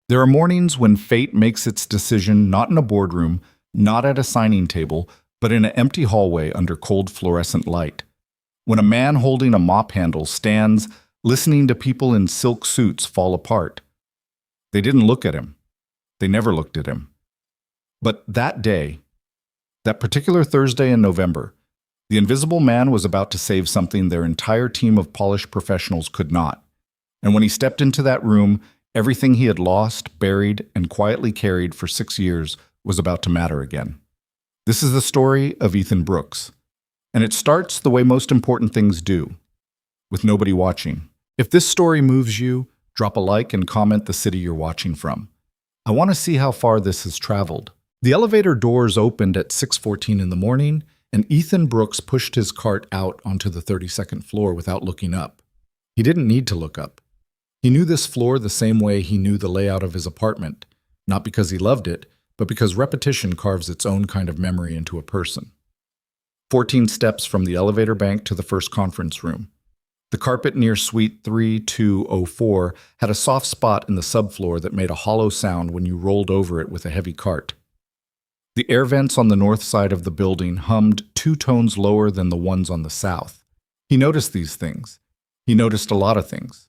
There are mornings when fate makes its decision not in a boardroom, not at a signing table, but in an empty hallway under cold fluorescent light. When a man holding a mop handle stands listening to people in silk suits fall apart. They didn't look at him. They never looked at him. But that day, that particular Thursday in November, the Invisible Man was about to save something their entire team of polished professionals could not. And when he stepped into that room, everything he had lost, buried, and quietly carried for 6 years was about to matter again. This is the story of Ethan Brooks. And it starts the way most important things do, with nobody watching. If this story moves you, drop a like and comment the city you're watching from. I want to see how far this has traveled. The elevator doors opened at 6:14 in the morning, and Ethan Brooks pushed his cart out onto the 32nd floor without looking up. He didn't need to look up. He knew this floor the same way he knew the layout of his apartment, not because he loved it, but because repetition carves its own kind of memory into a person. 14 steps from the elevator bank to the first conference room. The carpet near Suite 3204 had a soft spot in the subfloor that made a hollow sound when you rolled over it with a heavy cart. The air vents on the north side of the building hummed 2 tones lower than the ones on the south. He noticed these things. He noticed a lot of things.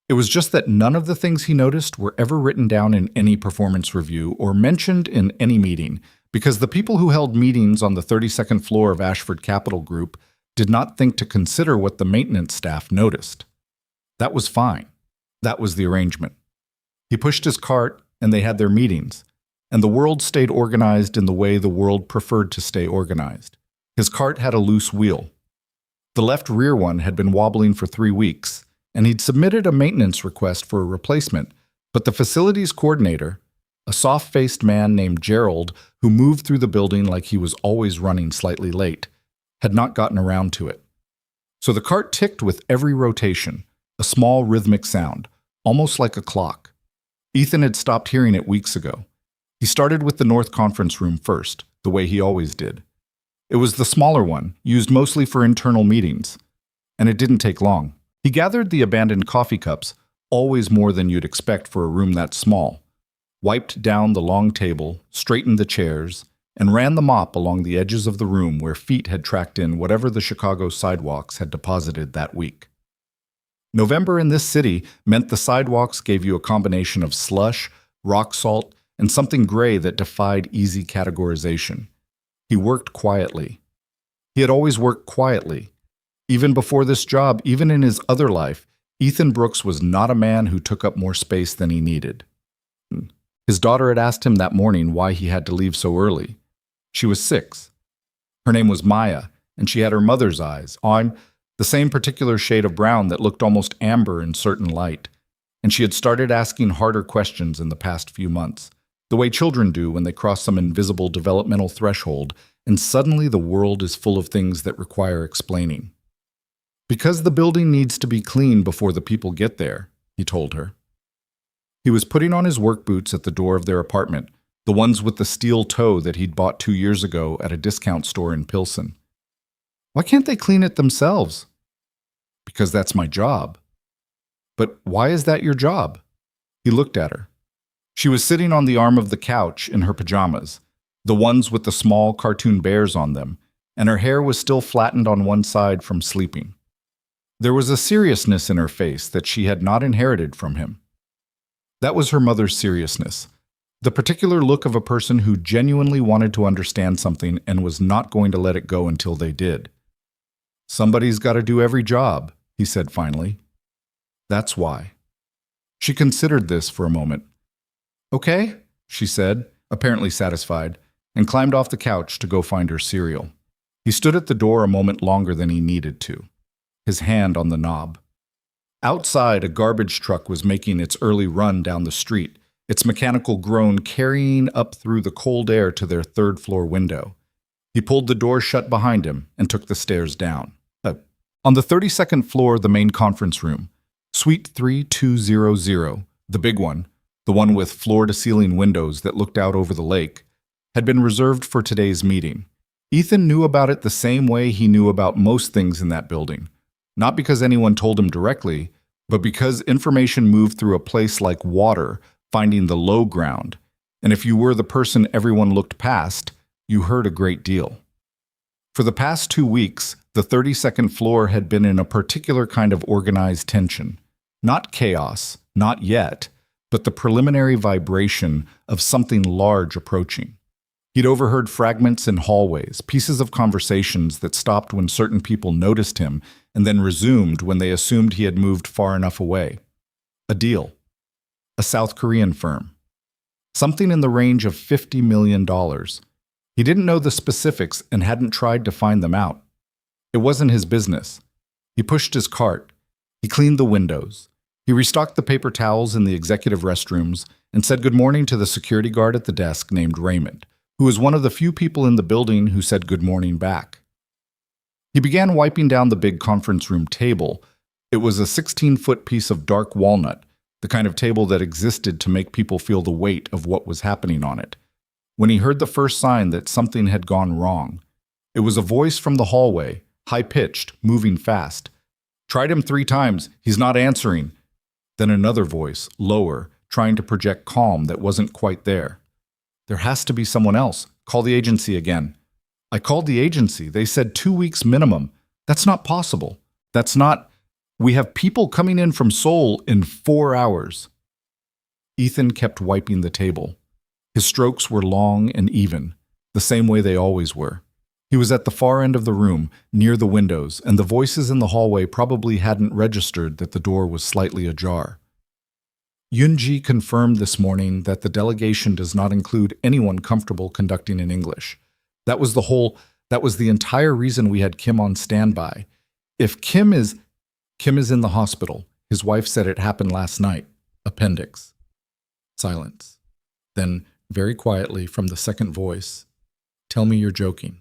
It was just that none of the things he noticed were ever written down in any performance review or mentioned in any meeting, because the people who held meetings on the 32nd floor of Ashford Capital Group did not think to consider what the maintenance staff noticed. That was fine. That was the arrangement. He pushed his cart, and they had their meetings, and the world stayed organized in the way the world preferred to stay organized. His cart had a loose wheel. The left rear one had been wobbling for 3 weeks, and he'd submitted a maintenance request for a replacement, but the facilities coordinator, a soft-faced man named Gerald who moved through the building like he was always running slightly late, had not gotten around to it. So the cart ticked with every rotation, a small rhythmic sound, almost like a clock. Ethan had stopped hearing it weeks ago. He started with the North Conference Room first, the way he always did. It was the smaller one, used mostly for internal meetings, and it didn't take long. He gathered the abandoned coffee cups, always more than you'd expect for a room that small, wiped down the long table, straightened the chairs, and ran the mop along the edges of the room where feet had tracked in whatever the Chicago sidewalks had deposited that week. November in this city meant the sidewalks gave you a combination of slush, rock salt, and something gray that defied easy categorization. He worked quietly. He had always worked quietly. Even before this job, even in his other life, Ethan Brooks was not a man who took up more space than he needed. His daughter had asked him that morning why he had to leave so early. She was 6. Her name was Maya, and she had her mother's eyes, on the same particular shade of brown that looked almost amber in certain light, and she had started asking harder questions in the past few months, the way children do when they cross some invisible developmental threshold, and suddenly the world is full of things that require explaining. Because the building needs to be clean before the people get there, he told her. He was putting on his work boots at the door of their apartment, the ones with the steel toe that he'd bought 2 years ago at a discount store in Pilsen. Why can't they clean it themselves? Because that's my job. But why is that your job? He looked at her. She was sitting on the arm of the couch in her pajamas, the ones with the small cartoon bears on them, and her hair was still flattened on one side from sleeping. There was a seriousness in her face that she had not inherited from him. That was her mother's seriousness, the particular look of a person who genuinely wanted to understand something and was not going to let it go until they did. Somebody's got to do every job, he said finally. That's why. She considered this for a moment. Okay, she said, apparently satisfied, and climbed off the couch to go find her cereal. He stood at the door a moment longer than he needed to, his hand on the knob. Outside, a garbage truck was making its early run down the street, its mechanical groan carrying up through the cold air to their third-floor window. He pulled the door shut behind him and took the stairs down. On the 32nd floor, the main conference room, Suite 3200, the big one, the one with floor-to-ceiling windows that looked out over the lake, had been reserved for today's meeting. Ethan knew about it the same way he knew about most things in that building. Not because anyone told him directly, but because information moved through a place like water, finding the low ground, and if you were the person everyone looked past, you heard a great deal. For the past 2 weeks, the 32nd floor had been in a particular kind of organized tension. Not chaos, not yet, but the preliminary vibration of something large approaching. He'd overheard fragments in hallways, pieces of conversations that stopped when certain people noticed him and then resumed when they assumed he had moved far enough away. A deal. A South Korean firm. Something in the range of $50 million. He didn't know the specifics and hadn't tried to find them out. It wasn't his business. He pushed his cart. He cleaned the windows. He restocked the paper towels in the executive restrooms and said good morning to the security guard at the desk named Raymond, who was one of the few people in the building who said good morning back. He began wiping down the big conference room table. It was a 16-foot piece of dark walnut, the kind of table that existed to make people feel the weight of what was happening on it. When he heard the first sign that something had gone wrong, it was a voice from the hallway, high-pitched, moving fast. "Tried him 3 times. He's not answering." Then another voice, lower, trying to project calm that wasn't quite there. "There has to be someone else. Call the agency again." "I called the agency. They said 2 weeks minimum. That's not possible. That's not... We have people coming in from Seoul in 4 hours." Ethan kept wiping the table. His strokes were long and even, the same way they always were. He was at the far end of the room, near the windows, and the voices in the hallway probably hadn't registered that the door was slightly ajar. Yoonji confirmed this morning that the delegation does not include anyone comfortable conducting in English. That was the entire reason we had Kim on standby. If Kim is in the hospital. His wife said it happened last night. Appendix. Silence. Then, very quietly from the second voice, "Tell me you're joking."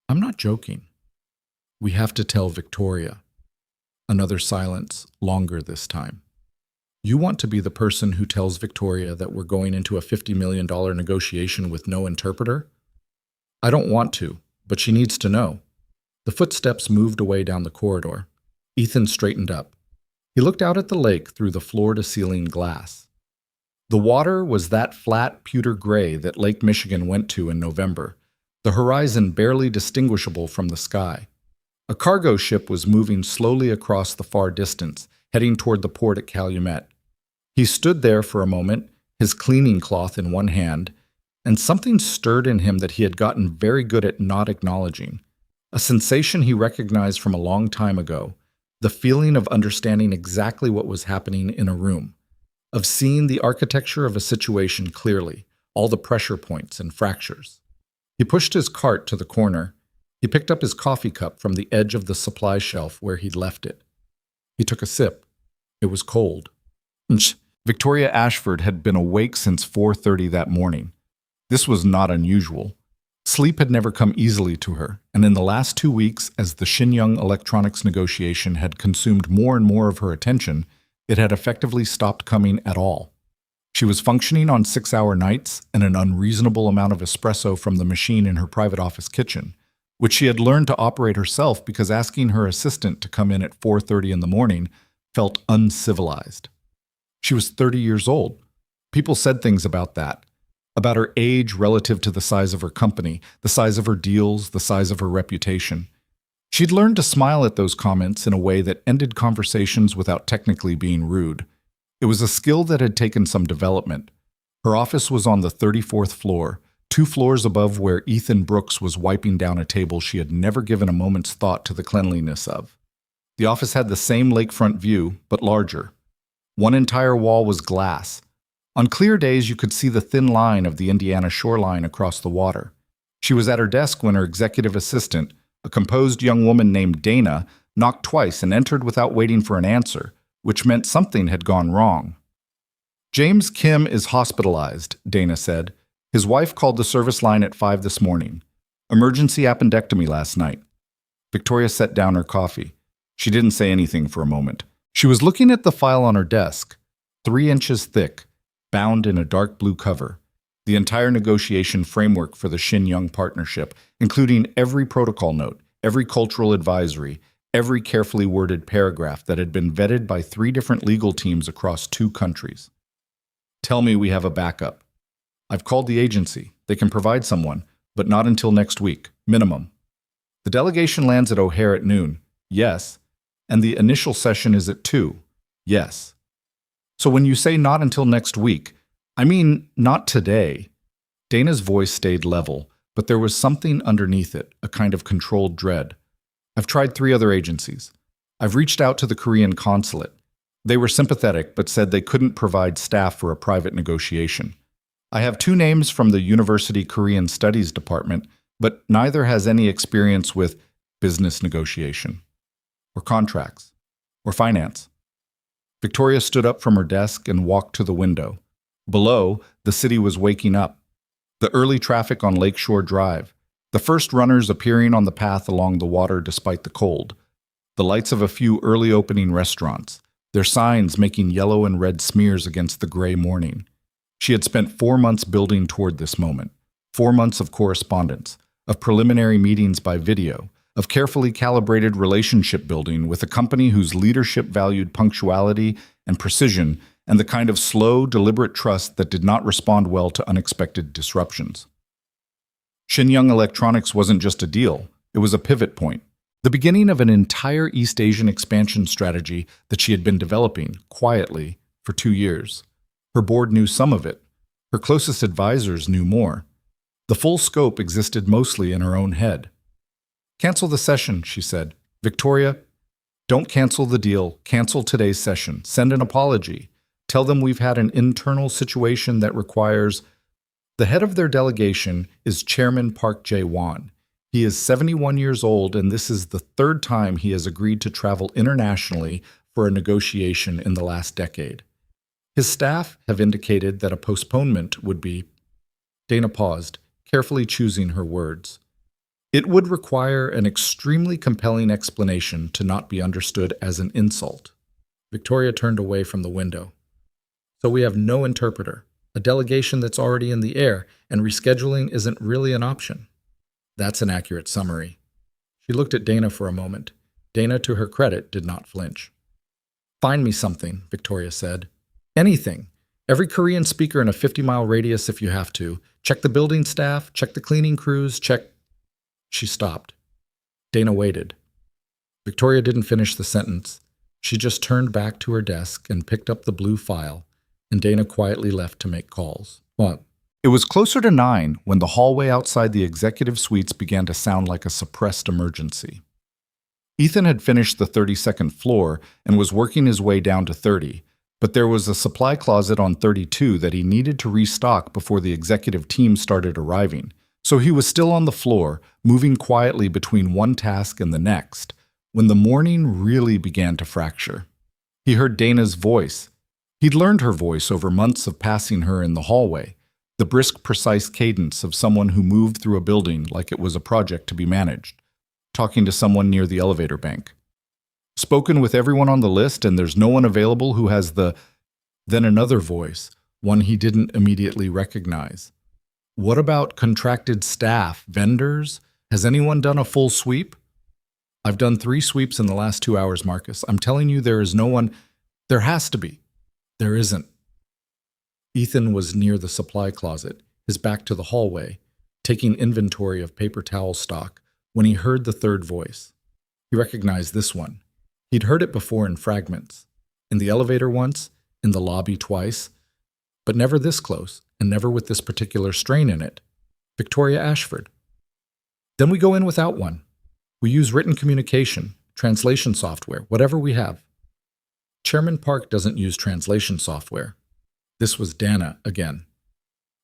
"I'm not joking." "We have to tell Victoria." Another silence, longer this time. "You want to be the person who tells Victoria that we're going into a $50 million negotiation with no interpreter?" "I don't want to, but she needs to know." The footsteps moved away down the corridor. Ethan straightened up. He looked out at the lake through the floor-to-ceiling glass. The water was that flat pewter gray that Lake Michigan went to in November, the horizon barely distinguishable from the sky. A cargo ship was moving slowly across the far distance, heading toward the port at Calumet. He stood there for a moment, his cleaning cloth in one hand, and something stirred in him that he had gotten very good at not acknowledging. A sensation he recognized from a long time ago, the feeling of understanding exactly what was happening in a room, of seeing the architecture of a situation clearly, all the pressure points and fractures. He pushed his cart to the corner. He picked up his coffee cup from the edge of the supply shelf where he'd left it. He took a sip. It was cold. Victoria Ashford had been awake since 4:30 that morning. This was not unusual. Sleep had never come easily to her, and in the last 2 weeks, as the Shenyang electronics negotiation had consumed more and more of her attention, it had effectively stopped coming at all. She was functioning on 6-hour nights and an unreasonable amount of espresso from the machine in her private office kitchen, which she had learned to operate herself because asking her assistant to come in at 4:30 in the morning felt uncivilized. She was 30 years old. People said things about that, about her age relative to the size of her company, the size of her deals, the size of her reputation. She'd learned to smile at those comments in a way that ended conversations without technically being rude. It was a skill that had taken some development. Her office was on the 34th floor, 2 floors above where Ethan Brooks was wiping down a table she had never given a moment's thought to the cleanliness of. The office had the same lakefront view, but larger. One entire wall was glass. On clear days, you could see the thin line of the Indiana shoreline across the water. She was at her desk when her executive assistant, a composed young woman named Dana, knocked twice and entered without waiting for an answer, which meant something had gone wrong. "James Kim is hospitalized," Dana said. "His wife called the service line at 5 this morning. Emergency appendectomy last night." Victoria set down her coffee. She didn't say anything for a moment. She was looking at the file on her desk, 3 inches thick, bound in a dark blue cover. The entire negotiation framework for the Shenyang partnership, including every protocol note, every cultural advisory, every carefully worded paragraph that had been vetted by 3 different legal teams across 2 countries. Tell me we have a backup. I've called the agency. They can provide someone, but not until next week, minimum. The delegation lands at O'Hare at noon. Yes. And the initial session is at 2. Yes. So when you say not until next week, I mean not today. Dana's voice stayed level, but there was something underneath it, a kind of controlled dread. I've tried 3 other agencies. I've reached out to the Korean consulate. They were sympathetic, but said they couldn't provide staff for a private negotiation. I have 2 names from the University Korean Studies Department, but neither has any experience with business negotiation, or contracts, or finance. Victoria stood up from her desk and walked to the window. Below, the city was waking up. The early traffic on Lakeshore Drive, the first runners appearing on the path along the water despite the cold, the lights of a few early opening restaurants, their signs making yellow and red smears against the gray morning. She had spent 4 months building toward this moment, 4 months of correspondence, of preliminary meetings by video, of carefully calibrated relationship building with a company whose leadership valued punctuality and precision and the kind of slow, deliberate trust that did not respond well to unexpected disruptions. Shenyang Electronics wasn't just a deal, it was a pivot point, the beginning of an entire East Asian expansion strategy that she had been developing, quietly, for 2 years. Her board knew some of it. Her closest advisors knew more. The full scope existed mostly in her own head. Cancel the session, she said. Victoria, don't cancel the deal. Cancel today's session. Send an apology. Tell them we've had an internal situation that requires... The head of their delegation is Chairman Park Jae-won. He is 71 years old, and this is the 3rd time he has agreed to travel internationally for a negotiation in the last decade. His staff have indicated that a postponement would be... Dana paused, carefully choosing her words. It would require an extremely compelling explanation to not be understood as an insult. Victoria turned away from the window. So we have no interpreter, a delegation that's already in the air, and rescheduling isn't really an option. That's an accurate summary. She looked at Dana for a moment. Dana, to her credit, did not flinch. Find me something, Victoria said. Anything. Every Korean speaker in a 50-mile radius if you have to. Check the building staff, check the cleaning crews, check... She stopped. Dana waited. Victoria didn't finish the sentence. She just turned back to her desk and picked up the blue file, and Dana quietly left to make calls. What? It was closer to 9 when the hallway outside the executive suites began to sound like a suppressed emergency. Ethan had finished the 32nd floor and was working his way down to 30, but there was a supply closet on 32 that he needed to restock before the executive team started arriving. So he was still on the floor, moving quietly between one task and the next, when the morning really began to fracture. He heard Dana's voice. He'd learned her voice over months of passing her in the hallway, the brisk, precise cadence of someone who moved through a building like it was a project to be managed, talking to someone near the elevator bank. Spoken with everyone on the list, and there's no one available who has the... Then another voice, one he didn't immediately recognize. What about contracted staff, vendors? Has anyone done a full sweep? I've done 3 sweeps in the last 2 hours, Marcus. I'm telling you, there is no one... There has to be. There isn't. Ethan was near the supply closet, his back to the hallway, taking inventory of paper towel stock, when he heard the 3rd voice. He recognized this one. He'd heard it before in fragments. In the elevator once, in the lobby twice, but never this close, and never with this particular strain in it. Victoria Ashford. Then we go in without one. We use written communication, translation software, whatever we have. Chairman Park doesn't use translation software. This was Dana again.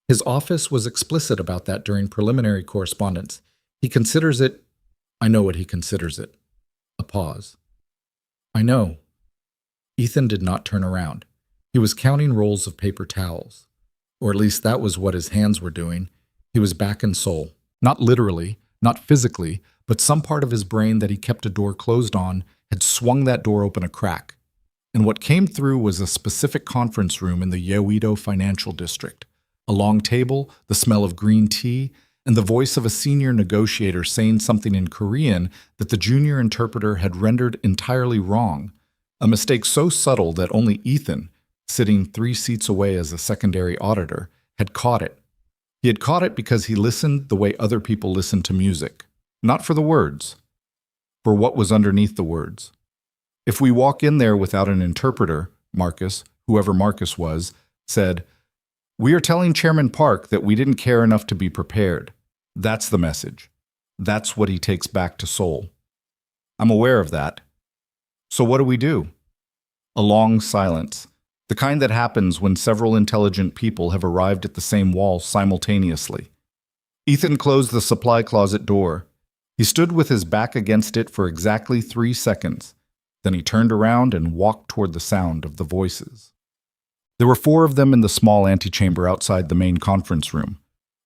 His office was explicit about that during preliminary correspondence. He considers it... I know what he considers it. A pause. I know. Ethan did not turn around. He was counting rolls of paper towels. Or at least that was what his hands were doing. He was back in Seoul. Not literally, not physically, but some part of his brain that he kept a door closed on had swung that door open a crack. And what came through was a specific conference room in the Yeouido Financial District. A long table, the smell of green tea, and the voice of a senior negotiator saying something in Korean that the junior interpreter had rendered entirely wrong. A mistake so subtle that only Ethan, sitting 3 seats away as a secondary auditor, had caught it. He had caught it because he listened the way other people listen to music, not for the words, for what was underneath the words. If we walk in there without an interpreter, Marcus, whoever Marcus was, said, "We are telling Chairman Park that we didn't care enough to be prepared." That's the message. That's what he takes back to Seoul. I'm aware of that. So what do we do? A long silence, the kind that happens when several intelligent people have arrived at the same wall simultaneously. Ethan closed the supply closet door. He stood with his back against it for exactly 3 seconds. Then he turned around and walked toward the sound of the voices. There were 4 of them in the small antechamber outside the main conference room.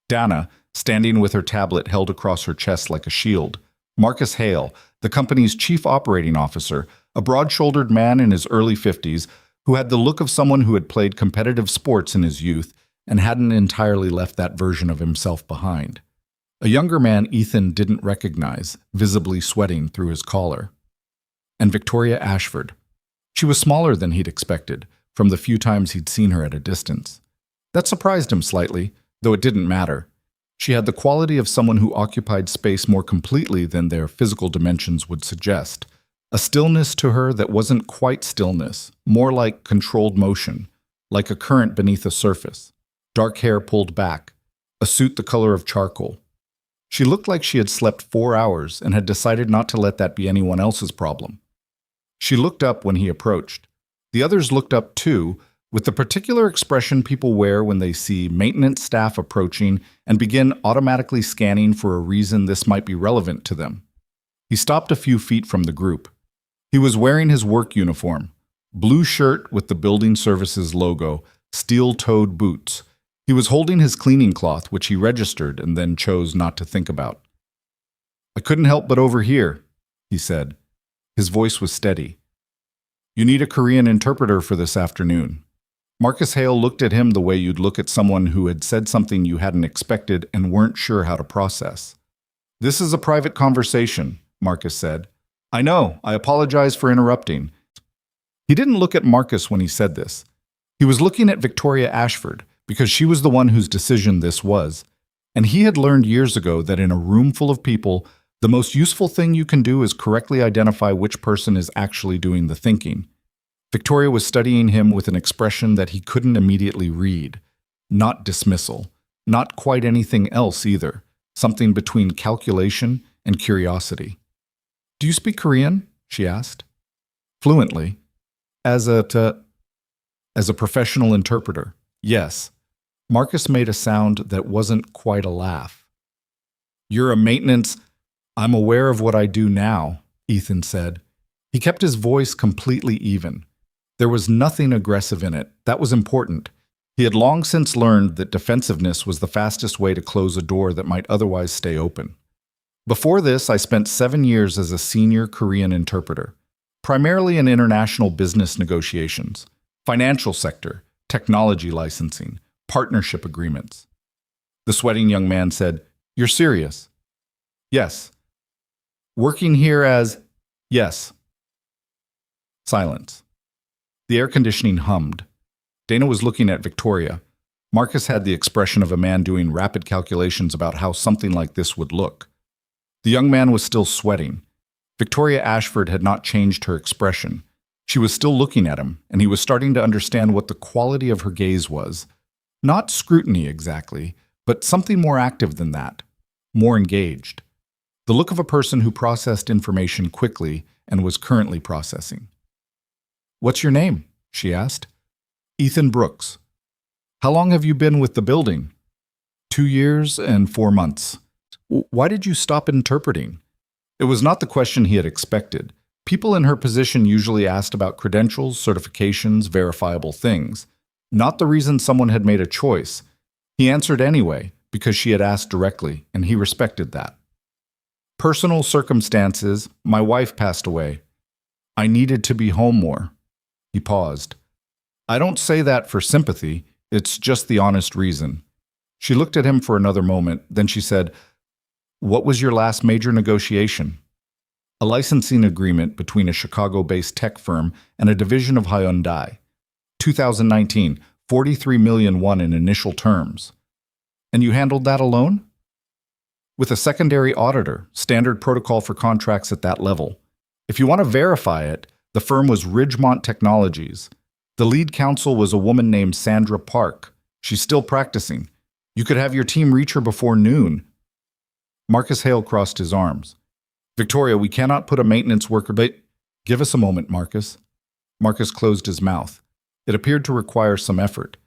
Dana, standing with her tablet held across her chest like a shield. Marcus Hale, the company's chief operating officer, a broad-shouldered man in his early 50s who had the look of someone who had played competitive sports in his youth and hadn't entirely left that version of himself behind. A younger man Ethan didn't recognize, visibly sweating through his collar. And Victoria Ashford. She was smaller than he'd expected, from the few times he'd seen her at a distance. That surprised him slightly, though it didn't matter. She had the quality of someone who occupied space more completely than their physical dimensions would suggest. A stillness to her that wasn't quite stillness, more like controlled motion, like a current beneath a surface. Dark hair pulled back, a suit the color of charcoal. She looked like she had slept 4 hours and had decided not to let that be anyone else's problem. She looked up when he approached. The others looked up too, with the particular expression people wear when they see maintenance staff approaching and begin automatically scanning for a reason this might be relevant to them. He stopped a few feet from the group. He was wearing his work uniform, blue shirt with the building services logo, steel-toed boots. He was holding his cleaning cloth, which he registered and then chose not to think about. "I couldn't help but overhear," he said. His voice was steady. "You need a Korean interpreter for this afternoon." Marcus Hale looked at him the way you'd look at someone who had said something you hadn't expected and weren't sure how to process. "This is a private conversation," Marcus said. "I know. I apologize for interrupting." He didn't look at Marcus when he said this. He was looking at Victoria Ashford, because she was the one whose decision this was. And he had learned years ago that in a room full of people, the most useful thing you can do is correctly identify which person is actually doing the thinking. Victoria was studying him with an expression that he couldn't immediately read. Not dismissal. Not quite anything else either. Something between calculation and curiosity. "Do you speak Korean?" she asked. "Fluently." As a professional interpreter, yes. Marcus made a sound that wasn't quite a laugh. "You're a maintenance—" "I'm aware of what I do now," Ethan said. He kept his voice completely even. There was nothing aggressive in it. That was important. He had long since learned that defensiveness was the fastest way to close a door that might otherwise stay open. Before this, I spent 7 years as a senior Korean interpreter, primarily in international business negotiations, financial sector, technology licensing, partnership agreements. The sweating young man said, "You're serious?" "Yes." "Working here as—" "Yes." Silence. The air conditioning hummed. Dana was looking at Victoria. Marcus had the expression of a man doing rapid calculations about how something like this would look. The young man was still sweating. Victoria Ashford had not changed her expression. She was still looking at him, and he was starting to understand what the quality of her gaze was. Not scrutiny exactly, but something more active than that. More engaged. The look of a person who processed information quickly and was currently processing. "What's your name?" she asked. "Ethan Brooks." "How long have you been with the building?" 2 years and 4 months. "Why did you stop interpreting?" It was not the question he had expected. People in her position usually asked about credentials, certifications, verifiable things. Not the reason someone had made a choice. He answered anyway, because she had asked directly, and he respected that. "Personal circumstances. My wife passed away. I needed to be home more." He paused. "I don't say that for sympathy. It's just the honest reason." She looked at him for another moment, then she said, "What was your last major negotiation?" "A licensing agreement between a Chicago-based tech firm and a division of Hyundai. 2019, 43 million won in initial terms. And you handled that alone? With a secondary auditor, standard protocol for contracts at that level. If you want to verify it, the firm was Ridgemont Technologies. The lead counsel was a woman named Sandra Park. She's still practicing. You could have your team reach her before noon. Marcus Hale crossed his arms. Victoria, we cannot put a maintenance worker, but give us a moment, Marcus. Marcus closed his mouth. It appeared to require some effort.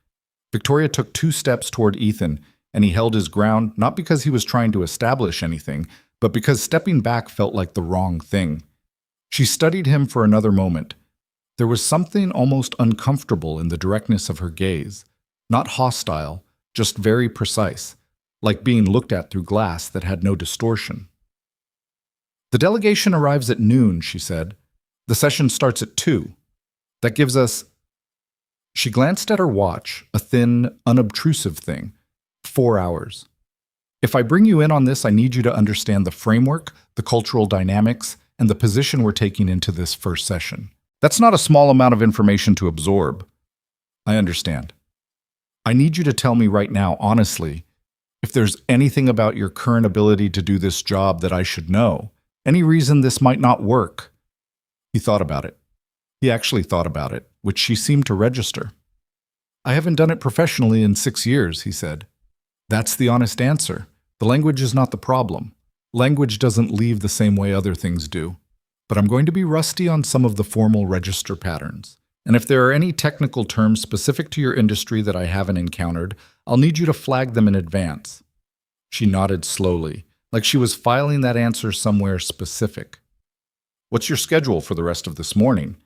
Victoria took 2 steps toward Ethan, and he held his ground, not because he was trying to establish anything, but because stepping back felt like the wrong thing. She studied him for another moment. There was something almost uncomfortable in the directness of her gaze. Not hostile, just very precise, like being looked at through glass that had no distortion. The delegation arrives at noon, she said. The session starts at 2. That gives us... She glanced at her watch, a thin, unobtrusive thing. 4 hours. If I bring you in on this, I need you to understand the framework, the cultural dynamics, and the position we're taking into this first session. That's not a small amount of information to absorb. I understand. I need you to tell me right now, honestly, if there's anything about your current ability to do this job that I should know, any reason this might not work. He thought about it. He actually thought about it, which she seemed to register. I haven't done it professionally in 6 years, he said. That's the honest answer. The language is not the problem. Language doesn't leave the same way other things do. But I'm going to be rusty on some of the formal register patterns. And if there are any technical terms specific to your industry that I haven't encountered, I'll need you to flag them in advance. She nodded slowly, like she was filing that answer somewhere specific. What's your schedule for the rest of this morning?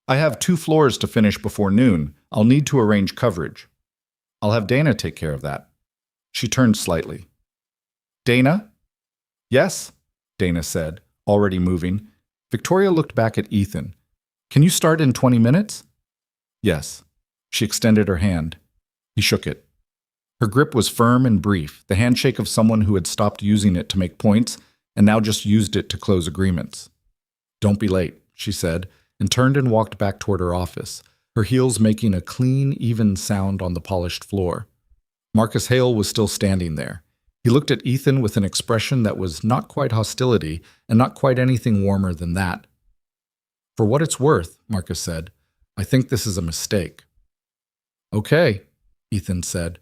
I have 2 floors to finish before noon. I'll need to arrange coverage. I'll have Dana take care of that. She turned slightly. Dana? Yes, Dana said, already moving. Victoria looked back at Ethan. Can you start in 20 minutes? Yes. She extended her hand. He shook it. Her grip was firm and brief, the handshake of someone who had stopped using it to make points and now just used it to close agreements. Don't be late, she said, and turned and walked back toward her office, her heels making a clean, even sound on the polished floor. Marcus Hale was still standing there. He looked at Ethan with an expression that was not quite hostility and not quite anything warmer than that. For what it's worth, Marcus said, I think this is a mistake. Okay, Ethan said.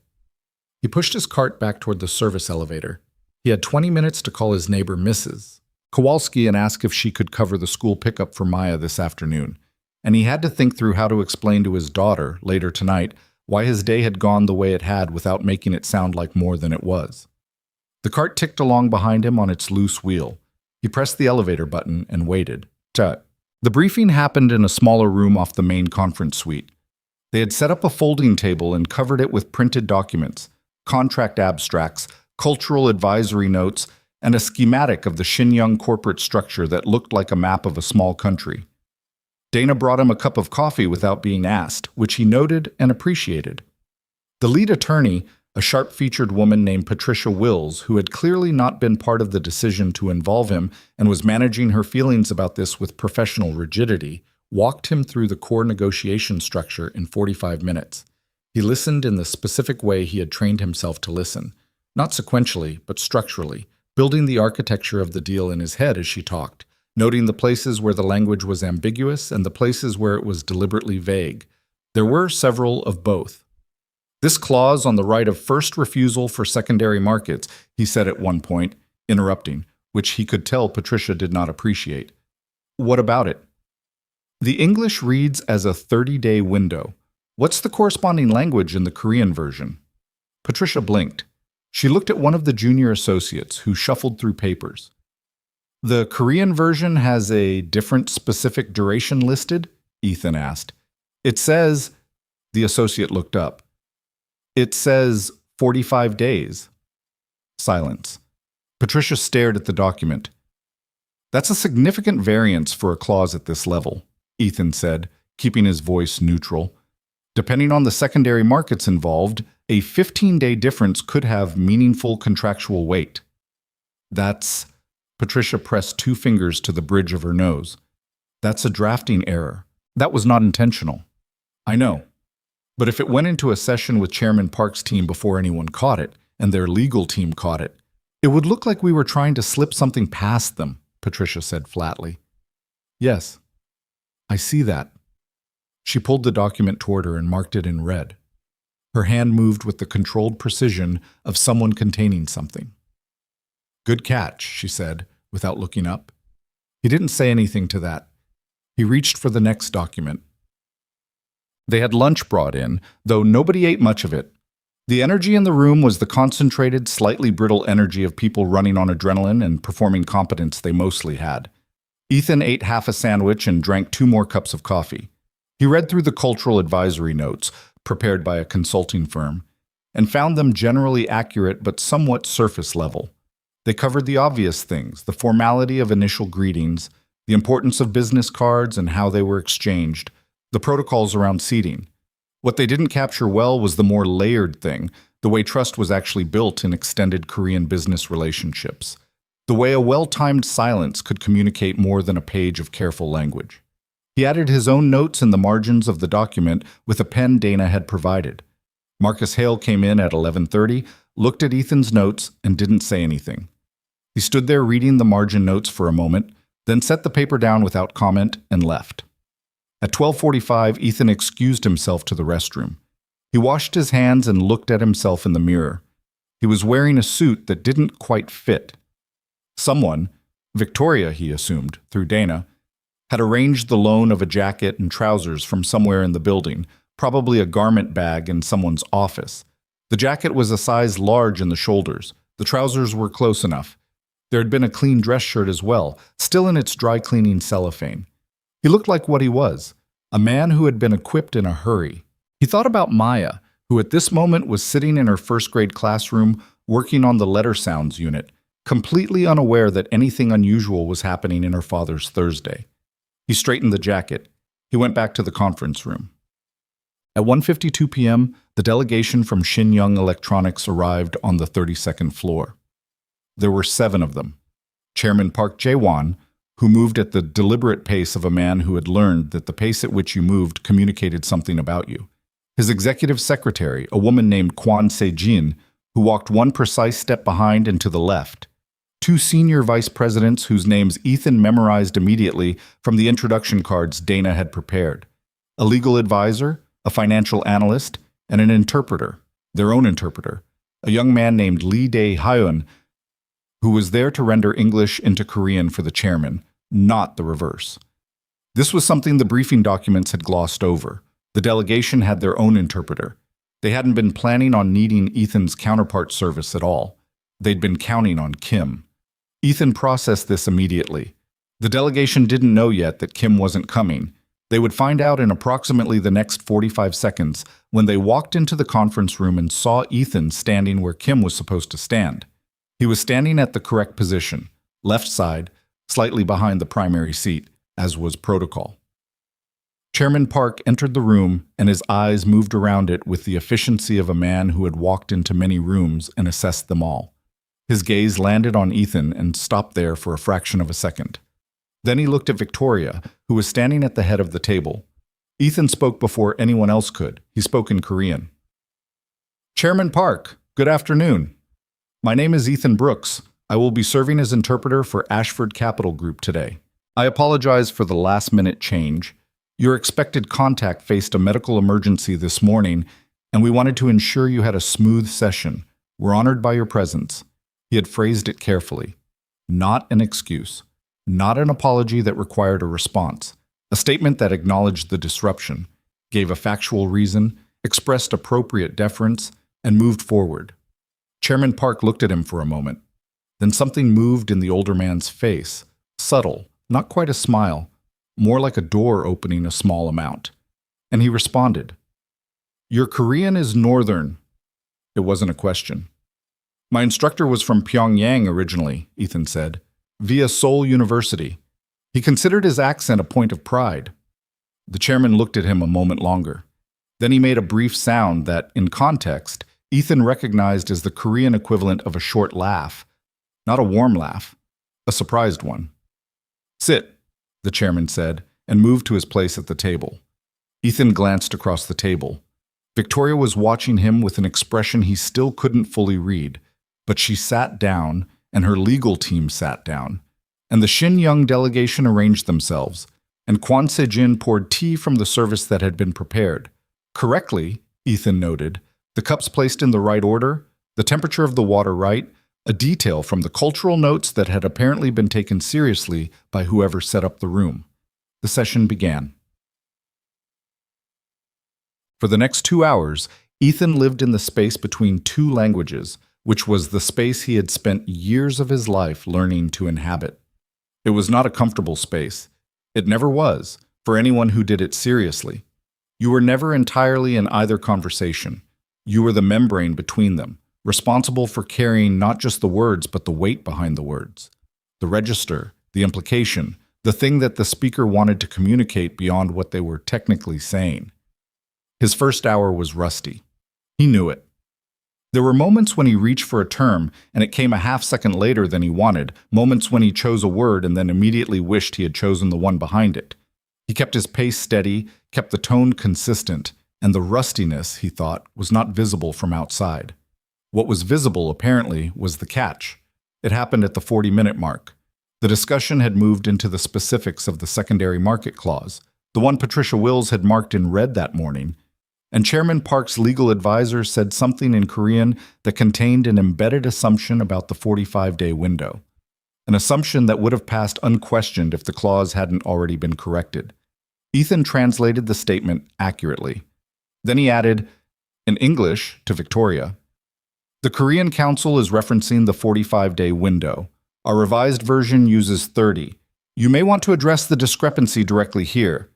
He pushed his cart back toward the service elevator. He had 20 minutes to call his neighbor Mrs. Kowalski and ask if she could cover the school pickup for Maya this afternoon. And he had to think through how to explain to his daughter, later tonight, why his day had gone the way it had without making it sound like more than it was. The cart ticked along behind him on its loose wheel. He pressed the elevator button and waited. The briefing happened in a smaller room off the main conference suite. They had set up a folding table and covered it with printed documents, contract abstracts, cultural advisory notes, and a schematic of the Shenyang corporate structure that looked like a map of a small country. Dana brought him a cup of coffee without being asked, which he noted and appreciated. The lead attorney, a sharp-featured woman named Patricia Wills, who had clearly not been part of the decision to involve him and was managing her feelings about this with professional rigidity, walked him through the core negotiation structure in 45 minutes. He listened in the specific way he had trained himself to listen, not sequentially, but structurally, building the architecture of the deal in his head as she talked, noting the places where the language was ambiguous and the places where it was deliberately vague. There were several of both. This clause on the right of first refusal for secondary markets, he said at one point, interrupting, which he could tell Patricia did not appreciate. What about it? The English reads as a 30-day window. What's the corresponding language in the Korean version? Patricia blinked. She looked at one of the junior associates who shuffled through papers. The Korean version has a different specific duration listed? Ethan asked. It says, the associate looked up. It says 45 days. Silence. Patricia stared at the document. That's a significant variance for a clause at this level, Ethan said, keeping his voice neutral. Depending on the secondary markets involved, a 15-day difference could have meaningful contractual weight. That's... Patricia pressed 2 fingers to the bridge of her nose. That's a drafting error. That was not intentional. I know, But if it went into a session with Chairman Park's team before anyone caught it, and their legal team caught it, it would look like we were trying to slip something past them, Patricia said flatly. Yes, I see that. She pulled the document toward her and marked it in red. Her hand moved with the controlled precision of someone containing something. Good catch, she said, without looking up. He didn't say anything to that. He reached for the next document. They had lunch brought in, though nobody ate much of it. The energy in the room was the concentrated, slightly brittle energy of people running on adrenaline and performing competence they mostly had. Ethan ate half a sandwich and drank 2 more cups of coffee. He read through the cultural advisory notes, prepared by a consulting firm, and found them generally accurate but somewhat surface level. They covered the obvious things, the formality of initial greetings, the importance of business cards and how they were exchanged, the protocols around seating. What they didn't capture well was the more layered thing, the way trust was actually built in extended Korean business relationships, the way a well-timed silence could communicate more than a page of careful language. He added his own notes in the margins of the document with a pen Dana had provided. Marcus Hale came in at 11:30, looked at Ethan's notes, and didn't say anything. He stood there reading the margin notes for a moment, then set the paper down without comment and left. At 12:45, Ethan excused himself to the restroom. He washed his hands and looked at himself in the mirror. He was wearing a suit that didn't quite fit. Someone, Victoria he assumed, through Dana, had arranged the loan of a jacket and trousers from somewhere in the building, probably a garment bag in someone's office. The jacket was a size large in the shoulders. The trousers were close enough. There had been a clean dress shirt as well, still in its dry cleaning cellophane. He looked like what he was, a man who had been equipped in a hurry. He thought about Maya, who at this moment was sitting in her first-grade classroom working on the letter sounds unit, completely unaware that anything unusual was happening in her father's Thursday. He straightened the jacket. He went back to the conference room. At 1:52 p.m., the delegation from Shin-Young Electronics arrived on the 32nd floor. There were 7 of them. Chairman Park Jae-won, who moved at the deliberate pace of a man who had learned that the pace at which you moved communicated something about you. His executive secretary, a woman named Kwon Se-jin, who walked 1 precise step behind and to the left. 2 senior vice presidents whose names Ethan memorized immediately from the introduction cards Dana had prepared. A legal advisor, a financial analyst, and an interpreter, their own interpreter, a young man named Lee Dae-hyun, who was there to render English into Korean for the chairman, not the reverse. This was something the briefing documents had glossed over. The delegation had their own interpreter. They hadn't been planning on needing Ethan's counterpart service at all. They'd been counting on Kim. Ethan processed this immediately. The delegation didn't know yet that Kim wasn't coming. They would find out in approximately the next 45 seconds when they walked into the conference room and saw Ethan standing where Kim was supposed to stand. He was standing at the correct position, left side, slightly behind the primary seat, as was protocol. Chairman Park entered the room, and his eyes moved around it with the efficiency of a man who had walked into many rooms and assessed them all. His gaze landed on Ethan and stopped there for a fraction of a second. Then he looked at Victoria, who was standing at the head of the table. Ethan spoke before anyone else could. He spoke in Korean. Chairman Park, good afternoon. My name is Ethan Brooks. I will be serving as interpreter for Ashford Capital Group today. I apologize for the last-minute change. Your expected contact faced a medical emergency this morning, and we wanted to ensure you had a smooth session. We're honored by your presence. He had phrased it carefully. Not an excuse. Not an apology that required a response. A statement that acknowledged the disruption, gave a factual reason, expressed appropriate deference, and moved forward. Chairman Park looked at him for a moment. Then something moved in the older man's face, subtle, not quite a smile, more like a door opening a small amount. And he responded, Your Korean is northern. It wasn't a question. My instructor was from Pyongyang originally, Ethan said, via Seoul University. He considered his accent a point of pride. The chairman looked at him a moment longer. Then he made a brief sound that, in context, Ethan recognized as the Korean equivalent of a short laugh. Not a warm laugh, a surprised one. Sit, the chairman said, and moved to his place at the table. Ethan glanced across the table. Victoria was watching him with an expression he still couldn't fully read, but she sat down, and her legal team sat down, and the Xinjiang delegation arranged themselves, and Quan Sejin poured tea from the service that had been prepared. Correctly, Ethan noted, the cups placed in the right order, the temperature of the water right, a detail from the cultural notes that had apparently been taken seriously by whoever set up the room. The session began. For the next 2 hours, Ethan lived in the space between two languages, which was the space he had spent years of his life learning to inhabit. It was not a comfortable space. It never was, for anyone who did it seriously. You were never entirely in either conversation. You were the membrane between them, responsible for carrying not just the words but the weight behind the words. The register, the implication, the thing that the speaker wanted to communicate beyond what they were technically saying. His first hour was rusty. He knew it. There were moments when he reached for a term and it came a half-second later than he wanted, moments when he chose a word and then immediately wished he had chosen the one behind it. He kept his pace steady, kept the tone consistent, and the rustiness, he thought, was not visible from outside. What was visible, apparently, was the catch. It happened at the 40-minute mark. The discussion had moved into the specifics of the secondary market clause, the one Patricia Wills had marked in red that morning, and Chairman Park's legal advisor said something in Korean that contained an embedded assumption about the 45-day window, an assumption that would have passed unquestioned if the clause hadn't already been corrected. Ethan translated the statement accurately. Then he added, in English, to Victoria, "The Korean Council is referencing the 45-day window. Our revised version uses 30. You may want to address the discrepancy directly here."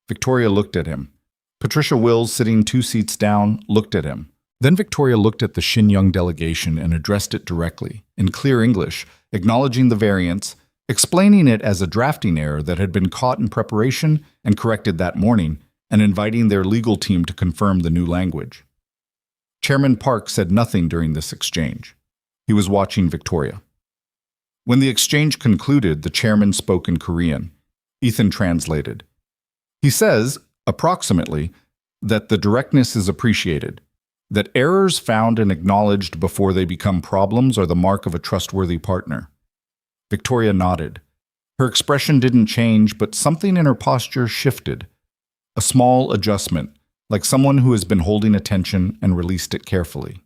Victoria looked at him. Patricia Wills, sitting 2 seats down, looked at him. Then Victoria looked at the Xinjiang delegation and addressed it directly, in clear English, acknowledging the variance, explaining it as a drafting error that had been caught in preparation and corrected that morning, and inviting their legal team to confirm the new language. Chairman Park said nothing during this exchange. He was watching Victoria. When the exchange concluded, the chairman spoke in Korean. Ethan translated. He says, approximately, that the directness is appreciated, that errors found and acknowledged before they become problems are the mark of a trustworthy partner. Victoria nodded. Her expression didn't change, but something in her posture shifted. A small adjustment, like someone who has been holding attention and released it carefully.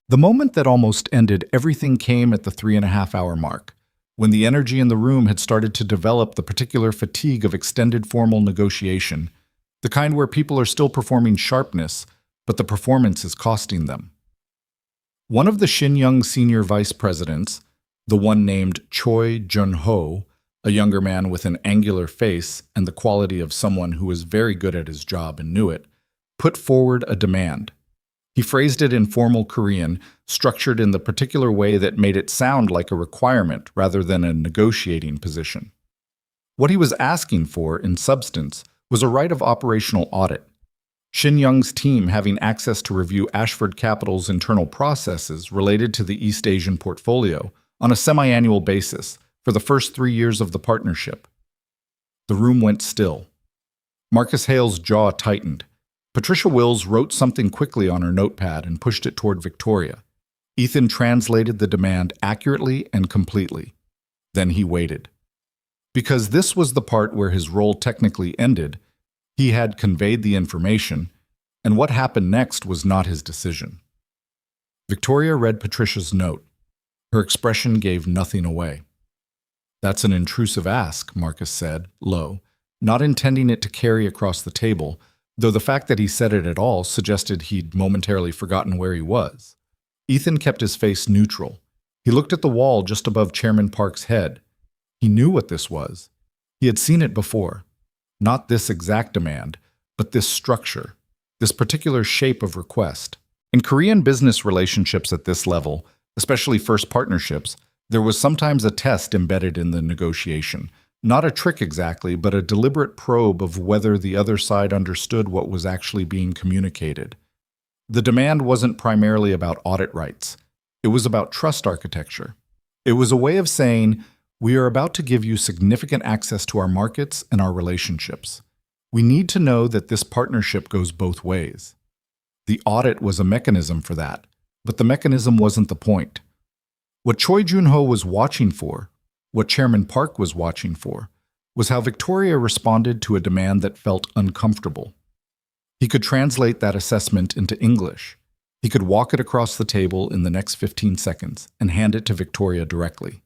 The moment that almost ended everything came at the 3.5-hour mark, when the energy in the room had started to develop the particular fatigue of extended formal negotiation, the kind where people are still performing sharpness, but the performance is costing them. One of the Xinjiang senior vice presidents, the one named Choi Jun-ho, a younger man with an angular face and the quality of someone who was very good at his job and knew it, put forward a demand. He phrased it in formal Korean, structured in the particular way that made it sound like a requirement rather than a negotiating position. What he was asking for, in substance, was a right of operational audit. Xinjiang's team having access to review Ashford Capital's internal processes related to the East Asian portfolio on a semi-annual basis for the first 3 years of the partnership. The room went still. Marcus Hale's jaw tightened. Patricia Wills wrote something quickly on her notepad and pushed it toward Victoria. Ethan translated the demand accurately and completely. Then he waited. Because this was the part where his role technically ended, he had conveyed the information, and what happened next was not his decision. Victoria read Patricia's note. Her expression gave nothing away. "That's an intrusive ask," Marcus said, low, not intending it to carry across the table, though the fact that he said it at all suggested he'd momentarily forgotten where he was. Ethan kept his face neutral. He looked at the wall just above Chairman Park's head. He knew what this was. He had seen it before. Not this exact demand, but this structure, this particular shape of request. In Korean business relationships at this level, especially first partnerships, there was sometimes a test embedded in the negotiation. Not a trick exactly, but a deliberate probe of whether the other side understood what was actually being communicated. The demand wasn't primarily about audit rights. It was about trust architecture. It was a way of saying, we are about to give you significant access to our markets and our relationships. We need to know that this partnership goes both ways. The audit was a mechanism for that, but the mechanism wasn't the point. What Choi Jun-ho was watching for, what Chairman Park was watching for, was how Victoria responded to a demand that felt uncomfortable. He could translate that assessment into English. He could walk it across the table in the next 15 seconds and hand it to Victoria directly.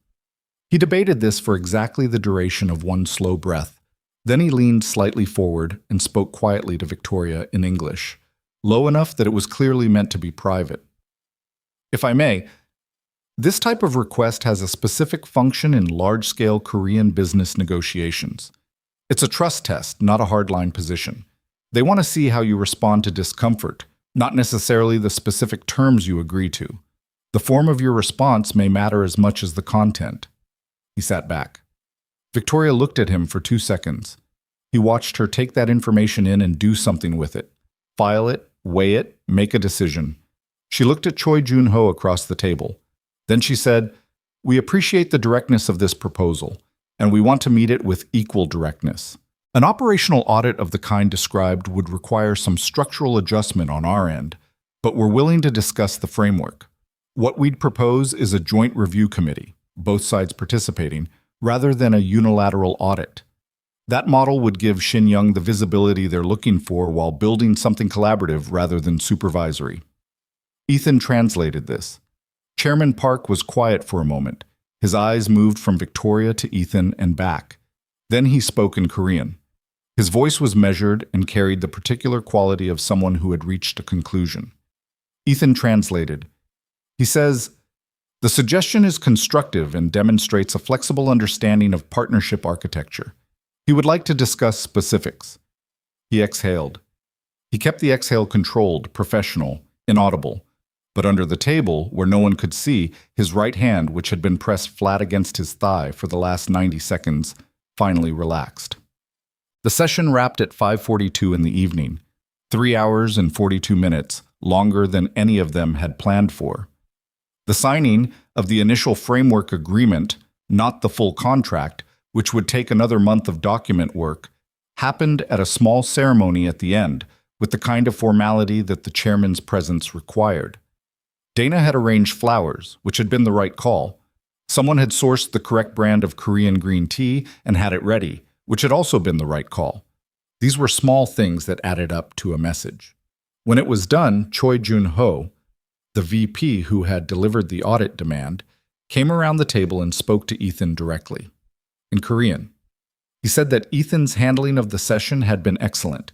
He debated this for exactly the duration of one slow breath. Then he leaned slightly forward and spoke quietly to Victoria in English, low enough that it was clearly meant to be private. If I may, this type of request has a specific function in large-scale Korean business negotiations. It's a trust test, not a hardline position. They want to see how you respond to discomfort, not necessarily the specific terms you agree to. The form of your response may matter as much as the content. He sat back. Victoria looked at him for 2 seconds. He watched her take that information in and do something with it. File it, weigh it, make a decision. She looked at Choi Jun-ho across the table. Then she said, "We appreciate the directness of this proposal, and we want to meet it with equal directness. An operational audit of the kind described would require some structural adjustment on our end, but we're willing to discuss the framework. What we'd propose is a joint review committee, both sides participating, rather than a unilateral audit. That model would give Shin-young the visibility they're looking for while building something collaborative rather than supervisory." Ethan translated this. Chairman Park was quiet for a moment. His eyes moved from Victoria to Ethan and back. Then he spoke in Korean. His voice was measured and carried the particular quality of someone who had reached a conclusion. Ethan translated. He says, "The suggestion is constructive and demonstrates a flexible understanding of partnership architecture. He would like to discuss specifics." He exhaled. He kept the exhale controlled, professional, inaudible. But under the table, where no one could see, his right hand, which had been pressed flat against his thigh for the last 90 seconds, finally relaxed. The session wrapped at 5:42 in the evening, 3 hours and 42 minutes, longer than any of them had planned for. The signing of the initial framework agreement, not the full contract, which would take another month of document work, happened at a small ceremony at the end, with the kind of formality that the chairman's presence required. Dana had arranged flowers, which had been the right call. Someone had sourced the correct brand of Korean green tea and had it ready, which had also been the right call. These were small things that added up to a message. When it was done, Choi Jun-ho, the VP who had delivered the audit demand, came around the table and spoke to Ethan directly. In Korean. He said that Ethan's handling of the session had been excellent,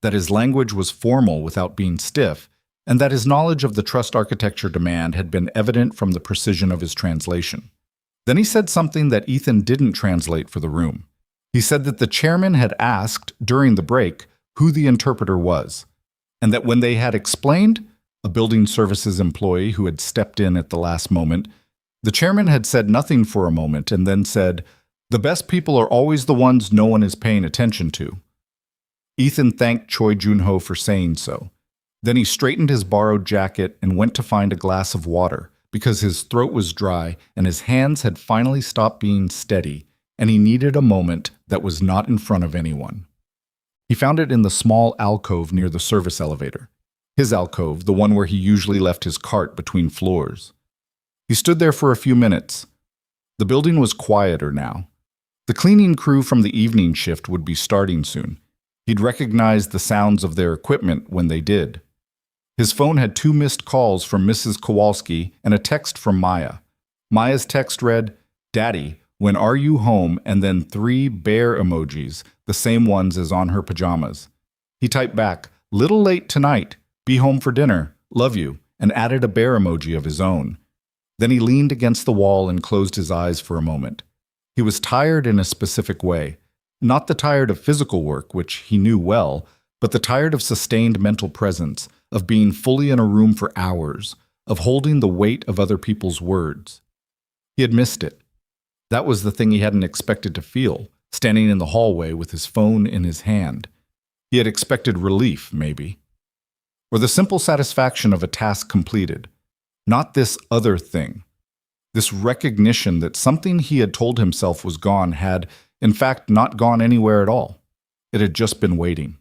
that his language was formal without being stiff, and that his knowledge of the trust architecture demand had been evident from the precision of his translation. Then he said something that Ethan didn't translate for the room. He said that the chairman had asked during the break who the interpreter was, and that when they had explained, a building services employee who had stepped in at the last moment, the chairman had said nothing for a moment and then said, "The best people are always the ones no one is paying attention to." Ethan thanked Choi Jun-ho for saying so. Then he straightened his borrowed jacket and went to find a glass of water because his throat was dry and his hands had finally stopped being steady, and he needed a moment that was not in front of anyone. He found it in the small alcove near the service elevator. His alcove, the one where he usually left his cart between floors. He stood there for a few minutes. The building was quieter now. The cleaning crew from the evening shift would be starting soon. He'd recognized the sounds of their equipment when they did. His phone had 2 missed calls from Mrs. Kowalski and a text from Maya. Maya's text read, "Daddy, when are you home?" and then 3 bear emojis, the same ones as on her pajamas. He typed back, "Little late tonight. Be home for dinner. Love you," and added a bear emoji of his own. Then he leaned against the wall and closed his eyes for a moment. He was tired in a specific way. Not the tired of physical work, which he knew well, but the tired of sustained mental presence, of being fully in a room for hours, of holding the weight of other people's words. He had missed it. That was the thing he hadn't expected to feel, standing in the hallway with his phone in his hand. He had expected relief, maybe. Or the simple satisfaction of a task completed. Not this other thing. This recognition that something he had told himself was gone had, in fact, not gone anywhere at all. It had just been waiting.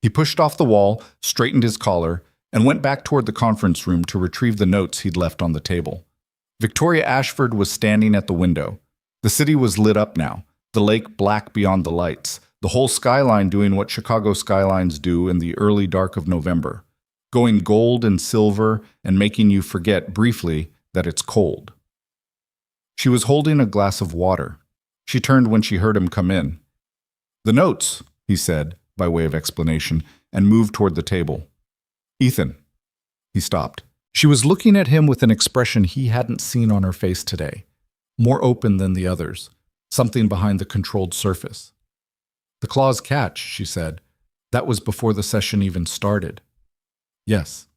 He pushed off the wall, straightened his collar, and went back toward the conference room to retrieve the notes he'd left on the table. Victoria Ashford was standing at the window. The city was lit up now, the lake black beyond the lights, the whole skyline doing what Chicago skylines do in the early dark of November, going gold and silver and making you forget briefly that it's cold. She was holding a glass of water. She turned when she heard him come in. "The notes," he said, by way of explanation, and moved toward the table. "Ethan." He stopped. She was looking at him with an expression he hadn't seen on her face today, more open than the others, something behind the controlled surface. "The claws catch," she said. "That was before the session even started." "Yes."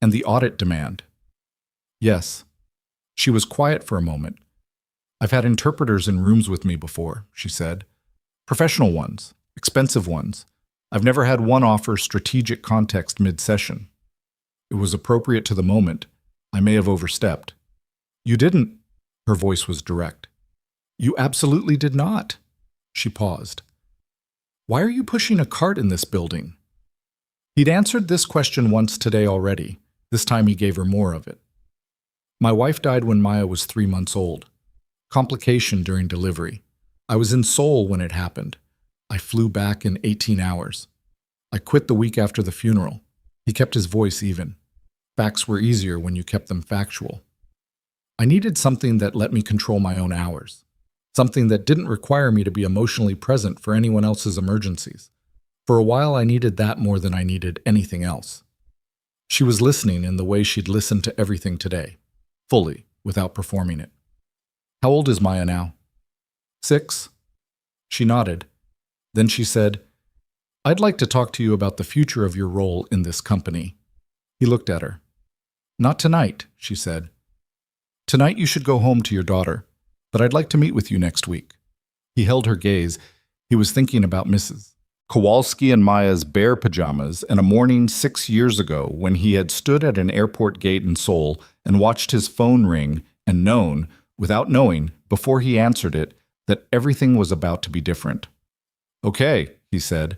"And the audit demand." "Yes." She was quiet for a moment. "I've had interpreters in rooms with me before," she said. "Professional ones, expensive ones. I've never had one offer strategic context mid-session. It was appropriate to the moment. I may have overstepped." "You didn't." Her voice was direct. "You absolutely did not." She paused. "Why are you pushing a cart in this building?" He'd answered this question once today already. This time he gave her more of it. "My wife died when Maya was 3 months old. Complication during delivery. I was in Seoul when it happened. I flew back in 18 hours. I quit the week after the funeral." He kept his voice even. Facts were easier when you kept them factual. "I needed something that let me control my own hours. Something that didn't require me to be emotionally present for anyone else's emergencies. For a while I needed that more than I needed anything else." She was listening in the way she'd listened to everything today, fully, without performing it. "How old is Maya now?" 6. She nodded. Then she said, "I'd like to talk to you about the future of your role in this company." He looked at her. "Not tonight," she said. "Tonight you should go home to your daughter, but I'd like to meet with you next week." He held her gaze. He was thinking about Mrs. Kowalski and Maya's bare pajamas and a morning 6 years ago when he had stood at an airport gate in Seoul and watched his phone ring and known, without knowing, before he answered it, that everything was about to be different. "Okay," he said.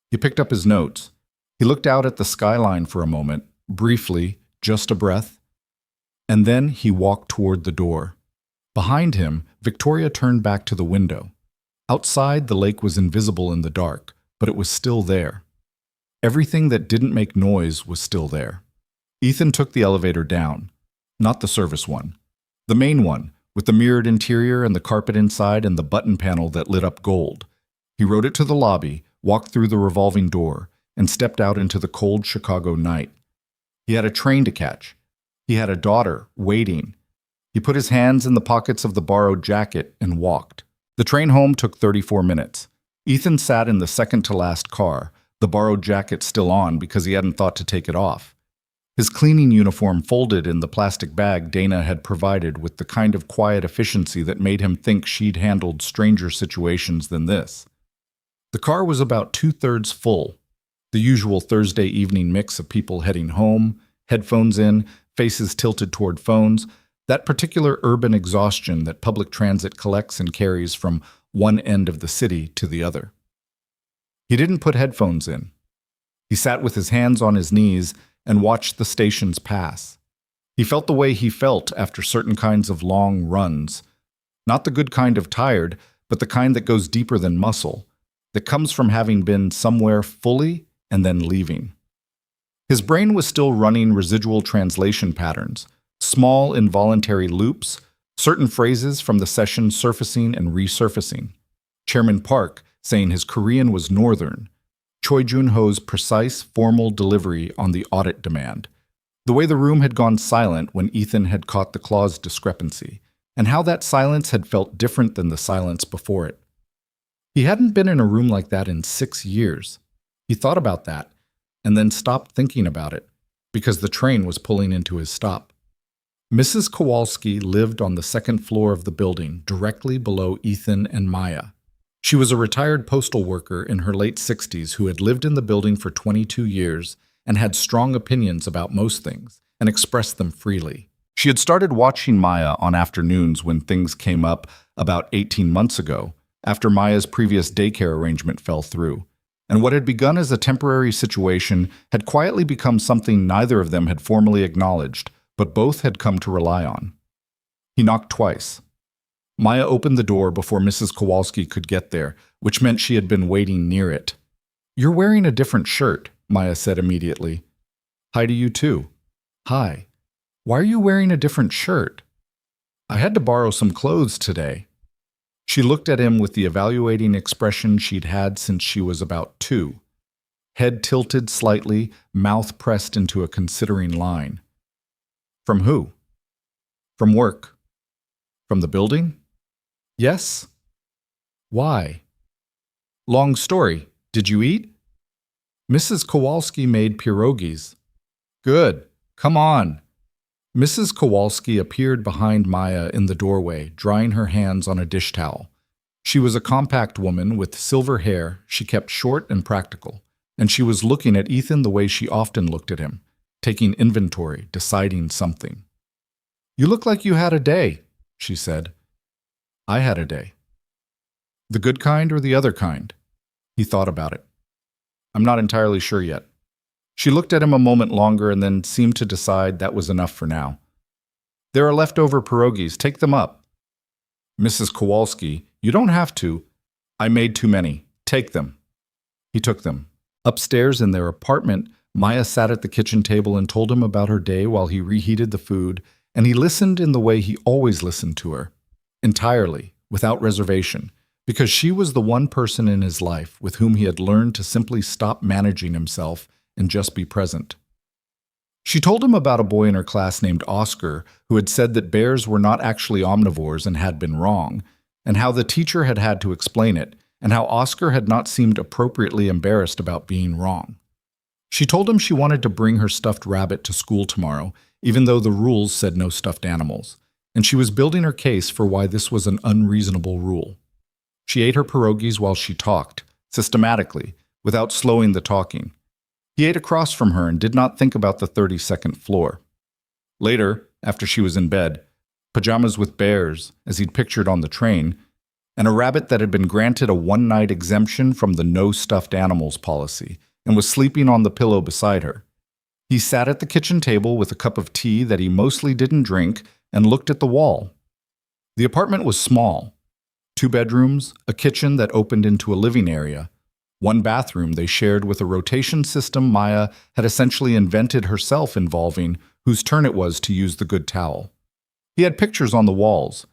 He picked up his notes. He looked out at the skyline for a moment, briefly, just a breath, and then he walked toward the door. Behind him, Victoria turned back to the window. Outside, the lake was invisible in the dark, but it was still there. Everything that didn't make noise was still there. Ethan took the elevator down. Not the service one. The main one, with the mirrored interior and the carpet inside and the button panel that lit up gold. He rode it to the lobby, walked through the revolving door, and stepped out into the cold Chicago night. He had a train to catch. He had a daughter waiting. He put his hands in the pockets of the borrowed jacket and walked. The train home took 34 minutes. Ethan sat in the second-to-last car, the borrowed jacket still on because he hadn't thought to take it off. His cleaning uniform folded in the plastic bag Dana had provided with the kind of quiet efficiency that made him think she'd handled stranger situations than this. The car was about 2/3 full, the usual Thursday evening mix of people heading home, headphones in, faces tilted toward phones, that particular urban exhaustion that public transit collects and carries from one end of the city to the other. He didn't put headphones in. He sat with his hands on his knees and watched the stations pass. He felt the way he felt after certain kinds of long runs. Not the good kind of tired, but the kind that goes deeper than muscle, that comes from having been somewhere fully and then leaving. His brain was still running residual translation patterns, small involuntary loops, certain phrases from the session surfacing and resurfacing. Chairman Park saying his Korean was Northern, Choi Jun-ho's precise, formal delivery on the audit demand, the way the room had gone silent when Ethan had caught the clause discrepancy, and how that silence had felt different than the silence before it. He hadn't been in a room like that in 6 years. He thought about that, and then stopped thinking about it, because the train was pulling into his stop. Mrs. Kowalski lived on the second floor of the building, directly below Ethan and Maya. She was a retired postal worker in her late 60s who had lived in the building for 22 years and had strong opinions about most things and expressed them freely. She had started watching Maya on afternoons when things came up about 18 months ago, after Maya's previous daycare arrangement fell through, and what had begun as a temporary situation had quietly become something neither of them had formally acknowledged, but both had come to rely on. He knocked twice. Maya opened the door before Mrs. Kowalski could get there, which meant she had been waiting near it. "You're wearing a different shirt," Maya said immediately. "Hi to you too." "Hi. Why are you wearing a different shirt?" "I had to borrow some clothes today." She looked at him with the evaluating expression she'd had since she was about 2. Head tilted slightly, mouth pressed into a considering line. "From who?" "From work." "From the building?" "Yes." "Why?" "Long story. Did you eat?" "Mrs. Kowalski made pierogies." "Good. Come on." Mrs. Kowalski appeared behind Maya in the doorway, drying her hands on a dish towel. She was a compact woman with silver hair she kept short and practical, and she was looking at Ethan the way she often looked at him, taking inventory, deciding something. "You look like you had a day," she said. "I had a day." "The good kind or the other kind?" He thought about it. "I'm not entirely sure yet." She looked at him a moment longer and then seemed to decide that was enough for now. "There are leftover pierogies. Take them up." "Mrs. Kowalski, you don't have to." "I made too many. Take them." He took them. Upstairs in their apartment, Maya sat at the kitchen table and told him about her day while he reheated the food, and he listened in the way he always listened to her. Entirely, without reservation, because she was the one person in his life with whom he had learned to simply stop managing himself and just be present. She told him about a boy in her class named Oscar who had said that bears were not actually omnivores and had been wrong, and how the teacher had had to explain it, and how Oscar had not seemed appropriately embarrassed about being wrong. She told him she wanted to bring her stuffed rabbit to school tomorrow, even though the rules said no stuffed animals, and she was building her case for why this was an unreasonable rule. She ate her pierogies while she talked, systematically, without slowing the talking. He ate across from her and did not think about the 32nd floor. Later, after she was in bed, pajamas with bears, as he'd pictured on the train, and a rabbit that had been granted a one-night exemption from the no stuffed animals policy and was sleeping on the pillow beside her. He sat at the kitchen table with a cup of tea that he mostly didn't drink and looked at the wall. The apartment was small. 2 bedrooms, a kitchen that opened into a living area, 1 bathroom they shared with a rotation system Maya had essentially invented herself involving whose turn it was to use the good towel. He had pictures on the walls.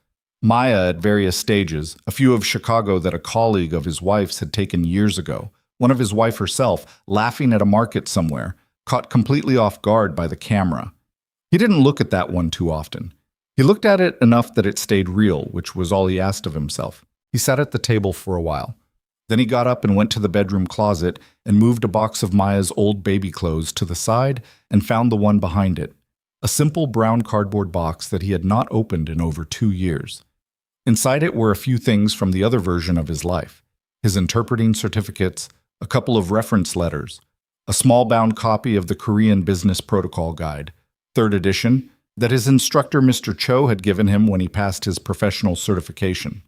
Maya at various stages, a few of Chicago that a colleague of his wife's had taken years ago, one of his wife herself laughing at a market somewhere, caught completely off guard by the camera. He didn't look at that one too often. He looked at it enough that it stayed real, which was all he asked of himself. He sat at the table for a while. Then he got up and went to the bedroom closet and moved a box of Maya's old baby clothes to the side and found the one behind it, a simple brown cardboard box that he had not opened in over 2 years. Inside it were a few things from the other version of his life, his interpreting certificates, a couple of reference letters, a small bound copy of the Korean Business Protocol Guide, 3rd edition, that his instructor Mr. Cho had given him when he passed his professional certification.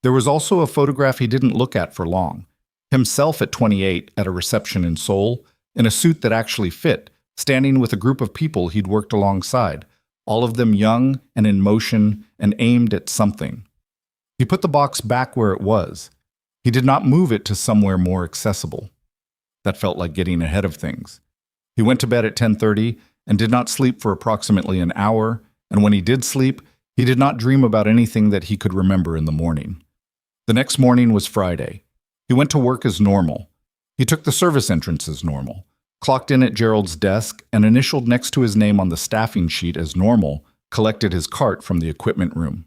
There was also a photograph he didn't look at for long, himself at 28 at a reception in Seoul, in a suit that actually fit, standing with a group of people he'd worked alongside, all of them young and in motion and aimed at something. He put the box back where it was. He did not move it to somewhere more accessible. That felt like getting ahead of things. He went to bed at 10:30 and did not sleep for approximately an hour, and when he did sleep, he did not dream about anything that he could remember in the morning. The next morning was Friday. He went to work as normal. He took the service entrance as normal, clocked in at Gerald's desk, and initialed next to his name on the staffing sheet as normal, collected his cart from the equipment room.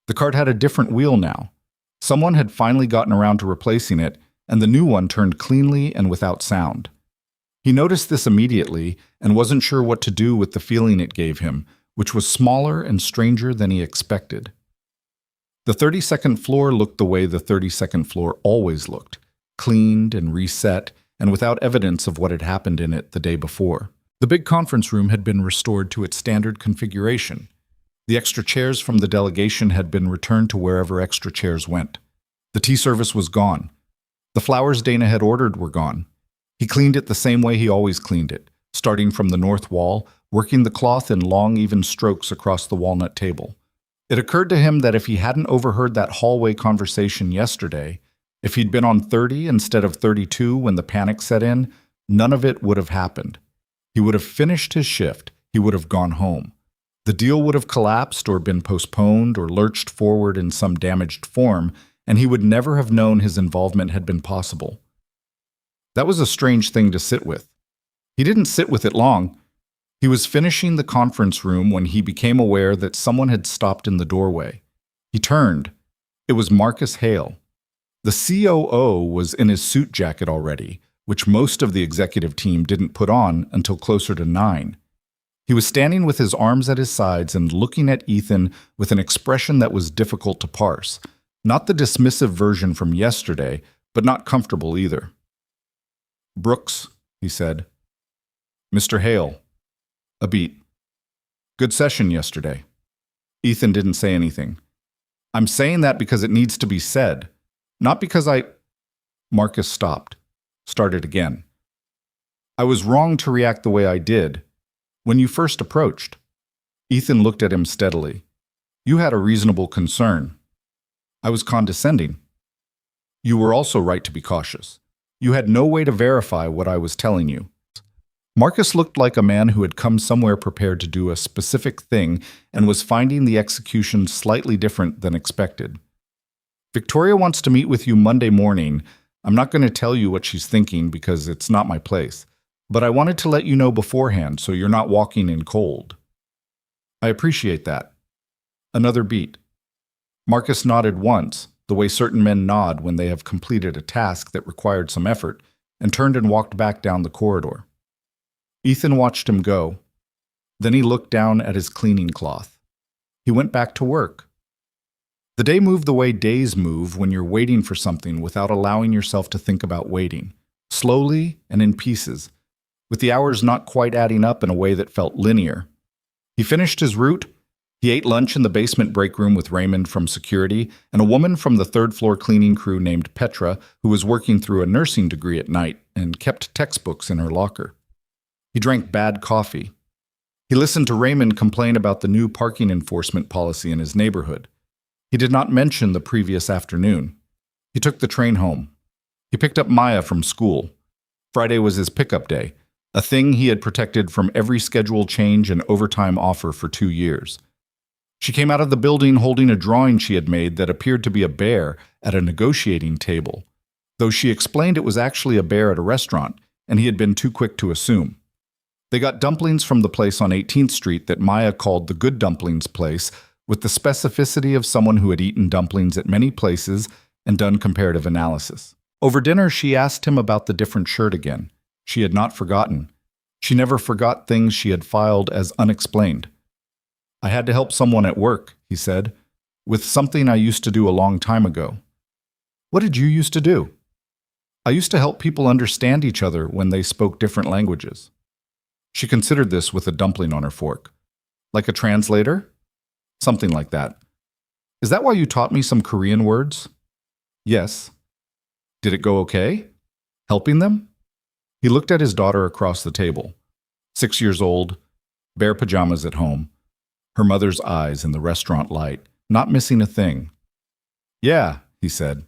The cart had a different wheel now. Someone had finally gotten around to replacing it, and the new one turned cleanly and without sound. He noticed this immediately and wasn't sure what to do with the feeling it gave him, which was smaller and stranger than he expected. The 32nd floor looked the way the 32nd floor always looked, cleaned and reset, and without evidence of what had happened in it the day before. The big conference room had been restored to its standard configuration. The extra chairs from the delegation had been returned to wherever extra chairs went. The tea service was gone. The flowers Dana had ordered were gone. He cleaned it the same way he always cleaned it, starting from the north wall, working the cloth in long, even strokes across the walnut table. It occurred to him that if he hadn't overheard that hallway conversation yesterday, if he'd been on 30 instead of 32 when the panic set in, none of it would have happened. He would have finished his shift. He would have gone home. The deal would have collapsed or been postponed or lurched forward in some damaged form, and he would never have known his involvement had been possible. That was a strange thing to sit with. He didn't sit with it long. He was finishing the conference room when he became aware that someone had stopped in the doorway. He turned. It was Marcus Hale. The COO was in his suit jacket already, which most of the executive team didn't put on until closer to 9. He was standing with his arms at his sides and looking at Ethan with an expression that was difficult to parse. Not the dismissive version from yesterday, but not comfortable either. "Brooks," he said. "Mr. Hale." A beat. "Good session yesterday." Ethan didn't say anything. "I'm saying that because it needs to be said, not because I—" Marcus stopped, started again. "I was wrong to react the way I did. When you first approached." Ethan looked at him steadily. "You had a reasonable concern. I was condescending. You were also right to be cautious. You had no way to verify what I was telling you." Marcus looked like a man who had come somewhere prepared to do a specific thing and was finding the execution slightly different than expected. "Victoria wants to meet with you Monday morning. I'm not going to tell you what she's thinking because it's not my place, but I wanted to let you know beforehand so you're not walking in cold." "I appreciate that." Another beat. Marcus nodded once, the way certain men nod when they have completed a task that required some effort, and turned and walked back down the corridor. Ethan watched him go. Then he looked down at his cleaning cloth. He went back to work. The day moved the way days move when you're waiting for something without allowing yourself to think about waiting, slowly and in pieces, with the hours not quite adding up in a way that felt linear. He finished his route. He ate lunch in the basement break room with Raymond from security and a woman from the third-floor cleaning crew named Petra, who was working through a nursing degree at night and kept textbooks in her locker. He drank bad coffee. He listened to Raymond complain about the new parking enforcement policy in his neighborhood. He did not mention the previous afternoon. He took the train home. He picked up Maya from school. Friday was his pickup day, a thing he had protected from every schedule change and overtime offer for 2 years. She came out of the building holding a drawing she had made that appeared to be a bear at a negotiating table, though she explained it was actually a bear at a restaurant, and he had been too quick to assume. They got dumplings from the place on 18th Street that Maya called the Good Dumplings Place, with the specificity of someone who had eaten dumplings at many places and done comparative analysis. Over dinner, she asked him about the different shirt again. She had not forgotten. She never forgot things she had filed as unexplained. "I had to help someone at work," he said, "with something I used to do a long time ago." "What did you used to do?" "I used to help people understand each other when they spoke different languages." She considered this with a dumpling on her fork. "Like a translator?" "Something like that." "Is that why you taught me some Korean words?" "Yes." "Did it go okay? Helping them?" He looked at his daughter across the table. 6 years old, bare pajamas at home, her mother's eyes in the restaurant light, not missing a thing. "Yeah," he said.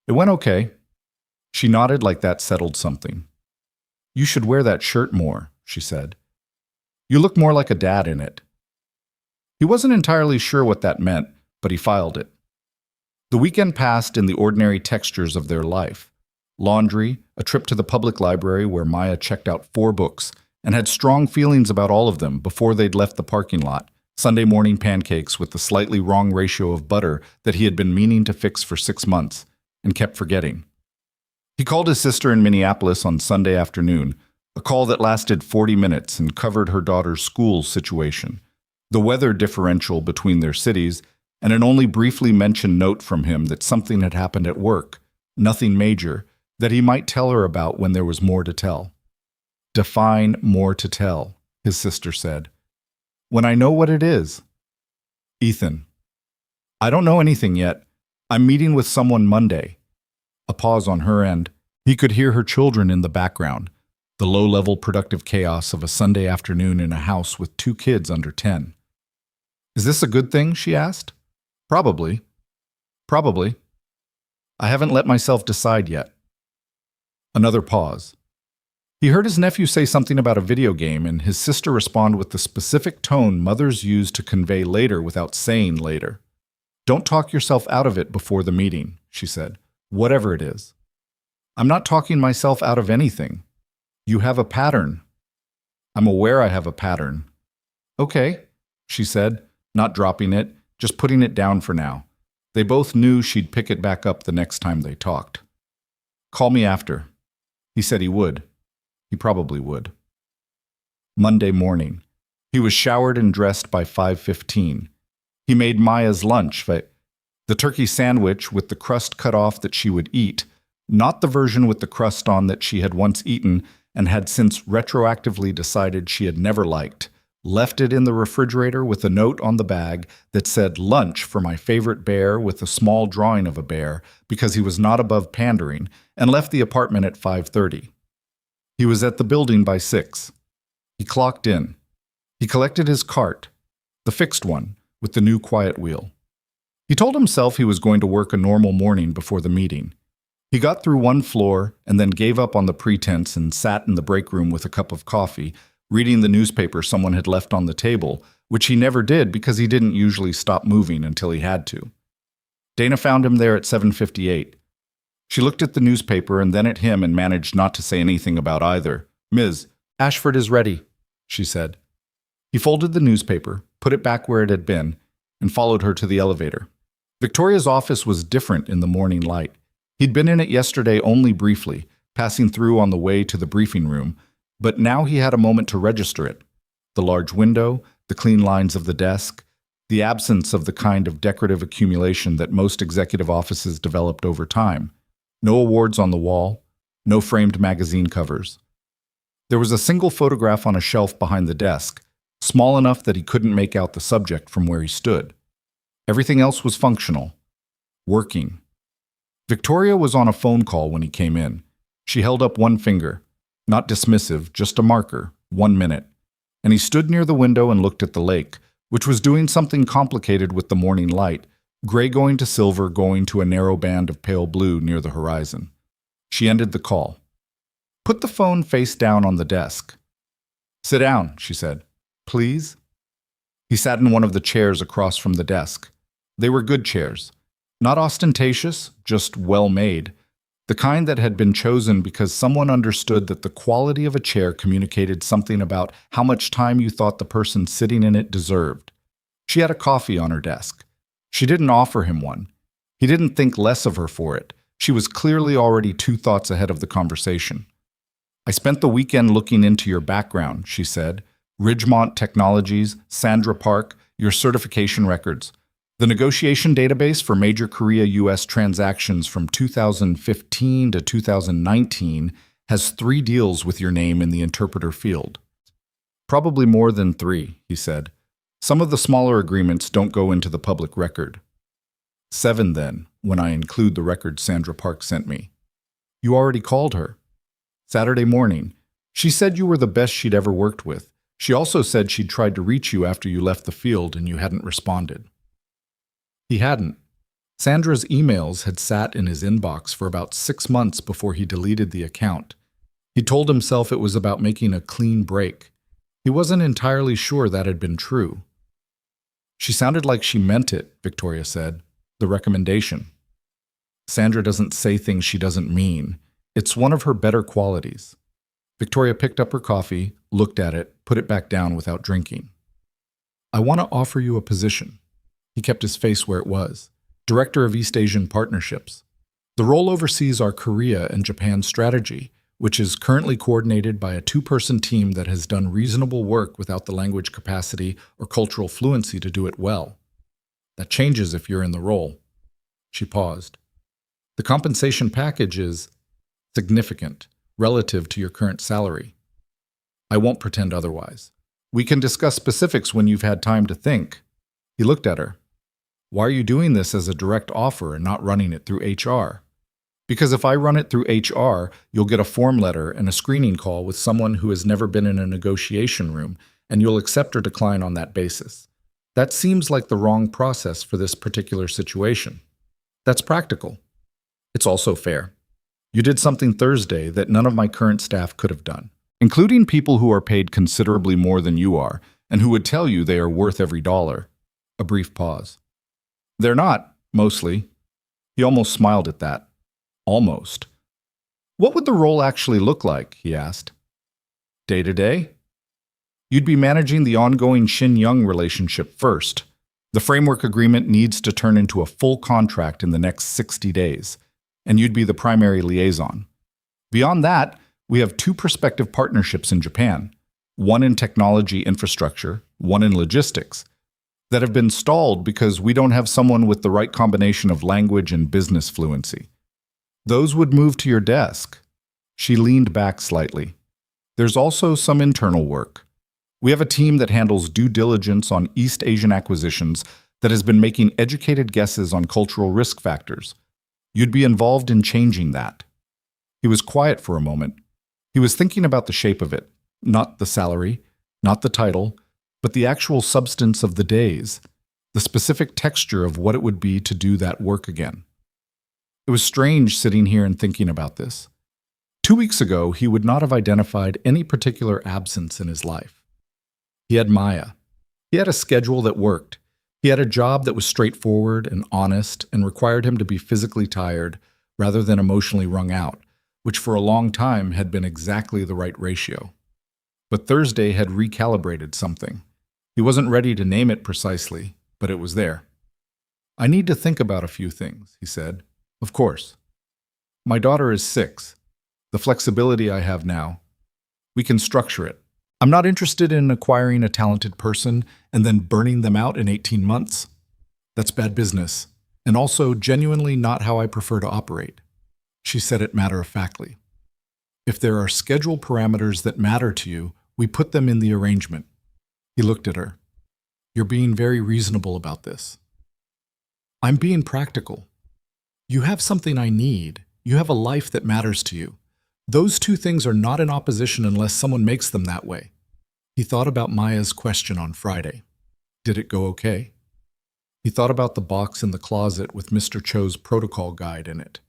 "It went okay." She nodded like that settled something. "You should wear that shirt more," she said. "You look more like a dad in it." He wasn't entirely sure what that meant, but he filed it. The weekend passed in the ordinary textures of their life. Laundry, a trip to the public library where Maya checked out 4 books and had strong feelings about all of them before they'd left the parking lot, Sunday morning pancakes with the slightly wrong ratio of butter that he had been meaning to fix for 6 months and kept forgetting. He called his sister in Minneapolis on Sunday afternoon, a call that lasted 40 minutes and covered her daughter's school situation, the weather differential between their cities, and an only briefly mentioned note from him that something had happened at work, nothing major, that he might tell her about when there was more to tell. "Define more to tell," his sister said. "When I know what it is." "Ethan." "I don't know anything yet. I'm meeting with someone Monday." A pause on her end. He could hear her children in the background, the low-level productive chaos of a Sunday afternoon in a house with 2 kids under 10. Is this a good thing? She asked. Probably. Probably. I haven't let myself decide yet. Another pause. He heard his nephew say something about a video game, and his sister respond with the specific tone mothers use to convey later without saying later. Don't talk yourself out of it before the meeting, she said, whatever it is. I'm not talking myself out of anything. You have a pattern. I'm aware I have a pattern. Okay, she said, not dropping it, just putting it down for now. They both knew she'd pick it back up the next time they talked. Call me after. He said he would. He probably would. Monday morning. He was showered and dressed by 5:15. He made Maya's lunch, the turkey sandwich with the crust cut off that she would eat, not the version with the crust on that she had once eaten and had since retroactively decided she had never liked, left it in the refrigerator with a note on the bag that said lunch for my favorite bear with a small drawing of a bear because he was not above pandering, and left the apartment at 5:30. He was at the building by 6. He clocked in. He collected his cart, the fixed one, with the new quiet wheel. He told himself he was going to work a normal morning before the meeting. He got through one floor and then gave up on the pretense and sat in the break room with a cup of coffee, reading the newspaper someone had left on the table, which he never did because he didn't usually stop moving until he had to. Dana found him there at 7:58. She looked at the newspaper and then at him and managed not to say anything about either. Ms. Ashford is ready, she said. He folded the newspaper, put it back where it had been, and followed her to the elevator. Victoria's office was different in the morning light. He'd been in it yesterday only briefly, passing through on the way to the briefing room, but now he had a moment to register it. The large window, the clean lines of the desk, the absence of the kind of decorative accumulation that most executive offices developed over time. No awards on the wall, no framed magazine covers. There was a single photograph on a shelf behind the desk, small enough that he couldn't make out the subject from where he stood. Everything else was functional, working. Victoria was on a phone call when he came in. She held up one finger, not dismissive, just a marker, 1 minute. And he stood near the window and looked at the lake, which was doing something complicated with the morning light, gray going to silver, going to a narrow band of pale blue near the horizon. She ended the call. Put the phone face down on the desk. Sit down, she said. Please? He sat in one of the chairs across from the desk. They were good chairs. Not ostentatious, just well-made. The kind that had been chosen because someone understood that the quality of a chair communicated something about how much time you thought the person sitting in it deserved. She had a coffee on her desk. She didn't offer him one. He didn't think less of her for it. She was clearly already 2 thoughts ahead of the conversation. I spent the weekend looking into your background, she said. Ridgemont Technologies, Sandra Park, your certification records. The negotiation database for major Korea-U.S. transactions from 2015 to 2019 has 3 deals with your name in the interpreter field. Probably more than 3, he said. Some of the smaller agreements don't go into the public record. 7 then, when I include the record Sandra Park sent me. You already called her. Saturday morning. She said you were the best she'd ever worked with. She also said she'd tried to reach you after you left the field and you hadn't responded. He hadn't. Sandra's emails had sat in his inbox for about 6 months before he deleted the account. He told himself it was about making a clean break. He wasn't entirely sure that had been true. She sounded like she meant it, Victoria said. The recommendation. Sandra doesn't say things she doesn't mean. It's one of her better qualities. Victoria picked up her coffee, looked at it, put it back down without drinking. I want to offer you a position. He kept his face where it was. Director of East Asian Partnerships. The role oversees our Korea and Japan strategy, which is currently coordinated by a 2-person team that has done reasonable work without the language capacity or cultural fluency to do it well. That changes if you're in the role. She paused. The compensation package is significant relative to your current salary. I won't pretend otherwise. We can discuss specifics when you've had time to think. He looked at her. Why are you doing this as a direct offer and not running it through HR? Because if I run it through HR, you'll get a form letter and a screening call with someone who has never been in a negotiation room, and you'll accept or decline on that basis. That seems like the wrong process for this particular situation. That's practical. It's also fair. You did something Thursday that none of my current staff could have done, including people who are paid considerably more than you are and who would tell you they are worth every dollar. A brief pause. They're not, mostly. He almost smiled at that. Almost. What would the role actually look like, he asked. Day to day? You'd be managing the ongoing Shin-Young relationship first. The framework agreement needs to turn into a full contract in the next 60 days, and you'd be the primary liaison. Beyond that, we have 2 prospective partnerships in Japan, one in technology infrastructure, one in logistics, that have been stalled because we don't have someone with the right combination of language and business fluency. Those would move to your desk. She leaned back slightly. There's also some internal work. We have a team that handles due diligence on East Asian acquisitions that has been making educated guesses on cultural risk factors. You'd be involved in changing that. He was quiet for a moment. He was thinking about the shape of it, not the salary, not the title, but the actual substance of the days, the specific texture of what it would be to do that work again. It was strange sitting here and thinking about this. 2 weeks ago, he would not have identified any particular absence in his life. He had Maya. He had a schedule that worked. He had a job that was straightforward and honest and required him to be physically tired rather than emotionally wrung out, which for a long time had been exactly the right ratio. But Thursday had recalibrated something. He wasn't ready to name it precisely, but it was there. I need to think about a few things, he said. Of course. My daughter is 6. The flexibility I have now. We can structure it. I'm not interested in acquiring a talented person and then burning them out in 18 months. That's bad business, and also genuinely not how I prefer to operate. She said it matter-of-factly. If there are schedule parameters that matter to you, we put them in the arrangement. He looked at her. You're being very reasonable about this. I'm being practical. You have something I need. You have a life that matters to you. Those 2 things are not in opposition unless someone makes them that way. He thought about Maya's question on Friday. Did it go okay? He thought about the box in the closet with Mr. Cho's protocol guide in it.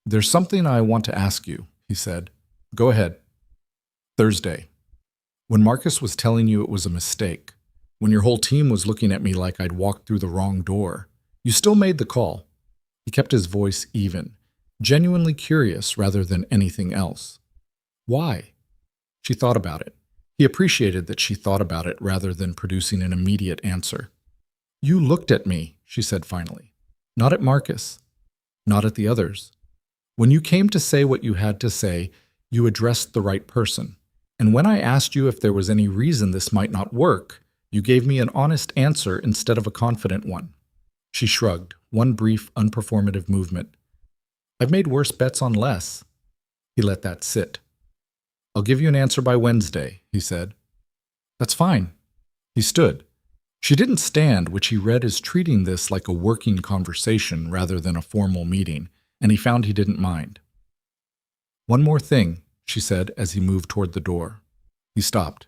There's something I want to ask you, he said. Go ahead. Thursday. When Marcus was telling you it was a mistake, when your whole team was looking at me like I'd walked through the wrong door, you still made the call. He kept his voice even, genuinely curious rather than anything else. Why? She thought about it. He appreciated that she thought about it rather than producing an immediate answer. You looked at me, she said finally. Not at Marcus. Not at the others. When you came to say what you had to say, you addressed the right person. And when I asked you if there was any reason this might not work, you gave me an honest answer instead of a confident one. She shrugged, one brief, unperformative movement. I've made worse bets on less. He let that sit. I'll give you an answer by Wednesday, he said. That's fine. He stood. She didn't stand, which he read as treating this like a working conversation rather than a formal meeting, and he found he didn't mind. One more thing, she said as he moved toward the door. He stopped.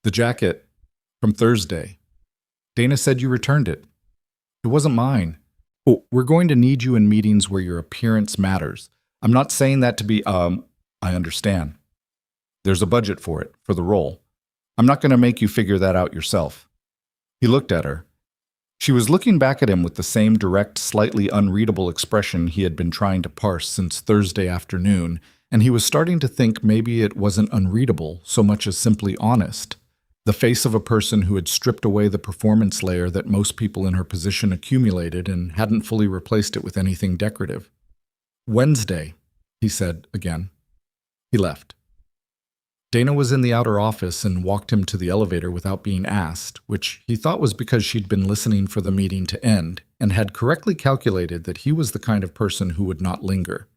The jacket from Thursday. Dana said you returned it. It wasn't mine. Oh, we're going to need you in meetings where your appearance matters. I'm not saying that to be, I understand. There's a budget for it, for the role. I'm not going to make you figure that out yourself. He looked at her. She was looking back at him with the same direct, slightly unreadable expression he had been trying to parse since Thursday afternoon, and he was starting to think maybe it wasn't unreadable so much as simply honest. The face of a person who had stripped away the performance layer that most people in her position accumulated and hadn't fully replaced it with anything decorative. Wednesday, he said again. He left. Dana was in the outer office and walked him to the elevator without being asked, which he thought was because she'd been listening for the meeting to end and had correctly calculated that he was the kind of person who would not linger.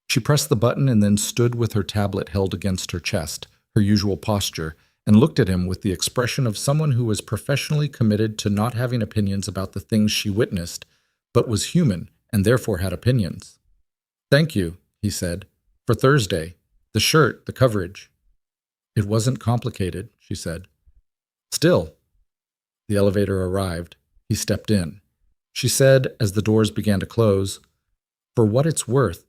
She pressed the button and then stood with her tablet held against her chest, her usual posture, and looked at him with the expression of someone who was professionally committed to not having opinions about the things she witnessed, but was human and therefore had opinions. "Thank you," he said, "for Thursday. The shirt, the coverage." "It wasn't complicated," she said. "Still." The elevator arrived. He stepped in. She said, as the doors began to close, "For what it's worth,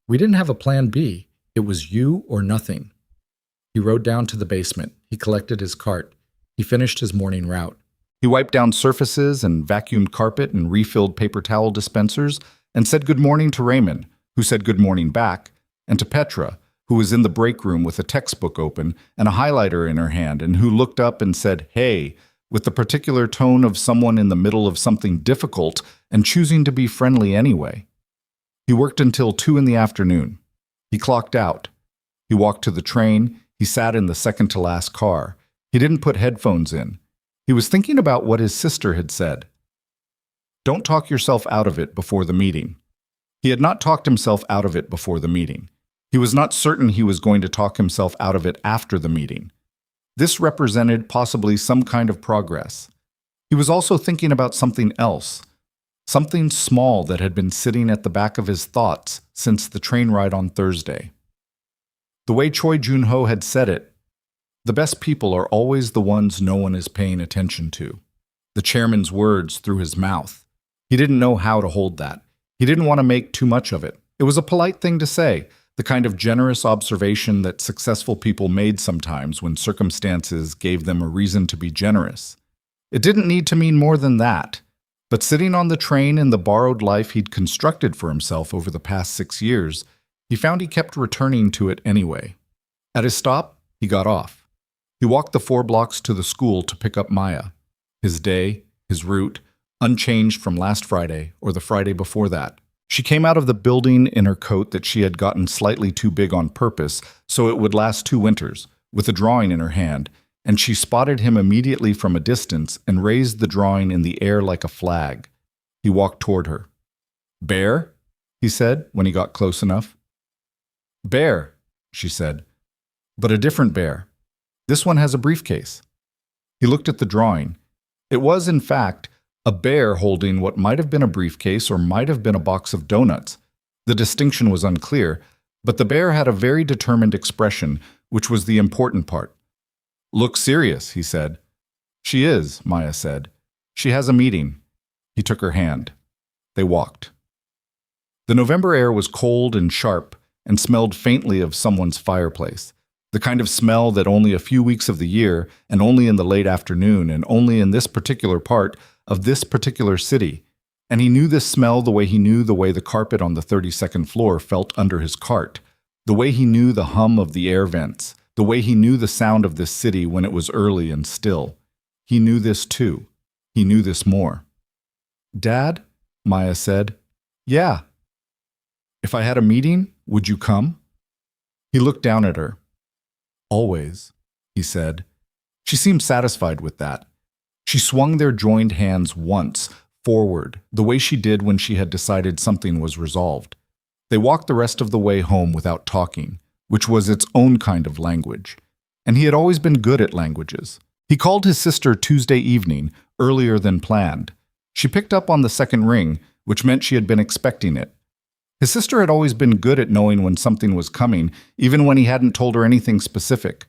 we didn't have a plan B. It was you or nothing." He rode down to the basement. He collected his cart. He finished his morning route. He wiped down surfaces and vacuumed carpet and refilled paper towel dispensers and said good morning to Raymond, who said good morning back, and to Petra, who was in the break room with a textbook open and a highlighter in her hand and who looked up and said, "Hey," with the particular tone of someone in the middle of something difficult and choosing to be friendly anyway. He worked until 2 in the afternoon. He clocked out. He walked to the train. He sat in the second-to-last car. He didn't put headphones in. He was thinking about what his sister had said. Don't talk yourself out of it before the meeting. He had not talked himself out of it before the meeting. He was not certain he was going to talk himself out of it after the meeting. This represented possibly some kind of progress. He was also thinking about something else, something small that had been sitting at the back of his thoughts since the train ride on Thursday. The way Choi Jun-ho had said it, the best people are always the ones no one is paying attention to. The chairman's words through his mouth. He didn't know how to hold that. He didn't want to make too much of it. It was a polite thing to say, the kind of generous observation that successful people made sometimes when circumstances gave them a reason to be generous. It didn't need to mean more than that. But sitting on the train in the borrowed life he'd constructed for himself over the past 6 years, he found he kept returning to it anyway. At his stop, he got off. He walked the 4 blocks to the school to pick up Maya. His day, his route, unchanged from last Friday or the Friday before that. She came out of the building in her coat that she had gotten slightly too big on purpose so it would last 2 winters, with a drawing in her hand, and she spotted him immediately from a distance and raised the drawing in the air like a flag. He walked toward her. "Bear?" he said when he got close enough. "Bear," she said, "but a different bear. This one has a briefcase." He looked at the drawing. It was, in fact, a bear holding what might have been a briefcase or might have been a box of donuts. The distinction was unclear, but the bear had a very determined expression, which was the important part. "Look serious," he said. "She is," Maya said. "She has a meeting." He took her hand. They walked. The November air was cold and sharp and smelled faintly of someone's fireplace. The kind of smell that only a few weeks of the year, and only in the late afternoon, and only in this particular part of this particular city. And he knew this smell the way he knew the way the carpet on the 32nd floor felt under his cart, the way he knew the hum of the air vents, the way he knew the sound of this city when it was early and still. He knew this too. He knew this more. "Dad?" Maya said. "Yeah." "If I had a meeting, would you come?" He looked down at her. "Always," he said. She seemed satisfied with that. She swung their joined hands once, forward, the way she did when she had decided something was resolved. They walked the rest of the way home without talking, which was its own kind of language. And he had always been good at languages. He called his sister Tuesday evening, earlier than planned. She picked up on the second ring, which meant she had been expecting it. His sister had always been good at knowing when something was coming, even when he hadn't told her anything specific.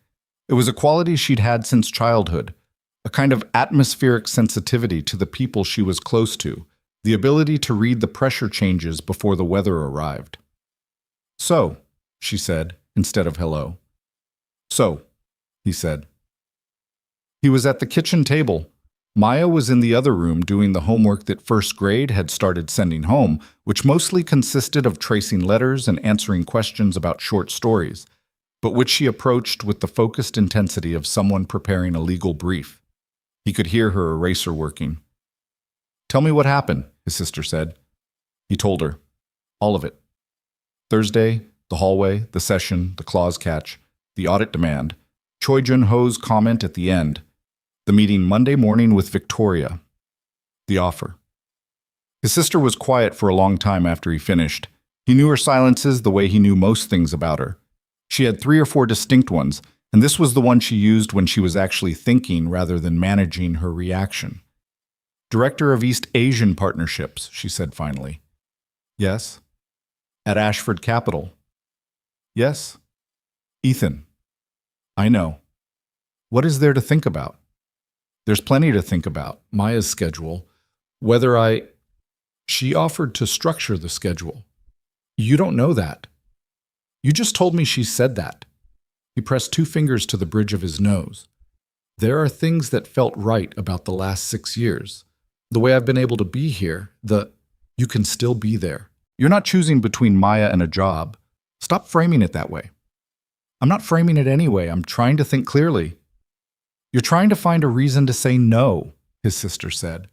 It was a quality she'd had since childhood, a kind of atmospheric sensitivity to the people she was close to, the ability to read the pressure changes before the weather arrived. "So," she said, instead of hello. "So," he said. He was at the kitchen table. Maya was in the other room doing the homework that first grade had started sending home, which mostly consisted of tracing letters and answering questions about short stories, but which she approached with the focused intensity of someone preparing a legal brief. He could hear her eraser working. "Tell me what happened," his sister said. He told her. All of it. Thursday, the hallway, the session, the clause catch, the audit demand, Choi Jun-ho's comment at the end, the meeting Monday morning with Victoria, the offer. His sister was quiet for a long time after he finished. He knew her silences the way he knew most things about her. She had 3 or 4 distinct ones, and this was the one she used when she was actually thinking rather than managing her reaction. "Director of East Asian Partnerships," she said finally. "Yes." At Ashford Capital. Yes. Ethan. I know. What is there to think about? There's plenty to think about. Maya's schedule. Whether I... She offered to structure the schedule. You don't know that. You just told me she said that. He pressed 2 fingers to the bridge of his nose. There are things that felt right about the last 6 years. The way I've been able to be here, you can still be there. You're not choosing between Maya and a job. Stop framing it that way. I'm not framing it anyway. I'm trying to think clearly. You're trying to find a reason to say no, his sister said.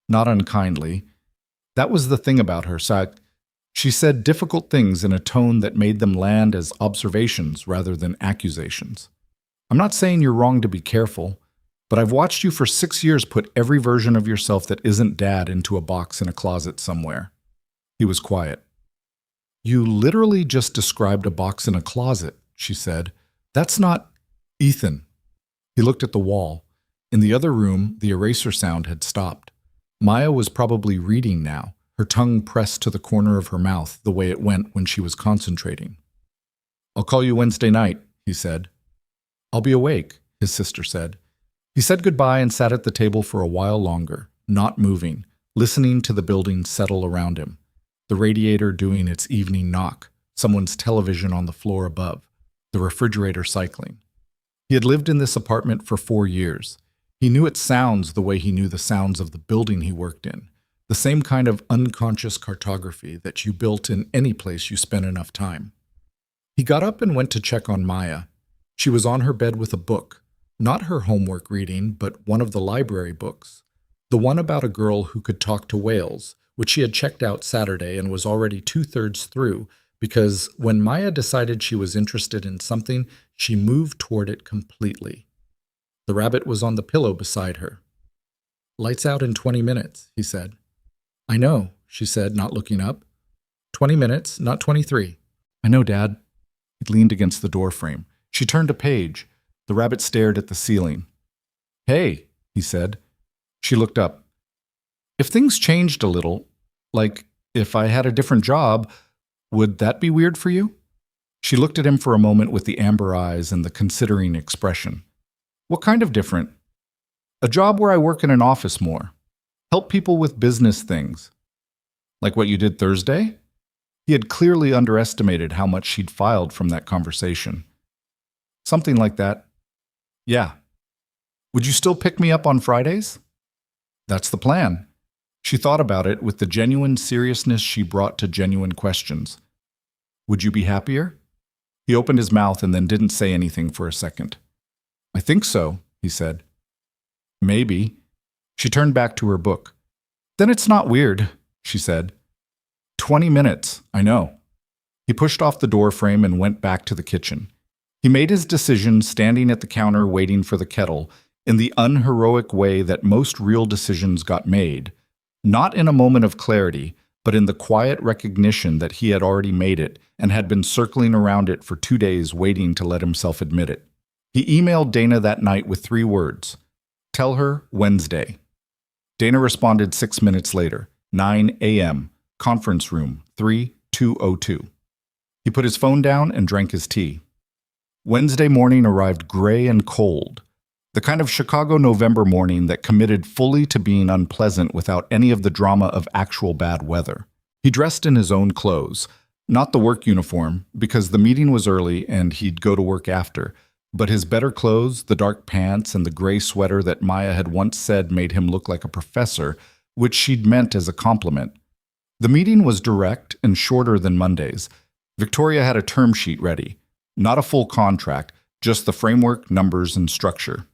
Not unkindly. That was the thing about her, She said difficult things in a tone that made them land as observations rather than accusations. I'm not saying you're wrong to be careful, but I've watched you for 6 years put every version of yourself that isn't dad into a box in a closet somewhere. He was quiet. You literally just described a box in a closet, she said. That's not... Ethan. He looked at the wall. In the other room, the eraser sound had stopped. Maya was probably reading now, her tongue pressed to the corner of her mouth the way it went when she was concentrating. I'll call you Wednesday night, he said. I'll be awake, his sister said. He said goodbye and sat at the table for a while longer, not moving, listening to the building settle around him. The radiator doing its evening knock, someone's television on the floor above, the refrigerator cycling. He had lived in this apartment for 4 years. He knew its sounds the way he knew the sounds of the building he worked in, the same kind of unconscious cartography that you built in any place you spent enough time. He got up and went to check on Maya. She was on her bed with a book, not her homework reading, but one of the library books, the one about a girl who could talk to whales, which she had checked out Saturday and was already 2/3 through, because when Maya decided she was interested in something, she moved toward it completely. The rabbit was on the pillow beside her. Lights out in 20 minutes, he said. I know, she said, not looking up. 20 minutes, not 23. I know, Dad. He leaned against the door frame. She turned a page. The rabbit stared at the ceiling. Hey, he said. She looked up. If things changed a little, like if I had a different job, would that be weird for you? She looked at him for a moment with the amber eyes and the considering expression. What kind of different? A job where I work in an office more. Help people with business things. Like what you did Thursday? He had clearly underestimated how much she'd filed from that conversation. Something like that. Yeah. Would you still pick me up on Fridays? That's the plan. She thought about it with the genuine seriousness she brought to genuine questions. Would you be happier? He opened his mouth and then didn't say anything for a second. I think so, he said. Maybe. She turned back to her book. Then it's not weird, she said. 20 minutes, I know. He pushed off the door frame and went back to the kitchen. He made his decision standing at the counter waiting for the kettle in the unheroic way that most real decisions got made, not in a moment of clarity, but in the quiet recognition that he had already made it and had been circling around it for 2 days waiting to let himself admit it. He emailed Dana that night with 3 words. Tell her Wednesday. Dana responded 6 minutes later, 9 a.m., conference room 3202. He put his phone down and drank his tea. Wednesday morning arrived gray and cold, the kind of Chicago November morning that committed fully to being unpleasant without any of the drama of actual bad weather. He dressed in his own clothes, not the work uniform, because the meeting was early and he'd go to work after, but his better clothes, the dark pants, and the gray sweater that Maya had once said made him look like a professor, which she'd meant as a compliment. The meeting was direct and shorter than Monday's. Victoria had a term sheet ready. Not a full contract, just the framework, numbers, and structure.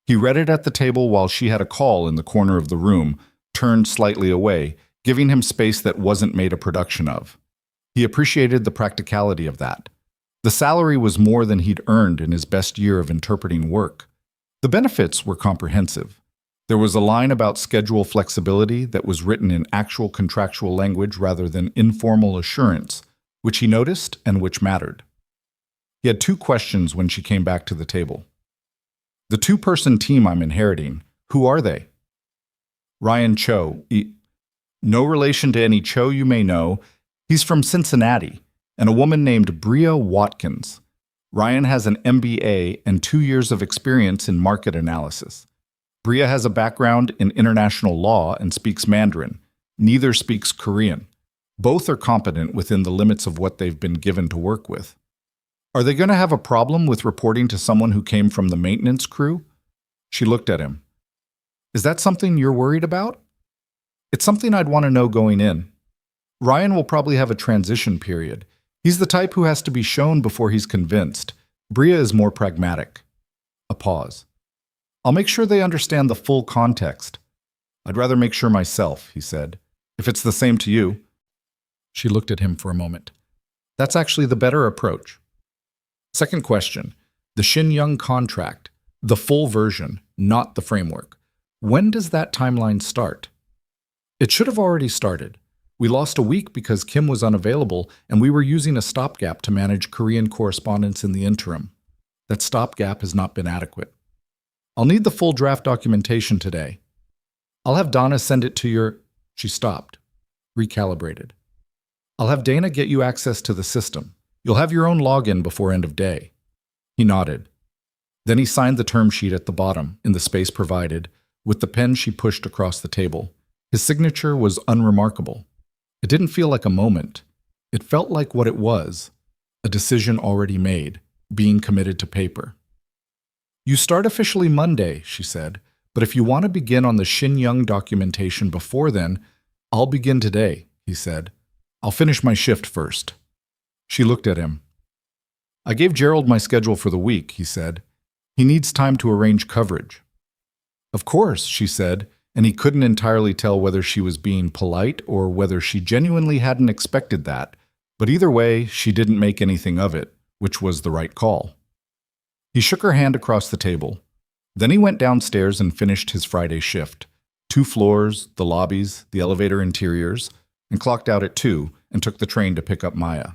He read it at the table while she had a call in the corner of the room, turned slightly away, giving him space that wasn't made a production of. He appreciated the practicality of that. The salary was more than he'd earned in his best year of interpreting work. The benefits were comprehensive. There was a line about schedule flexibility that was written in actual contractual language rather than informal assurance, which he noticed and which mattered. He had 2 questions when she came back to the table. The 2-person team I'm inheriting, who are they? Ryan Cho. No relation to any Cho you may know, He's from Cincinnati, and a woman named Bria Watkins. Ryan has an MBA and 2 years of experience in market analysis. Bria has a background in international law and speaks Mandarin. Neither speaks Korean. Both are competent within the limits of what they've been given to work with. Are they going to have a problem with reporting to someone who came from the maintenance crew? She looked at him. Is that something you're worried about? It's something I'd want to know going in. Ryan will probably have a transition period. He's the type who has to be shown before he's convinced. Bria is more pragmatic. A pause. I'll make sure they understand the full context. I'd rather make sure myself, he said. If it's the same to you. She looked at him for a moment. That's actually the better approach. Second question. The Shin Young contract. The full version, not the framework. When does that timeline start? It should have already started. We lost a week because Kim was unavailable, and we were using a stopgap to manage Korean correspondence in the interim. That stopgap has not been adequate. I'll need the full draft documentation today. I'll have Donna send it to your... She stopped, recalibrated. I'll have Dana get you access to the system. You'll have your own login before end of day. He nodded. Then he signed the term sheet at the bottom, in the space provided, with the pen she pushed across the table. His signature was unremarkable. It didn't feel like a moment. It felt like what it was, a decision already made, being committed to paper. You start officially Monday, she said, but if you want to begin on the Shin Young documentation before then, I'll begin today, he said. I'll finish my shift first. She looked at him. I gave Gerald my schedule for the week, he said. He needs time to arrange coverage. Of course, she said, and he couldn't entirely tell whether she was being polite or whether she genuinely hadn't expected that, but either way, she didn't make anything of it, which was the right call. He shook her hand across the table. Then he went downstairs and finished his Friday shift. 2 floors, the lobbies, the elevator interiors, and clocked out at 2 and took the train to pick up Maya.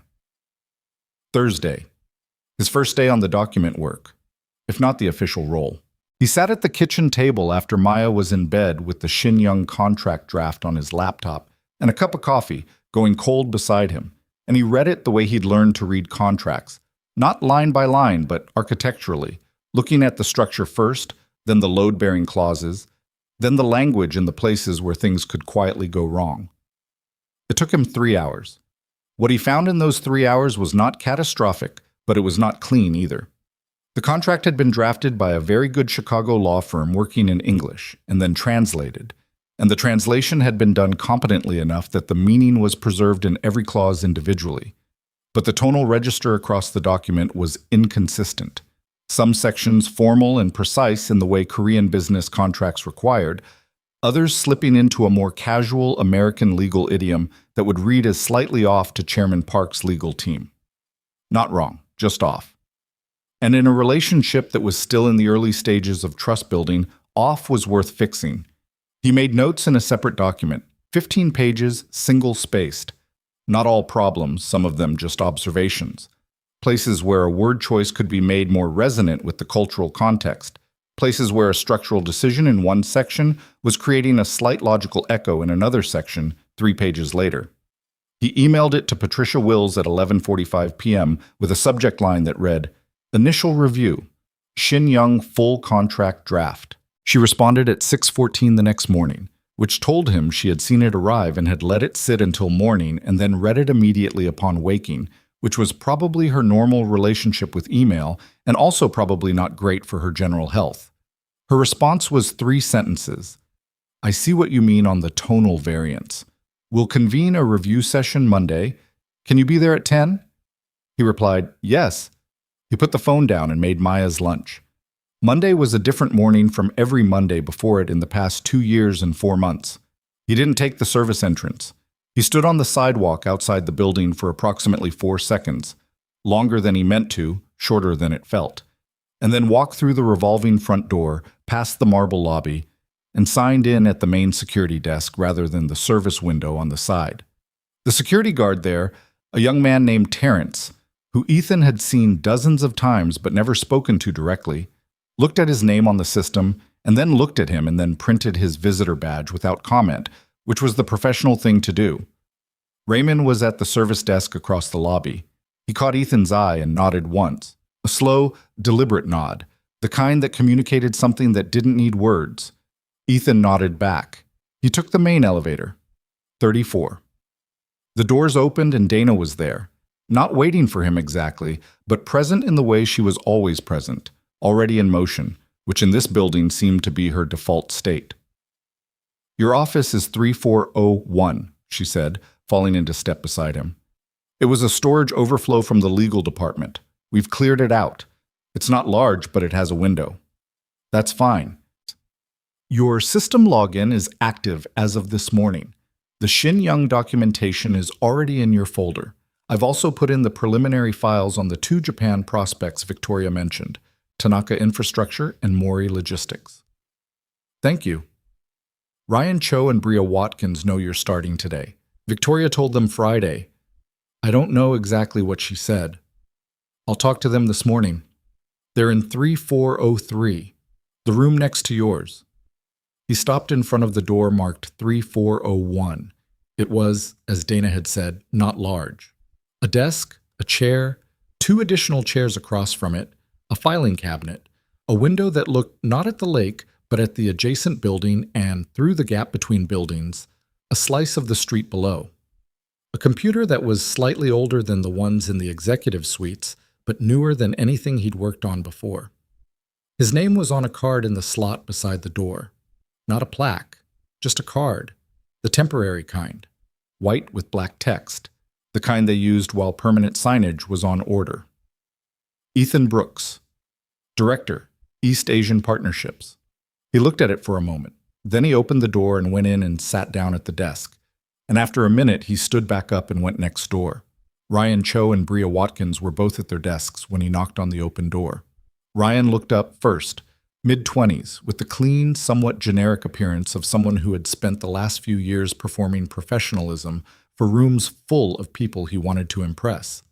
Thursday. His first day on the document work, if not the official role. He sat at the kitchen table after Maya was in bed with the Shin Young contract draft on his laptop and a cup of coffee going cold beside him, and he read it the way he'd learned to read contracts, not line by line, but architecturally, looking at the structure first, then the load-bearing clauses, then the language in the places where things could quietly go wrong. It took him 3 hours. What he found in those 3 hours was not catastrophic, but it was not clean either. The contract had been drafted by a very good Chicago law firm working in English and then translated, and the translation had been done competently enough that the meaning was preserved in every clause individually. But the tonal register across the document was inconsistent. Some sections formal and precise in the way Korean business contracts required, others slipping into a more casual American legal idiom that would read as slightly off to Chairman Park's legal team. Not wrong, just off. And in a relationship that was still in the early stages of trust building, off was worth fixing. He made notes in a separate document, 15 pages, single-spaced. Not all problems, some of them just observations. Places where a word choice could be made more resonant with the cultural context. Places where a structural decision in one section was creating a slight logical echo in another section 3 pages later. He emailed it to Patricia Wills at 11:45 p.m. with a subject line that read, Initial review, Shin Young full contract draft. She responded at 6:14 the next morning, which told him she had seen it arrive and had let it sit until morning and then read it immediately upon waking, which was probably her normal relationship with email and also probably not great for her general health. Her response was 3 sentences. I see what you mean on the tonal variance. We'll convene a review session Monday. Can you be there at 10? He replied, yes. He put the phone down and made Maya's lunch. Monday was a different morning from every Monday before it in the past 2 years and 4 months. He didn't take the service entrance. He stood on the sidewalk outside the building for approximately 4 seconds, longer than he meant to, shorter than it felt, and then walked through the revolving front door, past the marble lobby, and signed in at the main security desk rather than the service window on the side. The security guard there, a young man named Terrence, who Ethan had seen dozens of times but never spoken to directly, looked at his name on the system and then looked at him and then printed his visitor badge without comment, which was the professional thing to do. Raymond was at the service desk across the lobby. He caught Ethan's eye and nodded once. A slow, deliberate nod, the kind that communicated something that didn't need words. Ethan nodded back. He took the main elevator. 34. The doors opened and Dana was there. Not waiting for him exactly, but present in the way she was always present, already in motion, which in this building seemed to be her default state. "Your office is 3401, she said, falling into step beside him. "It was a storage overflow from the legal department. We've cleared it out. It's not large, but it has a window." "That's fine." "Your system login is active as of this morning. The Shin Young documentation is already in your folder. I've also put in the preliminary files on the 2 Japan prospects Victoria mentioned, Tanaka Infrastructure and Mori Logistics." "Thank you." "Ryan Cho and Bria Watkins know you're starting today. Victoria told them Friday. I don't know exactly what she said. I'll talk to them this morning. They're in 3403, the room next to yours." He stopped in front of the door marked 3401. It was, as Dana had said, not large. A desk, a chair, 2 additional chairs across from it, a filing cabinet, a window that looked not at the lake, but at the adjacent building and, through the gap between buildings, a slice of the street below. A computer that was slightly older than the ones in the executive suites, but newer than anything he'd worked on before. His name was on a card in the slot beside the door. Not a plaque, just a card, the temporary kind, white with black text, the kind they used while permanent signage was on order. Ethan Brooks, Director, East Asian Partnerships. He looked at it for a moment. Then he opened the door and went in and sat down at the desk. And after a minute, he stood back up and went next door. Ryan Cho and Bria Watkins were both at their desks when he knocked on the open door. Ryan looked up first, mid-20s, with the clean, somewhat generic appearance of someone who had spent the last few years performing professionalism for rooms full of people he wanted to impress.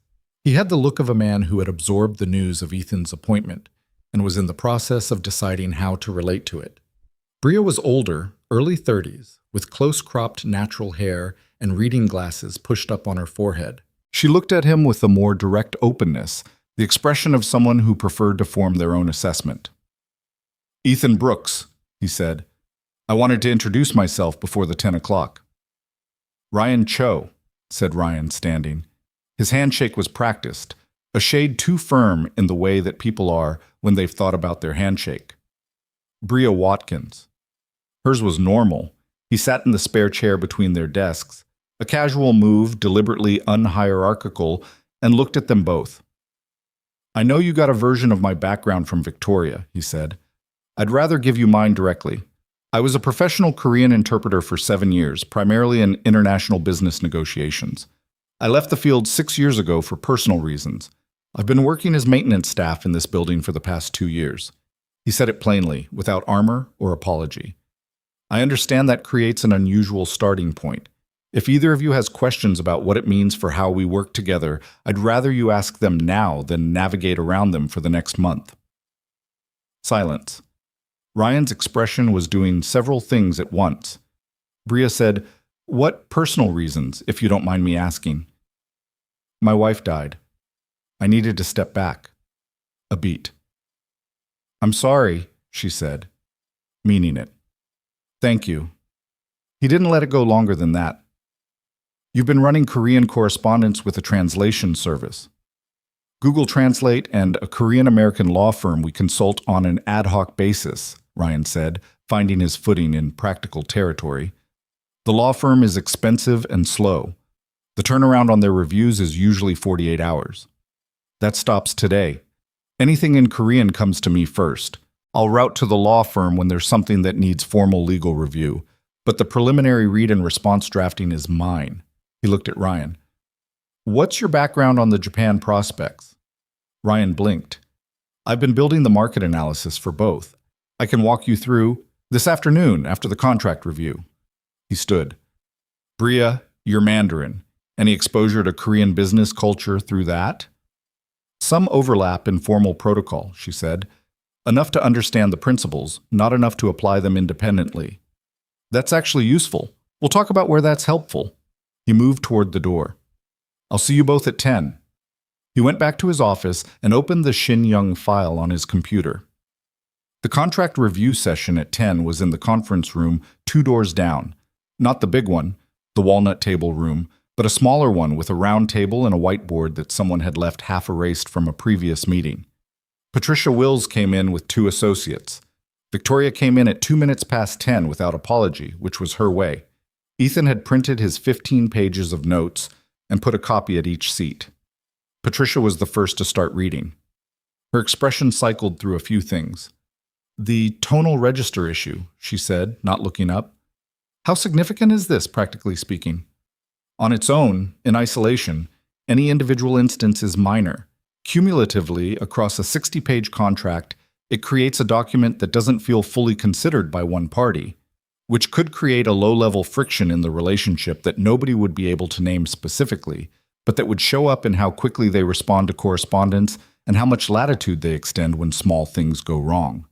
He had the look of a man who had absorbed the news of Ethan's appointment and was in the process of deciding how to relate to it. Bria was older, early 30s, with close-cropped natural hair and reading glasses pushed up on her forehead. She looked at him with a more direct openness, the expression of someone who preferred to form their own assessment. "Ethan Brooks," he said. "I wanted to introduce myself before the 10 o'clock. "Ryan Cho," said Ryan, standing. His handshake was practiced, a shade too firm in the way that people are when they've thought about their handshake. "Bria Watkins." Hers was normal. He sat in the spare chair between their desks, a casual move, deliberately unhierarchical, and looked at them both. "I know you got a version of my background from Victoria," he said. "I'd rather give you mine directly. I was a professional Korean interpreter for 7 years, primarily in international business negotiations. I left the field 6 years ago for personal reasons. I've been working as maintenance staff in this building for the past 2 years. He said it plainly, without armor or apology. I understand that creates an unusual starting point. If either of you has questions about what it means for how we work together, I'd rather you ask them now than navigate around them for the next month." Silence. Ryan's expression was doing several things at once. Bria said, "What personal reasons, if you don't mind me asking?" "My wife died. I needed to step back." A beat. "I'm sorry," she said, meaning it. "Thank you." He didn't let it go longer than that. "You've been running Korean correspondence with a translation service. Google Translate and a Korean-American law firm we consult on an ad hoc basis," Ryan said, finding his footing in practical territory. "The law firm is expensive and slow. The turnaround on their reviews is usually 48 hours. That stops today. Anything in Korean comes to me first. I'll route to the law firm when there's something that needs formal legal review, but the preliminary read and response drafting is mine." He looked at Ryan. "What's your background on the Japan prospects?" Ryan blinked. "I've been building the market analysis for both. I can walk you through this afternoon after the contract review." He stood. "Bria, you're Mandarin. Any exposure to Korean business culture through that?" "Some overlap in formal protocol," she said. "Enough to understand the principles, not enough to apply them independently." "That's actually useful. We'll talk about where that's helpful." He moved toward the door. "I'll see you both at 10. He went back to his office and opened the Shin Young file on his computer. The contract review session at 10 was in the conference room 2 doors down. Not the big one, the walnut table room, but a smaller one with a round table and a whiteboard that someone had left half erased from a previous meeting. Patricia Wills came in with 2 associates. Victoria came in at 2 minutes past 10 without apology, which was her way. Ethan had printed his 15 pages of notes and put a copy at each seat. Patricia was the first to start reading. Her expression cycled through a few things. "The tonal register issue," she said, not looking up. "How significant is this, practically speaking?" "On its own, in isolation, any individual instance is minor. Cumulatively, across a 60-page contract, it creates a document that doesn't feel fully considered by one party, which could create a low-level friction in the relationship that nobody would be able to name specifically, but that would show up in how quickly they respond to correspondence and how much latitude they extend when small things go wrong.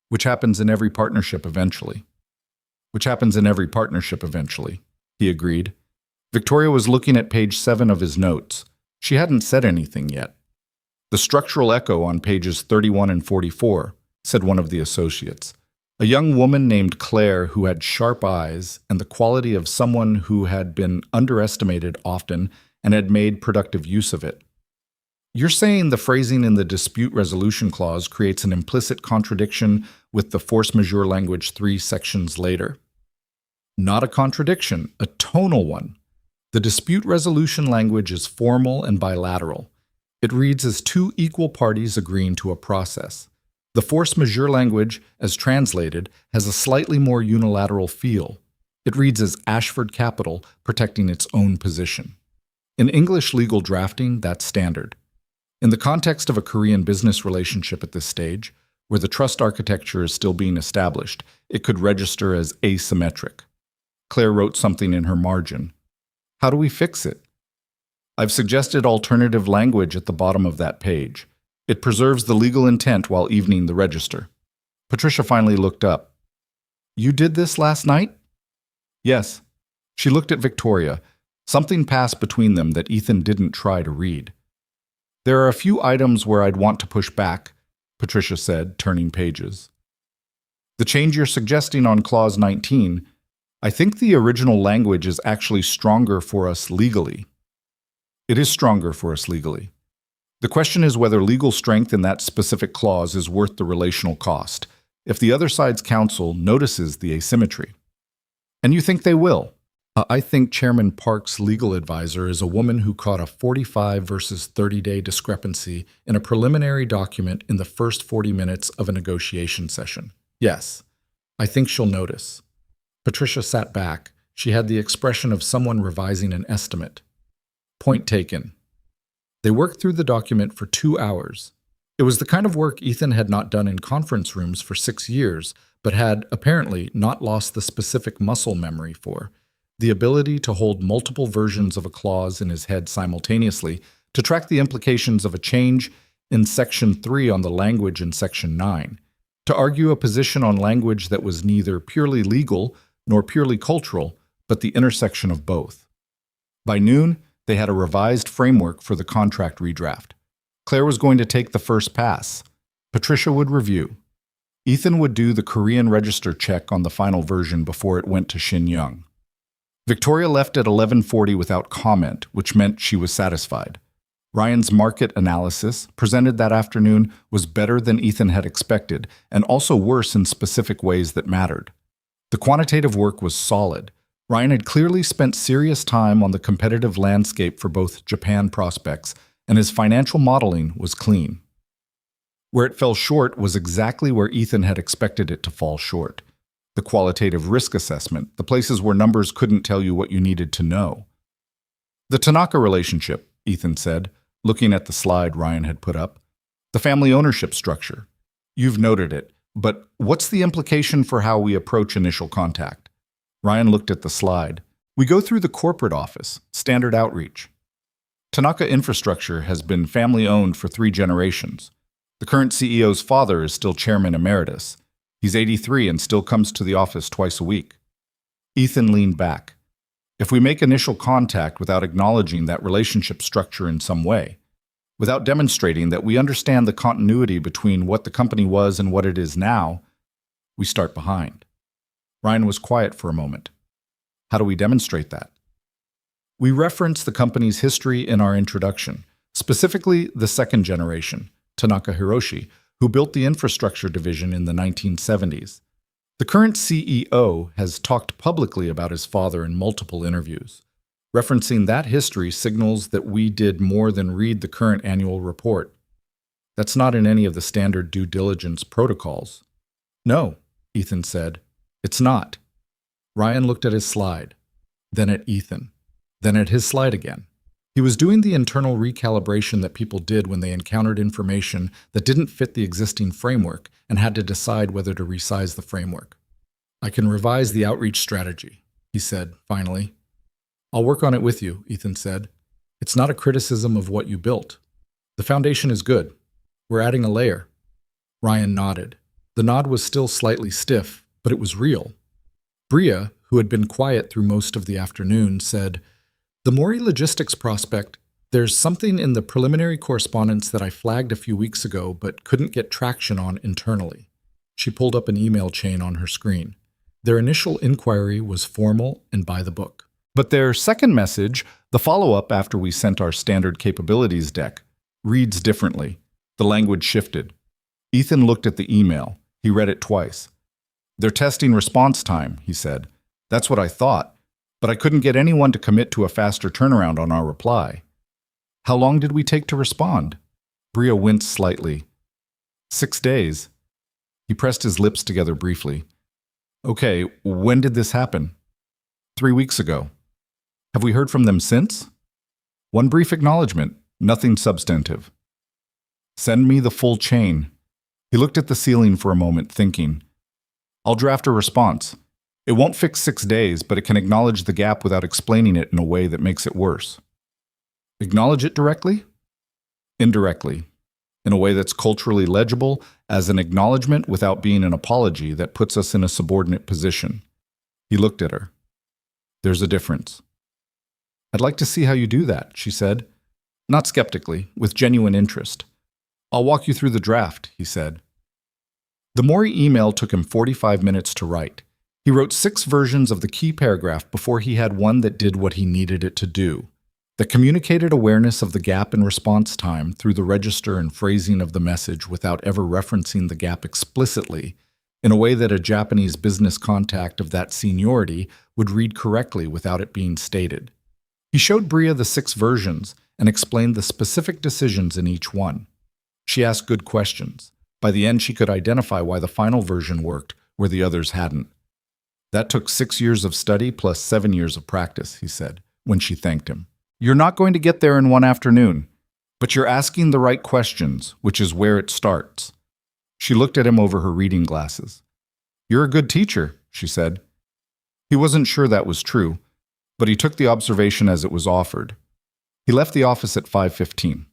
Which happens in every partnership eventually. He agreed. Victoria was looking at page 7 of his notes. She hadn't said anything yet. "The structural echo on pages 31 and 44, said one of the associates. A young woman named Claire who had sharp eyes and the quality of someone who had been underestimated often and had made productive use of it. You're saying the phrasing in the dispute resolution clause creates an implicit contradiction with the force majeure language 3 sections later?" "Not a contradiction, a tonal one. The dispute resolution language is formal and bilateral. It reads as 2 equal parties agreeing to a process. The force majeure language, as translated, has a slightly more unilateral feel. It reads as Ashford Capital protecting its own position. In English legal drafting, that's standard. In the context of a Korean business relationship at this stage, where the trust architecture is still being established, it could register as asymmetric." Claire wrote something in her margin. "How do we fix it?" "I've suggested alternative language at the bottom of that page. It preserves the legal intent while evening the register." Patricia finally looked up. "You did this last night?" "Yes." She looked at Victoria. Something passed between them that Ethan didn't try to read. "There are a few items where I'd want to push back," Patricia said, turning pages. "The change you're suggesting on Clause 19, I think the original language is actually stronger for us legally." "It is stronger for us legally. The question is whether legal strength in that specific clause is worth the relational cost, if the other side's counsel notices the asymmetry." "And you think they will?" I think Chairman Park's legal advisor is a woman who caught a 45 versus 30-day discrepancy in a preliminary document in the first 40 minutes of a negotiation session. Yes, I think she'll notice." Patricia sat back. She had the expression of someone revising an estimate. "Point taken." They worked through the document for 2 hours. It was the kind of work Ethan had not done in conference rooms for 6 years, but had, apparently, not lost the specific muscle memory for. The ability to hold multiple versions of a clause in his head simultaneously, to track the implications of a change in Section 3 on the language in Section 9, to argue a position on language that was neither purely legal nor purely cultural, but the intersection of both. By noon, they had a revised framework for the contract redraft. Claire was going to take the first pass. Patricia would review. Ethan would do the Korean register check on the final version before it went to Shin Young. Victoria left at 11:40 without comment, which meant she was satisfied. Ryan's market analysis, presented that afternoon, was better than Ethan had expected, and also worse in specific ways that mattered. The quantitative work was solid. Ryan had clearly spent serious time on the competitive landscape for both Japan prospects, and his financial modeling was clean. Where it fell short was exactly where Ethan had expected it to fall short. The qualitative risk assessment, the places where numbers couldn't tell you what you needed to know. "The Tanaka relationship," Ethan said, looking at the slide Ryan had put up. "The family ownership structure. You've noted it, but what's the implication for how we approach initial contact?" Ryan looked at the slide. "We go through the corporate office, standard outreach. Tanaka Infrastructure has been family-owned for 3 generations. The current CEO's father is still chairman emeritus. He's 83 and still comes to the office twice a week." Ethan leaned back. If we make initial contact without acknowledging that relationship structure in some way, without demonstrating that we understand the continuity between what the company was and what it is now, we start behind. Ryan was quiet for a moment. How do we demonstrate that? We reference the company's history in our introduction, specifically the second generation, Tanaka Hiroshi, who built the infrastructure division in the 1970s. The current CEO has talked publicly about his father in multiple interviews. Referencing that history signals that we did more than read the current annual report. That's not in any of the standard due diligence protocols. No, Ethan said. It's not. Ryan looked at his slide, then at Ethan, then at his slide again. He was doing the internal recalibration that people did when they encountered information that didn't fit the existing framework and had to decide whether to resize the framework. I can revise the outreach strategy, he said, finally. I'll work on it with you, Ethan said. It's not a criticism of what you built. The foundation is good. We're adding a layer. Ryan nodded. The nod was still slightly stiff, but it was real. Bria, who had been quiet through most of the afternoon, said, "The Mori Logistics prospect, there's something in the preliminary correspondence that I flagged a few weeks ago but couldn't get traction on internally." She pulled up an email chain on her screen. Their initial inquiry was formal and by the book. But their second message, the follow-up after we sent our standard capabilities deck, reads differently. The language shifted. Ethan looked at the email. He read it twice. "They're testing response time," he said. "That's what I thought, but I couldn't get anyone to commit to a faster turnaround on our reply." "How long did we take to respond?" Bria winced slightly. 6 days. He pressed his lips together briefly. "Okay, when did this happen?" 3 weeks ago. "Have we heard from them since?" "One brief acknowledgement, nothing substantive." "Send me the full chain." He looked at the ceiling for a moment, thinking. "I'll draft a response. It won't fix 6 days, but it can acknowledge the gap without explaining it in a way that makes it worse." "Acknowledge it directly?" "Indirectly, in a way that's culturally legible, as an acknowledgement without being an apology that puts us in a subordinate position." He looked at her. "There's a difference." "I'd like to see how you do that," she said. Not skeptically, with genuine interest. "I'll walk you through the draft," he said. The Mori email took him 45 minutes to write. He wrote 6 versions of the key paragraph before he had one that did what he needed it to do, that communicated awareness of the gap in response time through the register and phrasing of the message without ever referencing the gap explicitly, in a way that a Japanese business contact of that seniority would read correctly without it being stated. He showed Bria the 6 versions and explained the specific decisions in each one. She asked good questions. By the end, she could identify why the final version worked where the others hadn't. "That took 6 years of study plus 7 years of practice," he said, when she thanked him. "You're not going to get there in one afternoon, but you're asking the right questions, which is where it starts." She looked at him over her reading glasses. "You're a good teacher," she said. He wasn't sure that was true, but he took the observation as it was offered. He left the office at 5:15.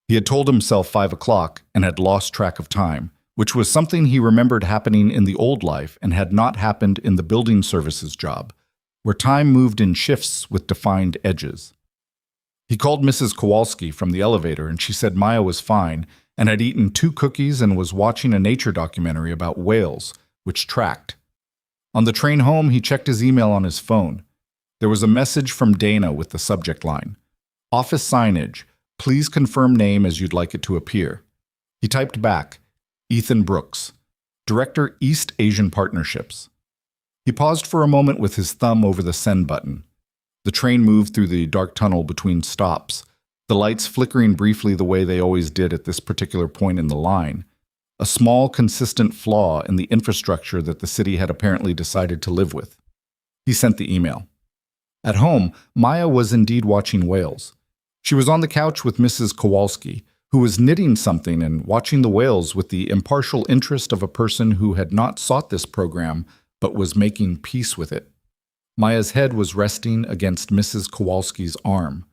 He had told himself 5 o'clock and had lost track of time, which was something he remembered happening in the old life and had not happened in the building services job, where time moved in shifts with defined edges. He called Mrs. Kowalski from the elevator, and she said Maya was fine and had eaten 2 cookies and was watching a nature documentary about whales, which tracked. On the train home, he checked his email on his phone. There was a message from Dana with the subject line, "Office signage. Please confirm name as you'd like it to appear." He typed back, "Ethan Brooks, Director East Asian Partnerships." He paused for a moment with his thumb over the send button. The train moved through the dark tunnel between stops, the lights flickering briefly the way they always did at this particular point in the line, a small, consistent flaw in the infrastructure that the city had apparently decided to live with. He sent the email. At home, Maya was indeed watching whales. She was on the couch with Mrs. Kowalski, who was knitting something and watching the whales with the impartial interest of a person who had not sought this program but was making peace with it. Maya's head was resting against Mrs. Kowalski's arm.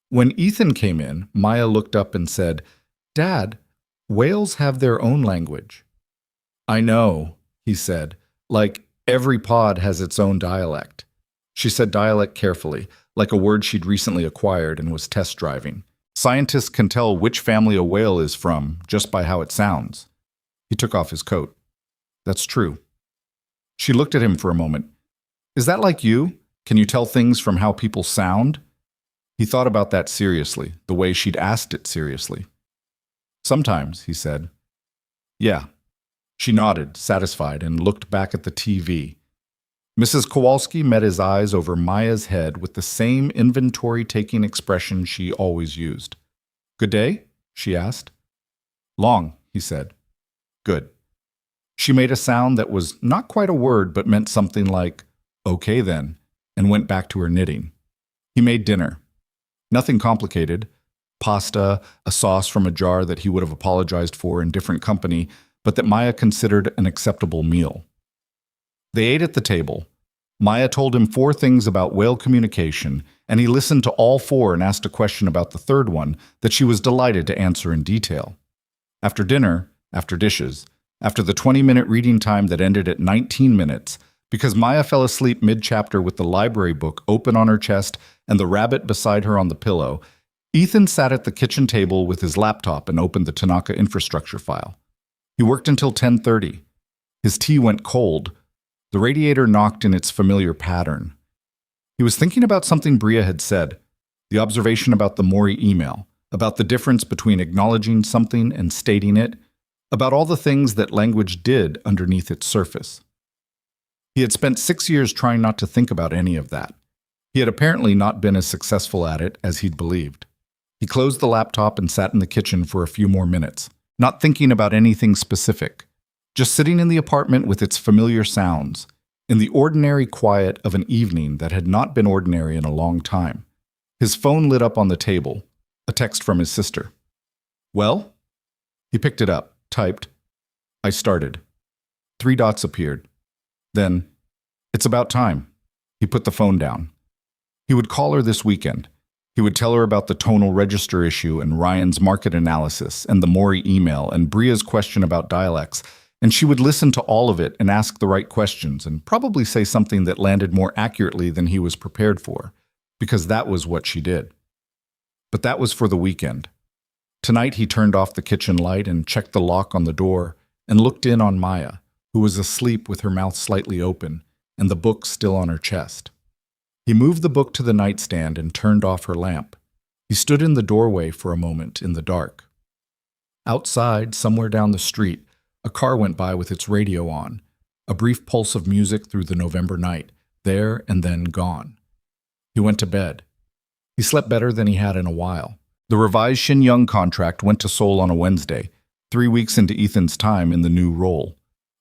When Ethan came in, Maya looked up and said, "Dad, whales have their own language." "I know," he said, "like every pod has its own dialect." She said dialect carefully, like a word she'd recently acquired and was test driving. Scientists can tell which family a whale is from just by how it sounds. He took off his coat. That's true. She looked at him for a moment. Is that like you? Can you tell things from how people sound? He thought about that seriously, the way she'd asked it seriously. Sometimes, he said. Yeah. She nodded, satisfied, and looked back at the TV. Mrs. Kowalski met his eyes over Maya's head with the same inventory-taking expression she always used. Good day? She asked. Long, he said. Good. She made a sound that was not quite a word but meant something like, okay then, and went back to her knitting. He made dinner. Nothing complicated. Pasta, a sauce from a jar that he would have apologized for in different company, but that Maya considered an acceptable meal. They ate at the table. Maya told him 4 things about whale communication, and he listened to all 4 and asked a question about the third one that she was delighted to answer in detail. After dinner, after dishes, after the 20-minute reading time that ended at 19 minutes, because Maya fell asleep mid-chapter with the library book open on her chest and the rabbit beside her on the pillow, Ethan sat at the kitchen table with his laptop and opened the Tanaka infrastructure file. He worked until 10:30. His tea went cold. The radiator knocked in its familiar pattern. He was thinking about something Bria had said, the observation about the Mori email, about the difference between acknowledging something and stating it, about all the things that language did underneath its surface. He had spent 6 years trying not to think about any of that. He had apparently not been as successful at it as he'd believed. He closed the laptop and sat in the kitchen for a few more minutes, not thinking about anything specific, just sitting in the apartment with its familiar sounds, in the ordinary quiet of an evening that had not been ordinary in a long time. His phone lit up on the table, a text from his sister. Well? He picked it up, typed. I started. 3 dots appeared. Then, it's about time. He put the phone down. He would call her this weekend. He would tell her about the tonal register issue and Ryan's market analysis and the Mori email and Bria's question about dialects, and she would listen to all of it and ask the right questions and probably say something that landed more accurately than he was prepared for, because that was what she did. But that was for the weekend. Tonight he turned off the kitchen light and checked the lock on the door and looked in on Maya, who was asleep with her mouth slightly open and the book still on her chest. He moved the book to the nightstand and turned off her lamp. He stood in the doorway for a moment in the dark. Outside, somewhere down the street, a car went by with its radio on, a brief pulse of music through the November night, there and then gone. He went to bed. He slept better than he had in a while. The revised Shin Young contract went to Seoul on a Wednesday, 3 weeks into Ethan's time in the new role.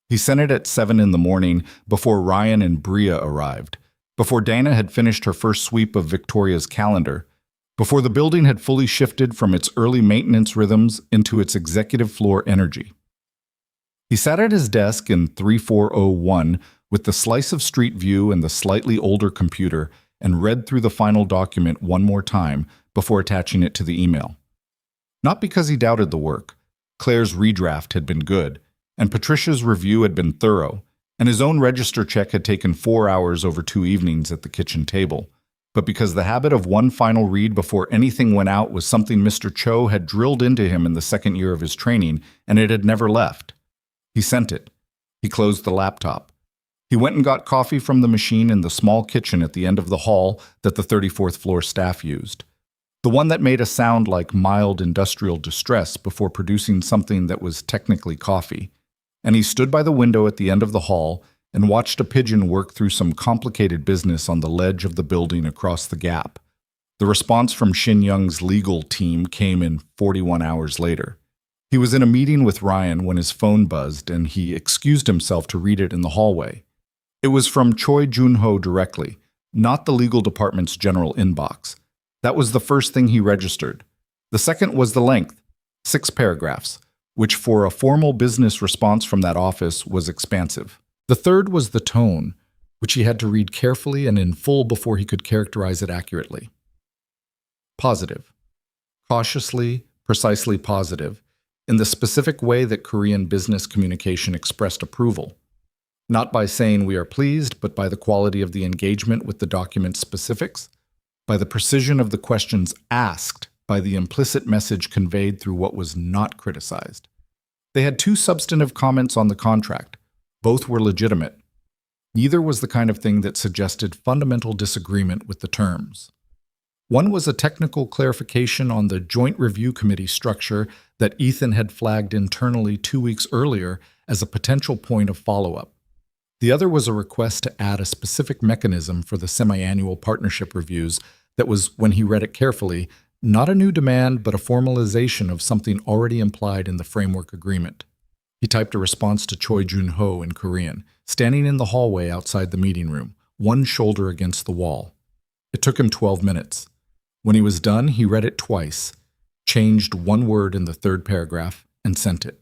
He sent it at 7 in the morning before Ryan and Bria arrived, before Dana had finished her first sweep of Victoria's calendar, before the building had fully shifted from its early maintenance rhythms into its executive floor energy. He sat at his desk in 3401 with the slice of street view and the slightly older computer and read through the final document one more time before attaching it to the email. Not because he doubted the work. Claire's redraft had been good, and Patricia's review had been thorough, and his own register check had taken 4 hours over 2 evenings at the kitchen table, but because the habit of one final read before anything went out was something Mr. Cho had drilled into him in the second year of his training, and it had never left. He sent it. He closed the laptop. He went and got coffee from the machine in the small kitchen at the end of the hall that the 34th floor staff used, the one that made a sound like mild industrial distress before producing something that was technically coffee. And he stood by the window at the end of the hall and watched a pigeon work through some complicated business on the ledge of the building across the gap. The response from Shin Young's legal team came in 41 hours later. He was in a meeting with Ryan when his phone buzzed, and he excused himself to read it in the hallway. It was from Choi Jun-ho directly, not the legal department's general inbox. That was the first thing he registered. The second was the length, 6 paragraphs, which for a formal business response from that office was expansive. The third was the tone, which he had to read carefully and in full before he could characterize it accurately. Positive. Cautiously, precisely positive, in the specific way that Korean business communication expressed approval. Not by saying we are pleased, but by the quality of the engagement with the document's specifics, by the precision of the questions asked, by the implicit message conveyed through what was not criticized. They had two substantive comments on the contract. Both were legitimate. Neither was the kind of thing that suggested fundamental disagreement with the terms. One was a technical clarification on the Joint Review Committee structure that Ethan had flagged internally 2 weeks earlier as a potential point of follow-up. The other was a request to add a specific mechanism for the semi-annual partnership reviews that was, when he read it carefully, not a new demand but a formalization of something already implied in the framework agreement. He typed a response to Choi Jun-ho in Korean, standing in the hallway outside the meeting room, one shoulder against the wall. It took him 12 minutes. When he was done, he read it twice, changed one word in the third paragraph, and sent it.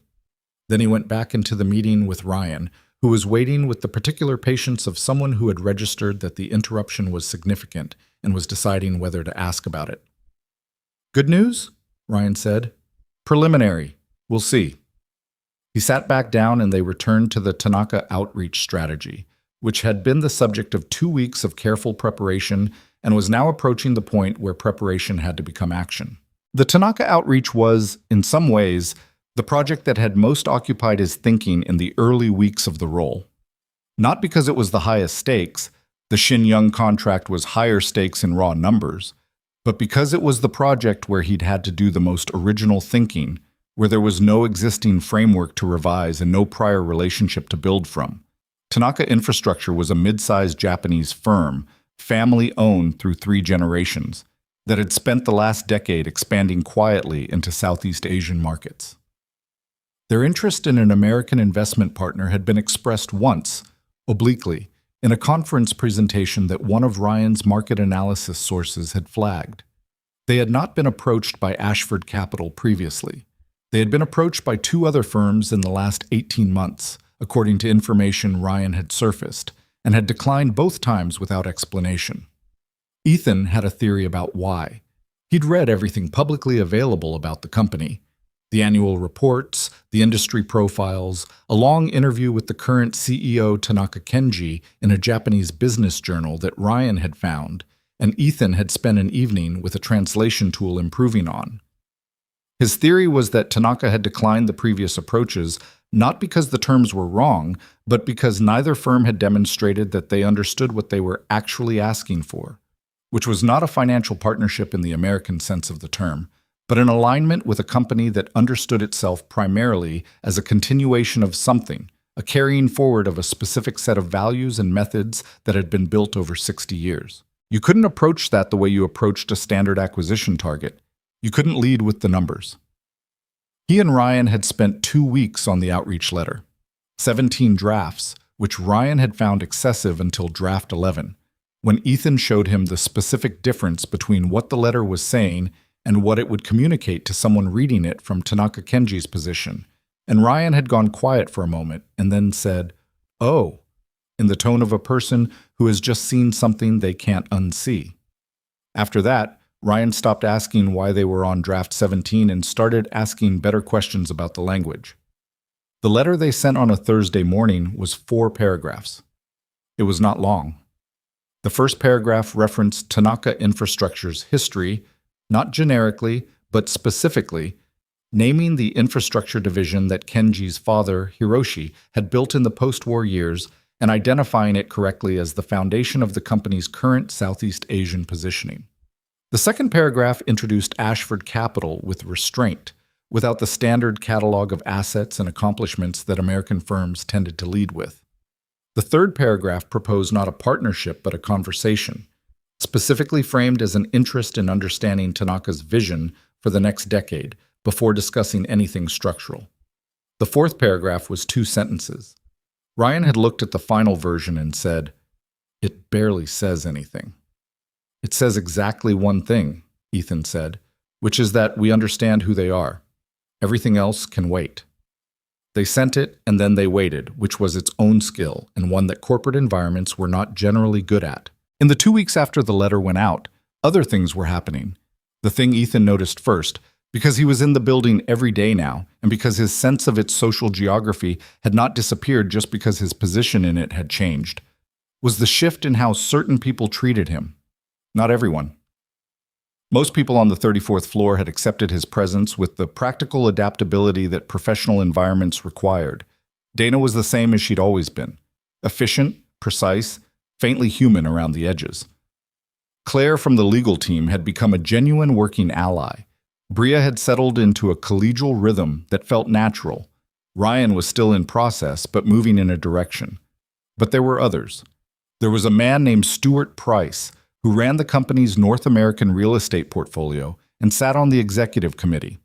Then he went back into the meeting with Ryan, who was waiting with the particular patience of someone who had registered that the interruption was significant and was deciding whether to ask about it. "Good news?" Ryan said. "Preliminary. We'll see." He sat back down and they returned to the Tanaka outreach strategy, which had been the subject of 2 weeks of careful preparation and was now approaching the point where preparation had to become action. The Tanaka outreach was, in some ways, the project that had most occupied his thinking in the early weeks of the role. Not because it was the highest stakes, the Shin Young contract was higher stakes in raw numbers, but because it was the project where he'd had to do the most original thinking, where there was no existing framework to revise and no prior relationship to build from. Tanaka Infrastructure was a mid-sized Japanese firm, family-owned through 3 generations, that had spent the last decade expanding quietly into Southeast Asian markets. Their interest in an American investment partner had been expressed once, obliquely, in a conference presentation that one of Ryan's market analysis sources had flagged. They had not been approached by Ashford Capital previously. They had been approached by 2 other firms in the last 18 months, according to information Ryan had surfaced, and had declined both times without explanation. Ethan had a theory about why. He'd read everything publicly available about the company: the annual reports, the industry profiles, a long interview with the current CEO Tanaka Kenji in a Japanese business journal that Ryan had found, and Ethan had spent an evening with a translation tool improving on. His theory was that Tanaka had declined the previous approaches not because the terms were wrong, but because neither firm had demonstrated that they understood what they were actually asking for, which was not a financial partnership in the American sense of the term, but an alignment with a company that understood itself primarily as a continuation of something, a carrying forward of a specific set of values and methods that had been built over 60 years. You couldn't approach that the way you approached a standard acquisition target. You couldn't lead with the numbers. He and Ryan had spent 2 weeks on the outreach letter, 17 drafts, which Ryan had found excessive until draft 11, when Ethan showed him the specific difference between what the letter was saying and what it would communicate to someone reading it from Tanaka Kenji's position. And Ryan had gone quiet for a moment and then said, "Oh," in the tone of a person who has just seen something they can't unsee. After that, Ryan stopped asking why they were on draft 17 and started asking better questions about the language. The letter they sent on a Thursday morning was 4 paragraphs. It was not long. The first paragraph referenced Tanaka Infrastructure's history, not generically, but specifically, naming the infrastructure division that Kenji's father, Hiroshi, had built in the post-war years and identifying it correctly as the foundation of the company's current Southeast Asian positioning. The second paragraph introduced Ashford Capital with restraint, without the standard catalog of assets and accomplishments that American firms tended to lead with. The third paragraph proposed not a partnership but a conversation, specifically framed as an interest in understanding Tanaka's vision for the next decade before discussing anything structural. The fourth paragraph was 2 sentences. Ryan had looked at the final version and said, "It barely says anything." "It says exactly one thing," Ethan said, "which is that we understand who they are. Everything else can wait." They sent it, and then they waited, which was its own skill, and one that corporate environments were not generally good at. In the 2 weeks after the letter went out, other things were happening. The thing Ethan noticed first, Because he was in the building every day now, and because his sense of its social geography had not disappeared just because his position in it had changed, was the shift in how certain people treated him. Not everyone. Most people on the 34th floor had accepted his presence with the practical adaptability that professional environments required. Dana was the same as she'd always been. Efficient, precise, faintly human around the edges. Claire from the legal team had become a genuine working ally. Bria had settled into a collegial rhythm that felt natural. Ryan was still in process, but moving in a direction. But there were others. There was a man named Stuart Price, who ran the company's North American real estate portfolio and sat on the executive committee.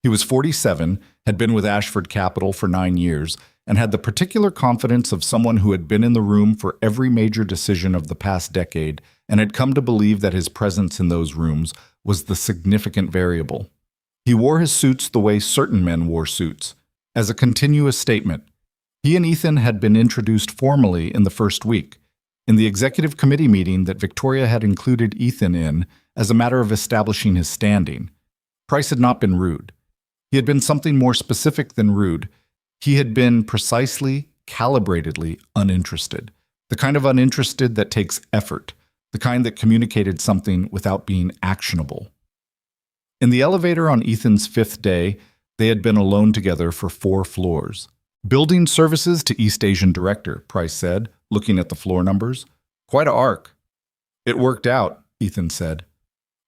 He was 47, had been with Ashford Capital for 9 years, and had the particular confidence of someone who had been in the room for every major decision of the past decade and had come to believe that his presence in those rooms was the significant variable. He wore his suits the way certain men wore suits, as a continuous statement. He and Ethan had been introduced formally in the first week, in the executive committee meeting that Victoria had included Ethan in as a matter of establishing his standing. Price had not been rude. He had been something more specific than rude. He had been precisely, calibratedly uninterested. The kind of uninterested that takes effort, the kind that communicated something without being actionable. In the elevator on Ethan's 5th day, they had been alone together for 4 floors. Building services to East Asian director, Price said, looking at the floor numbers. Quite a arc. It worked out, Ethan said.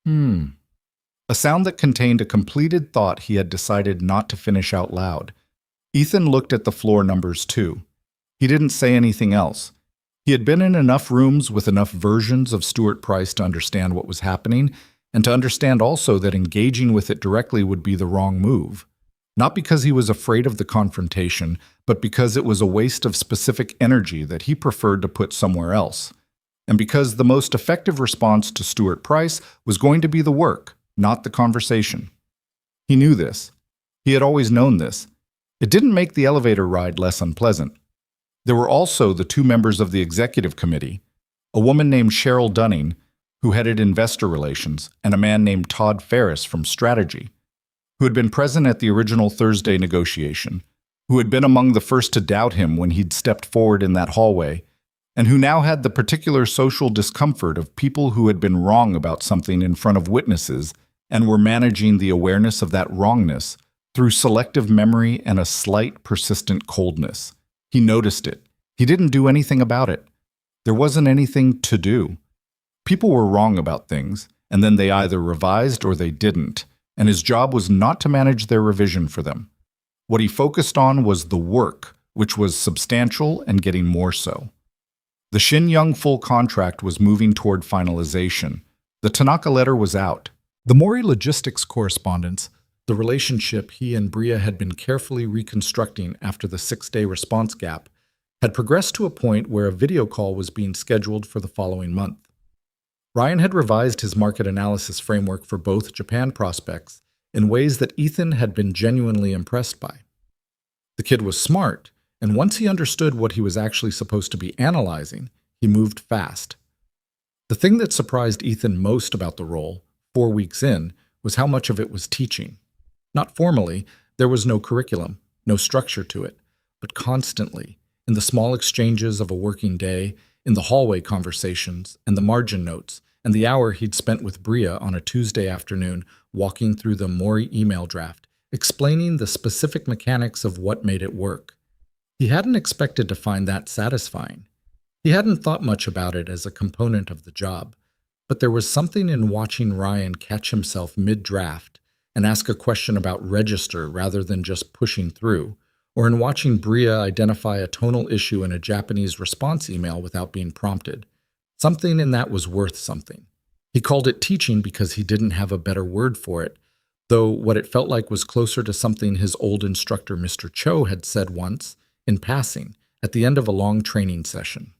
A sound that contained a completed thought he had decided not to finish out loud. Ethan looked at the floor numbers too. He didn't say anything else. He had been in enough rooms with enough versions of Stuart Price to understand what was happening, and to understand also that engaging with it directly would be the wrong move. Not because he was afraid of the confrontation, but because it was a waste of specific energy that he preferred to put somewhere else. And because the most effective response to Stuart Price was going to be the work, not the conversation. He knew this. He had always known this. It didn't make the elevator ride less unpleasant. There were also the 2 members of the executive committee, a woman named Cheryl Dunning, who headed investor relations, and a man named Todd Ferris from strategy, who had been present at the original Thursday negotiation, who had been among the first to doubt him when he'd stepped forward in that hallway, and who now had the particular social discomfort of people who had been wrong about something in front of witnesses and were managing the awareness of that wrongness through selective memory and a slight, persistent coldness. He noticed it. He didn't do anything about it. There wasn't anything to do. People were wrong about things, and then they either revised or they didn't, and his job was not to manage their revision for them. What he focused on was the work, which was substantial and getting more so. The Shin Young full contract was moving toward finalization. The Tanaka letter was out. The Mori logistics correspondence, the relationship he and Bria had been carefully reconstructing after the 6-day response gap, had progressed to a point where a video call was being scheduled for the following month. Ryan had revised his market analysis framework for both Japan prospects in ways that Ethan had been genuinely impressed by. The kid was smart, and once he understood what he was actually supposed to be analyzing, he moved fast. The thing that surprised Ethan most about the role, 4 weeks in, was how much of it was teaching. Not formally, there was no curriculum, no structure to it, but constantly, in the small exchanges of a working day, in the hallway conversations and the margin notes, and the hour he'd spent with Bria on a Tuesday afternoon walking through the Mori email draft, explaining the specific mechanics of what made it work. He hadn't expected to find that satisfying. He hadn't thought much about it as a component of the job, but there was something in watching Ryan catch himself mid-draft and ask a question about register rather than just pushing through, or in watching Bria identify a tonal issue in a Japanese response email without being prompted. Something in that was worth something. He called it teaching because he didn't have a better word for it, though what it felt like was closer to something his old instructor Mr. Cho had said once, in passing, at the end of a long training session.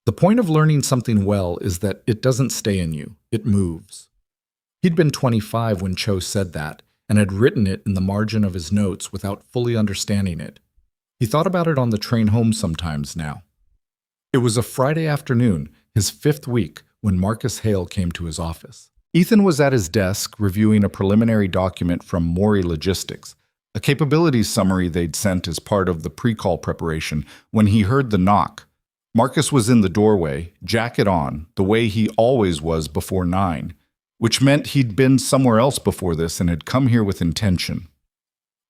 The point of learning something well is that it doesn't stay in you, it moves. He'd been 25 when Cho said that, and had written it in the margin of his notes without fully understanding it. He thought about it on the train home sometimes now. It was a Friday afternoon, his 5th week, when Marcus Hale came to his office. Ethan was at his desk reviewing a preliminary document from Mori Logistics, a capabilities summary they'd sent as part of the pre-call preparation, when he heard the knock. Marcus was in the doorway, jacket on, the way he always was before 9, which meant he'd been somewhere else before this and had come here with intention.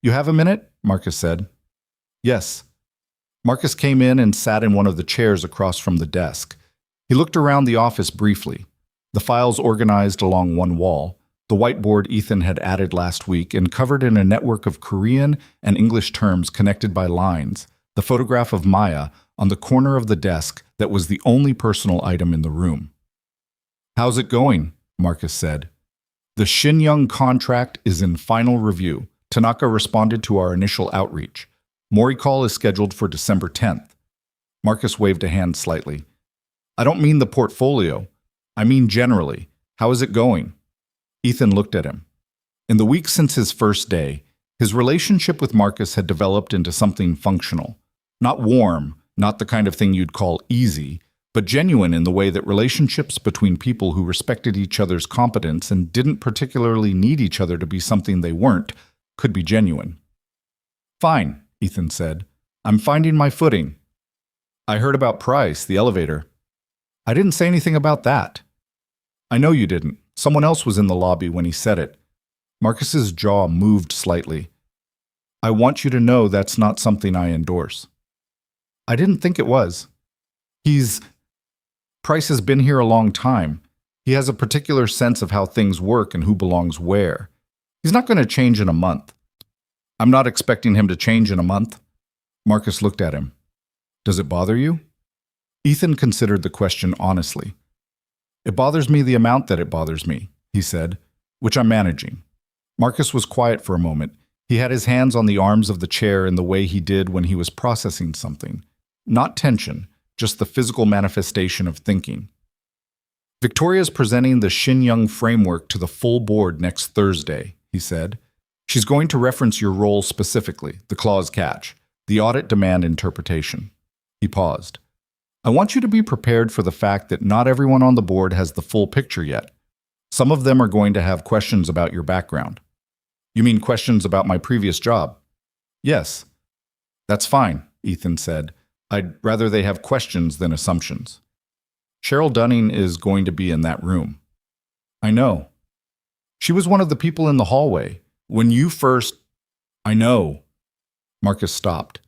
"You have a minute?" Marcus said. "Yes." Marcus came in and sat in one of the chairs across from the desk. He looked around the office briefly. The files organized along one wall, the whiteboard Ethan had added last week and covered in a network of Korean and English terms connected by lines, the photograph of Maya on the corner of the desk that was the only personal item in the room. "How's it going?" Marcus said. "The Shinyung contract is in final review." Tanaka responded to our initial outreach. "Mori call is scheduled for December 10th. Marcus waved a hand slightly. "I don't mean the portfolio. I mean generally. How is it going?" Ethan looked at him. In the week since his first day, his relationship with Marcus had developed into something functional. Not warm, not the kind of thing you'd call easy, but genuine in the way that relationships between people who respected each other's competence and didn't particularly need each other to be something they weren't could be genuine. "Fine," Ethan said. "I'm finding my footing." "I heard about Price, the elevator." "I didn't say anything about that." "I know you didn't. Someone else was in the lobby when he said it." Marcus's jaw moved slightly. "I want you to know that's not something I endorse." "I didn't think it was." Price has been here a long time. He has a particular sense of how things work and who belongs where. He's not going to change in a month." "I'm not expecting him to change in a month." Marcus looked at him. "Does it bother you?" Ethan considered the question honestly. "It bothers me the amount that it bothers me," he said, "which I'm managing." Marcus was quiet for a moment. He had his hands on the arms of the chair in the way he did when he was processing something. Not tension, just the physical manifestation of thinking. "Victoria's presenting the Shinyung framework to the full board next Thursday," he said. "She's going to reference your role specifically, the clause catch, the audit demand interpretation." He paused. "I want you to be prepared for the fact that not everyone on the board has the full picture yet. Some of them are going to have questions about your background." "You mean questions about my previous job?" "Yes." "That's fine," Ethan said. "I'd rather they have questions than assumptions." "Cheryl Dunning is going to be in that room." "I know. She was one of the people in the hallway. When you first—" "I know." Marcus stopped.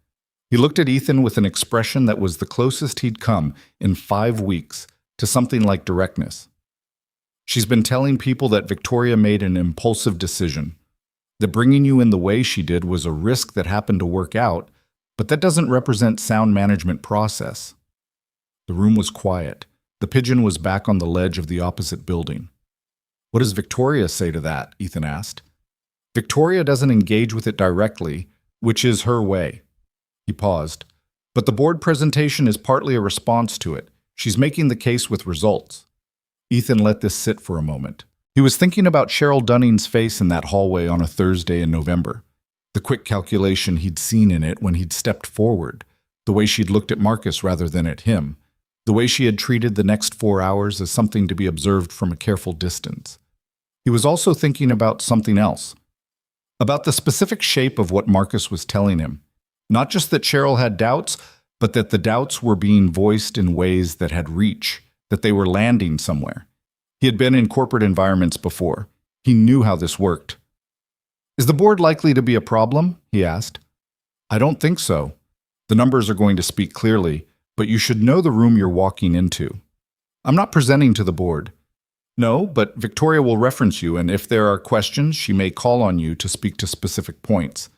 He looked at Ethan with an expression that was the closest he'd come in 5 weeks to something like directness. "She's been telling people that Victoria made an impulsive decision, that bringing you in the way she did was a risk that happened to work out, but that doesn't represent sound management process." The room was quiet. The pigeon was back on the ledge of the opposite building. "What does Victoria say to that?" Ethan asked. "Victoria doesn't engage with it directly, which is her way." He paused. "But the board presentation is partly a response to it. She's making the case with results." Ethan let this sit for a moment. He was thinking about Cheryl Dunning's face in that hallway on a Thursday in November. The quick calculation he'd seen in it when he'd stepped forward, the way she'd looked at Marcus rather than at him, the way she had treated the next 4 hours as something to be observed from a careful distance. He was also thinking about something else, about the specific shape of what Marcus was telling him. Not just that Cheryl had doubts, but that the doubts were being voiced in ways that had reach, that they were landing somewhere. He had been in corporate environments before. He knew how this worked. "Is the board likely to be a problem?" he asked. "I don't think so. The numbers are going to speak clearly, but you should know the room you're walking into." "I'm not presenting to the board." "No, but Victoria will reference you, and if there are questions, she may call on you to speak to specific points.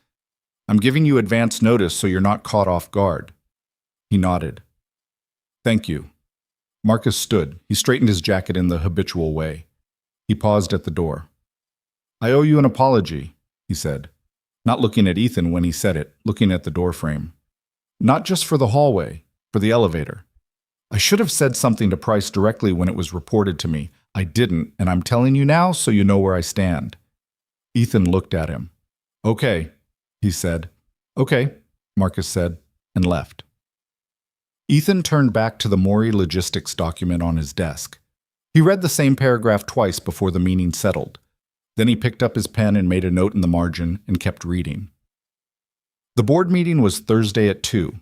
I'm giving you advance notice so you're not caught off guard." He nodded. "Thank you." Marcus stood. He straightened his jacket in the habitual way. He paused at the door. "I owe you an apology," he said, not looking at Ethan when he said it, looking at the doorframe. "Not just for the hallway, for the elevator. I should have said something to Price directly when it was reported to me. I didn't, and I'm telling you now so you know where I stand." Ethan looked at him. "Okay," he said. "Okay," Marcus said, and left. Ethan turned back to the Mori Logistics document on his desk. He read the same paragraph twice before the meaning settled. Then he picked up his pen and made a note in the margin and kept reading. The board meeting was Thursday at 2.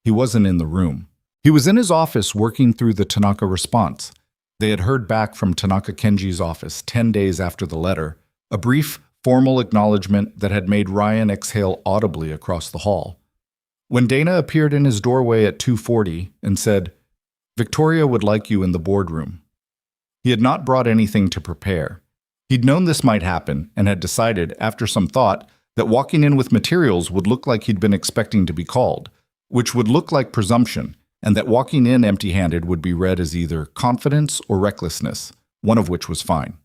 He wasn't in the room. He was in his office working through the Tanaka response. They had heard back from Tanaka Kenji's office 10 days after the letter, a brief, formal acknowledgement that had made Ryan exhale audibly across the hall. When Dana appeared in his doorway at 2:40 and said, "Victoria would like you in the boardroom." He had not brought anything to prepare. He'd known this might happen and had decided, after some thought, that walking in with materials would look like he'd been expecting to be called, which would look like presumption, and that walking in empty-handed would be read as either confidence or recklessness, one of which was fine.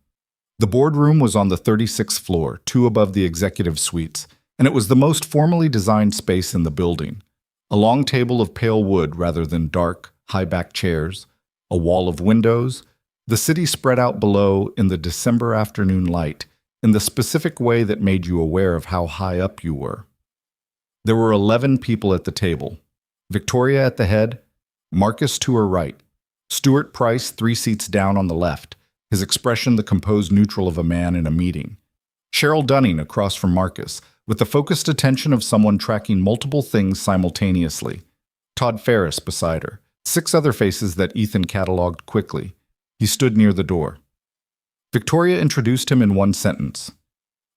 The boardroom was on the 36th floor, 2 above the executive suites, and it was the most formally designed space in the building. A long table of pale wood rather than dark, high-backed chairs, a wall of windows, the city spread out below in the December afternoon light, in the specific way that made you aware of how high up you were. There were 11 people at the table. Victoria at the head, Marcus to her right, Stuart Price 3 seats down on the left, his expression the composed neutral of a man in a meeting. Cheryl Dunning across from Marcus, with the focused attention of someone tracking multiple things simultaneously. Todd Ferris beside her, 6 other faces that Ethan cataloged quickly. He stood near the door. Victoria introduced him in one sentence.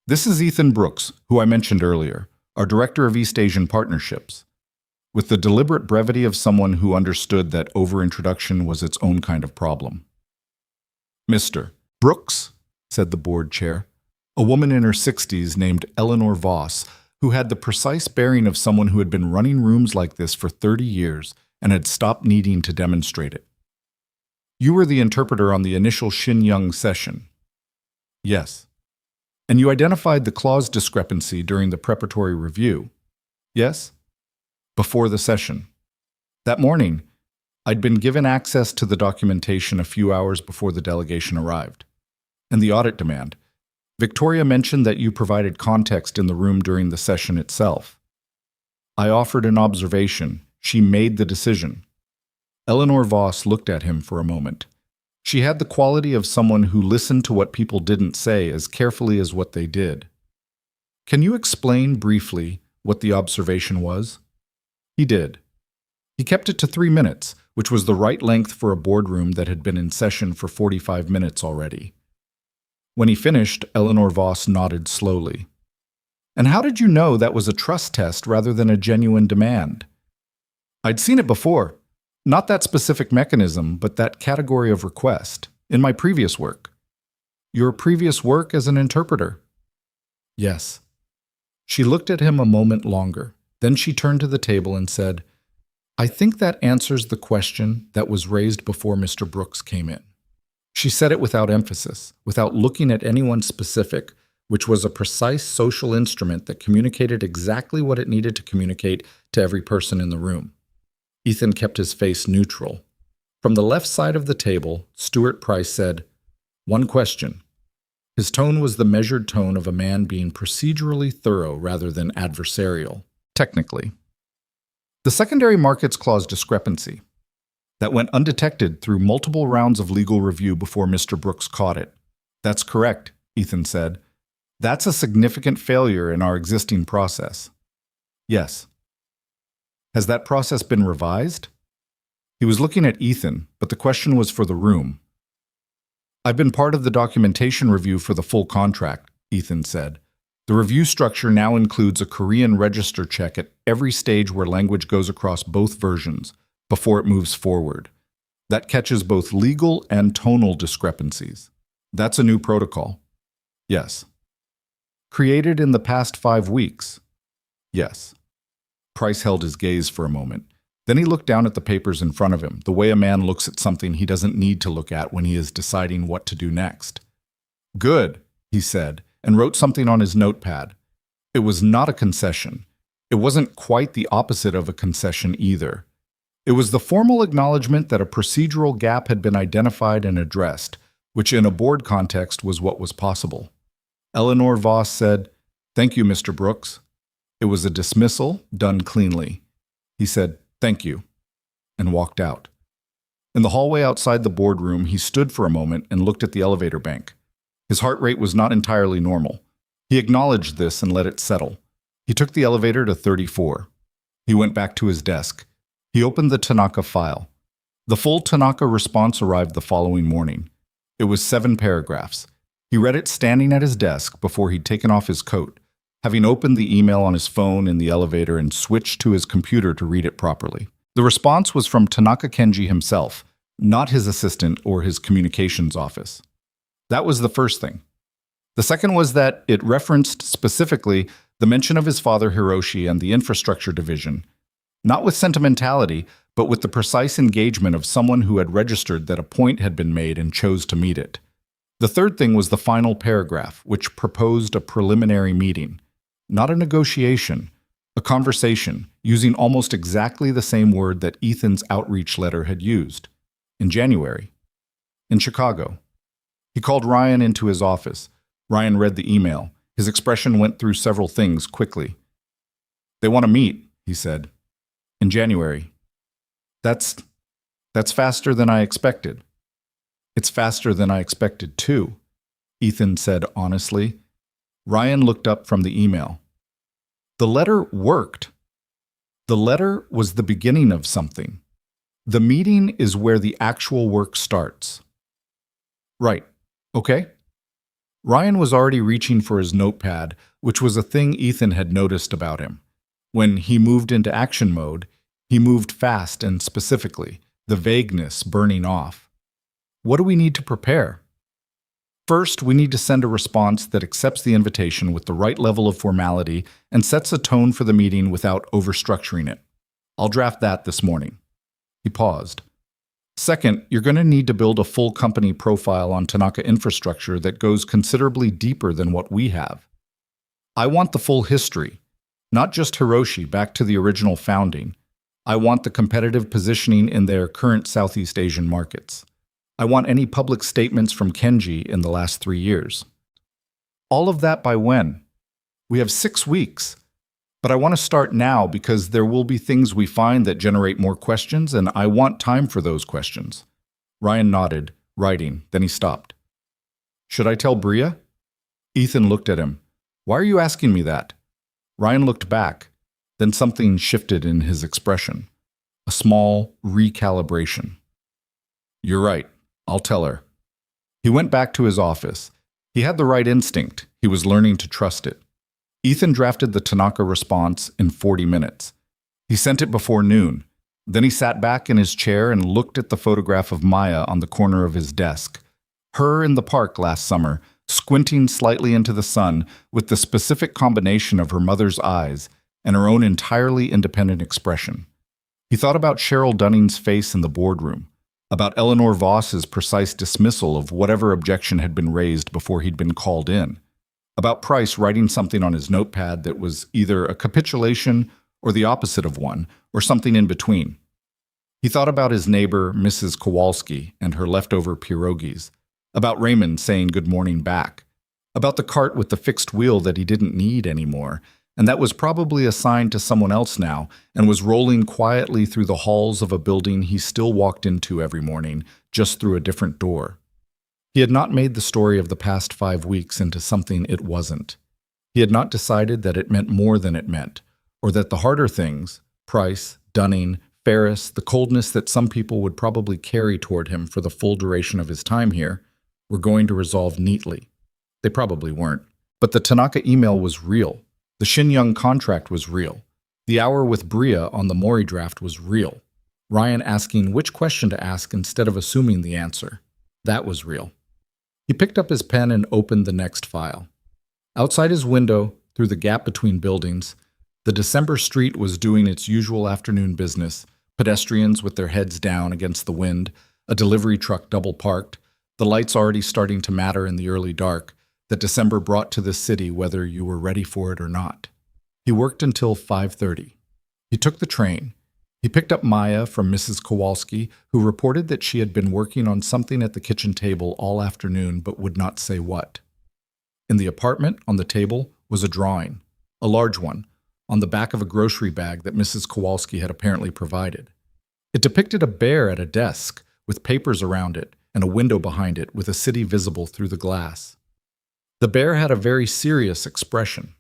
"This is Ethan Brooks, who I mentioned earlier, our Director of East Asian Partnerships," with the deliberate brevity of someone who understood that over-introduction was its own kind of problem. "Mr. Brooks," said the board chair, a woman in her 60s named Eleanor Voss, who had the precise bearing of someone who had been running rooms like this for 30 years and had stopped needing to demonstrate it. "You were the interpreter on the initial Shin Young session." "Yes." "And you identified the clause discrepancy during the preparatory review." "Yes." "Before the session." "That morning, I'd been given access to the documentation a few hours before the delegation arrived." "And the audit demand. Victoria mentioned that you provided context in the room during the session itself." "I offered an observation. She made the decision." Eleanor Voss looked at him for a moment. She had the quality of someone who listened to what people didn't say as carefully as what they did. "Can you explain briefly what the observation was?" He did. He kept it to 3 minutes, which was the right length for a boardroom that had been in session for 45 minutes already. When he finished, Eleanor Voss nodded slowly. "And how did you know that was a trust test rather than a genuine demand?" "I'd seen it before. Not that specific mechanism, but that category of request, in my previous work." "Your previous work as an interpreter?" "Yes." She looked at him a moment longer. Then she turned to the table and said, "I think that answers the question that was raised before Mr. Brooks came in." She said it without emphasis, without looking at anyone specific, which was a precise social instrument that communicated exactly what it needed to communicate to every person in the room. Ethan kept his face neutral. From the left side of the table, Stuart Price said, "One question." His tone was the measured tone of a man being procedurally thorough rather than adversarial. Technically. "The secondary markets clause discrepancy. That went undetected through multiple rounds of legal review before Mr. Brooks caught it." "That's correct," Ethan said. "That's a significant failure in our existing process." "Yes." "Has that process been revised?" He was looking at Ethan, but the question was for the room. "I've been part of the documentation review for the full contract," Ethan said. "The review structure now includes a Korean register check at every stage where language goes across both versions before it moves forward. That catches both legal and tonal discrepancies. That's a new protocol." "Yes." "Created in the past 5 weeks?" "Yes." Price held his gaze for a moment. Then he looked down at the papers in front of him, the way a man looks at something he doesn't need to look at when he is deciding what to do next. "Good," he said, and wrote something on his notepad. It was not a concession. It wasn't quite the opposite of a concession either. It was the formal acknowledgement that a procedural gap had been identified and addressed, which in a board context was what was possible. Eleanor Voss said, "Thank you, Mr. Brooks." It was a dismissal, done cleanly. He said, "Thank you," and walked out. In the hallway outside the boardroom, he stood for a moment and looked at the elevator bank. His heart rate was not entirely normal. He acknowledged this and let it settle. He took the elevator to 34. He went back to his desk. He opened the Tanaka file. The full Tanaka response arrived the following morning. It was 7 paragraphs. He read it standing at his desk before he'd taken off his coat, having opened the email on his phone in the elevator and switched to his computer to read it properly. The response was from Tanaka Kenji himself, not his assistant or his communications office. That was the first thing. The second was that it referenced specifically the mention of his father Hiroshi and the infrastructure division, not with sentimentality, but with the precise engagement of someone who had registered that a point had been made and chose to meet it. The third thing was the final paragraph, which proposed a preliminary meeting, not a negotiation, a conversation, using almost exactly the same word that Ethan's outreach letter had used. In January. In Chicago. He called Ryan into his office. Ryan read the email. His expression went through several things quickly. "They want to meet," he said. "In January. That's faster than I expected." "It's faster than I expected, too," Ethan said honestly. Ryan looked up from the email. The letter worked. The letter was the beginning of something. The meeting is where the actual work starts. Right. Okay. Ryan was already reaching for his notepad, which was a thing Ethan had noticed about him. When he moved into action mode, he moved fast and specifically, the vagueness burning off. What do we need to prepare? First, we need to send a response that accepts the invitation with the right level of formality and sets a tone for the meeting without overstructuring it. I'll draft that this morning. He paused. Second, you're going to need to build a full company profile on Tanaka infrastructure that goes considerably deeper than what we have. I want the full history, not just Hiroshi back to the original founding. I want the competitive positioning in their current Southeast Asian markets. I want any public statements from Kenji in the last 3 years. All of that by when? We have 6 weeks. But I want to start now because there will be things we find that generate more questions, and I want time for those questions. Ryan nodded, writing, then he stopped. Should I tell Bria? Ethan looked at him. Why are you asking me that? Ryan looked back. Then something shifted in his expression. A small recalibration. You're right. I'll tell her. He went back to his office. He had the right instinct. He was learning to trust it. Ethan drafted the Tanaka response in 40 minutes. He sent it before noon. Then he sat back in his chair and looked at the photograph of Maya on the corner of his desk. Her in the park last summer, squinting slightly into the sun with the specific combination of her mother's eyes and her own entirely independent expression. He thought about Cheryl Dunning's face in the boardroom, about Eleanor Voss's precise dismissal of whatever objection had been raised before he'd been called in, about Price writing something on his notepad that was either a capitulation or the opposite of one, or something in between. He thought about his neighbor, Mrs. Kowalski, and her leftover pierogies, about Raymond saying good morning back, about the cart with the fixed wheel that he didn't need anymore, and that was probably assigned to someone else now and was rolling quietly through the halls of a building he still walked into every morning, just through a different door. He had not made the story of the past 5 weeks into something it wasn't. He had not decided that it meant more than it meant, or that the harder things, Price, Dunning, Ferris, the coldness that some people would probably carry toward him for the full duration of his time here, were going to resolve neatly. They probably weren't. But the Tanaka email was real. The Shin-Young contract was real. The hour with Bria on the Mori draft was real. Ryan asking which question to ask instead of assuming the answer. That was real. He picked up his pen and opened the next file. Outside his window, through the gap between buildings, the December street was doing its usual afternoon business, pedestrians with their heads down against the wind, a delivery truck double parked, the lights already starting to matter in the early dark that December brought to the city whether you were ready for it or not. He worked until 5:30. He took the train. He picked up Maya from Mrs. Kowalski, who reported that she had been working on something at the kitchen table all afternoon but would not say what. In the apartment, on the table, was a drawing, a large one, on the back of a grocery bag that Mrs. Kowalski had apparently provided. It depicted a bear at a desk, with papers around it and a window behind it with a city visible through the glass. The bear had a very serious expression.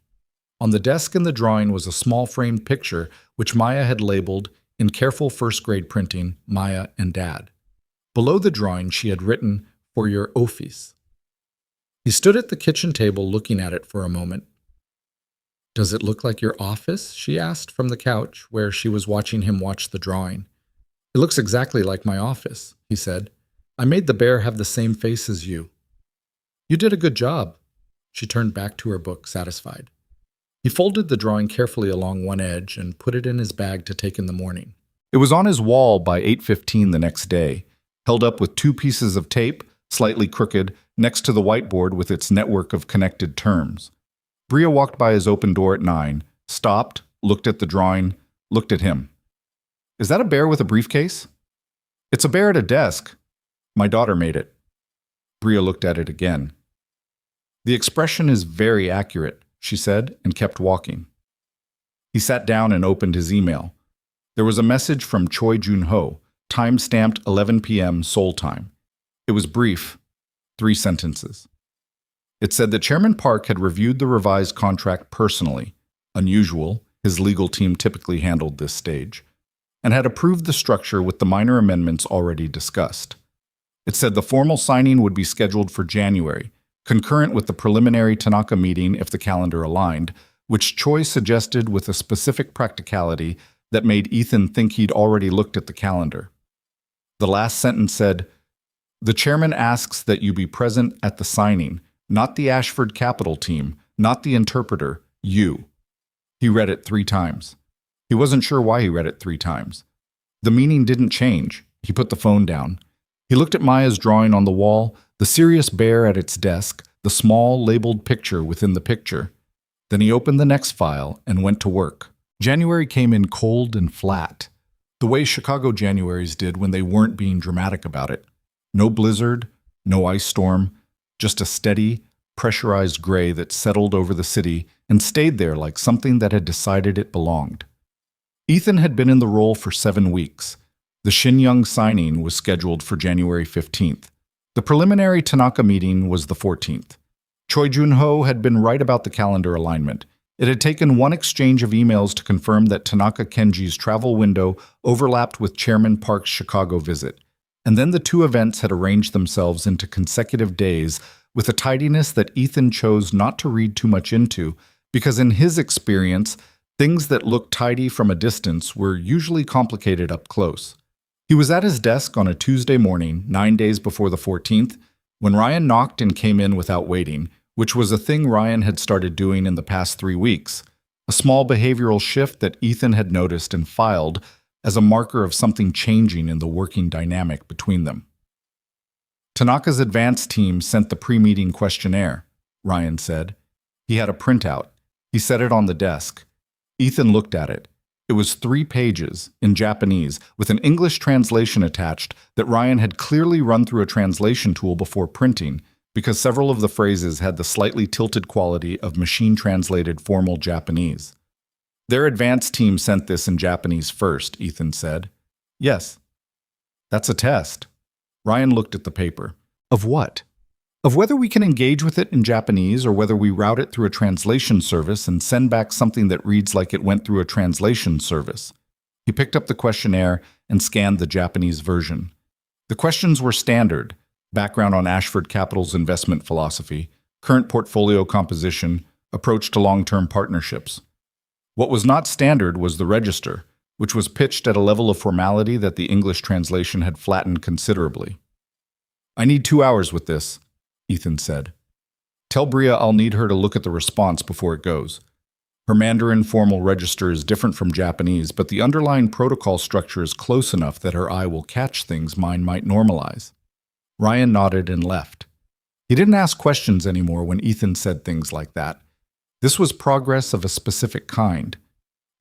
On the desk in the drawing was a small framed picture which Maya had labeled, in careful first-grade printing, Maya and Dad. Below the drawing she had written, "For your office." He stood at the kitchen table looking at it for a moment. "Does it look like your office?" she asked from the couch where she was watching him watch the drawing. "It looks exactly like my office," he said. "I made the bear have the same face as you." "You did a good job." She turned back to her book, satisfied. He folded the drawing carefully along one edge and put it in his bag to take in the morning. It was on his wall by 8:15 the next day, held up with 2 pieces of tape, slightly crooked, next to the whiteboard with its network of connected terms. Bria walked by his open door at 9, stopped, looked at the drawing, looked at him. "Is that a bear with a briefcase?" "It's a bear at a desk. My daughter made it." Bria looked at it again. "The expression is very accurate," she said, and kept walking. He sat down and opened his email. There was a message from Choi Jun-ho, time-stamped 11 p.m. Seoul time. It was brief, 3 sentences. It said that Chairman Park had reviewed the revised contract personally, unusual, his legal team typically handled this stage, and had approved the structure with the minor amendments already discussed. It said the formal signing would be scheduled for January, concurrent with the preliminary Tanaka meeting if the calendar aligned, which Choi suggested with a specific practicality that made Ethan think he'd already looked at the calendar. The last sentence said, "The chairman asks that you be present at the signing, not the Ashford Capital team, not the interpreter, you." He read it 3 times. He wasn't sure why he read it 3 times. The meaning didn't change. He put the phone down. He looked at Maya's drawing on the wall, the serious bear at its desk, the small labeled picture within the picture. Then he opened the next file and went to work. January came in cold and flat, the way Chicago Januaries did when they weren't being dramatic about it. No blizzard, no ice storm, just a steady, pressurized gray that settled over the city and stayed there like something that had decided it belonged. Ethan had been in the role for 7 weeks. The Shinyang signing was scheduled for January 15th. The preliminary Tanaka meeting was the 14th. Choi Jun-ho had been right about the calendar alignment. It had taken 1 exchange of emails to confirm that Tanaka Kenji's travel window overlapped with Chairman Park's Chicago visit, and then the 2 events had arranged themselves into consecutive days with a tidiness that Ethan chose not to read too much into, because in his experience, things that looked tidy from a distance were usually complicated up close. He was at his desk on a Tuesday morning, 9 days before the 14th, when Ryan knocked and came in without waiting, which was a thing Ryan had started doing in the past 3 weeks, a small behavioral shift that Ethan had noticed and filed as a marker of something changing in the working dynamic between them. "Tanaka's advance team sent the pre-meeting questionnaire," Ryan said. He had a printout. He set it on the desk. Ethan looked at it. It was 3 pages, in Japanese, with an English translation attached that Ryan had clearly run through a translation tool before printing, because several of the phrases had the slightly tilted quality of machine-translated formal Japanese. "Their advance team sent this in Japanese first," Ethan said. "Yes." "That's a test." Ryan looked at the paper. "Of what?" "Of whether we can engage with it in Japanese or whether we route it through a translation service and send back something that reads like it went through a translation service." He picked up the questionnaire and scanned the Japanese version. The questions were standard: background on Ashford Capital's investment philosophy, current portfolio composition, approach to long-term partnerships. What was not standard was the register, which was pitched at a level of formality that the English translation had flattened considerably. "I need 2 hours with this," Ethan said. "Tell Bria I'll need her to look at the response before it goes. Her Mandarin formal register is different from Japanese, but the underlying protocol structure is close enough that her eye will catch things mine might normalize." Ryan nodded and left. He didn't ask questions anymore when Ethan said things like that. This was progress of a specific kind.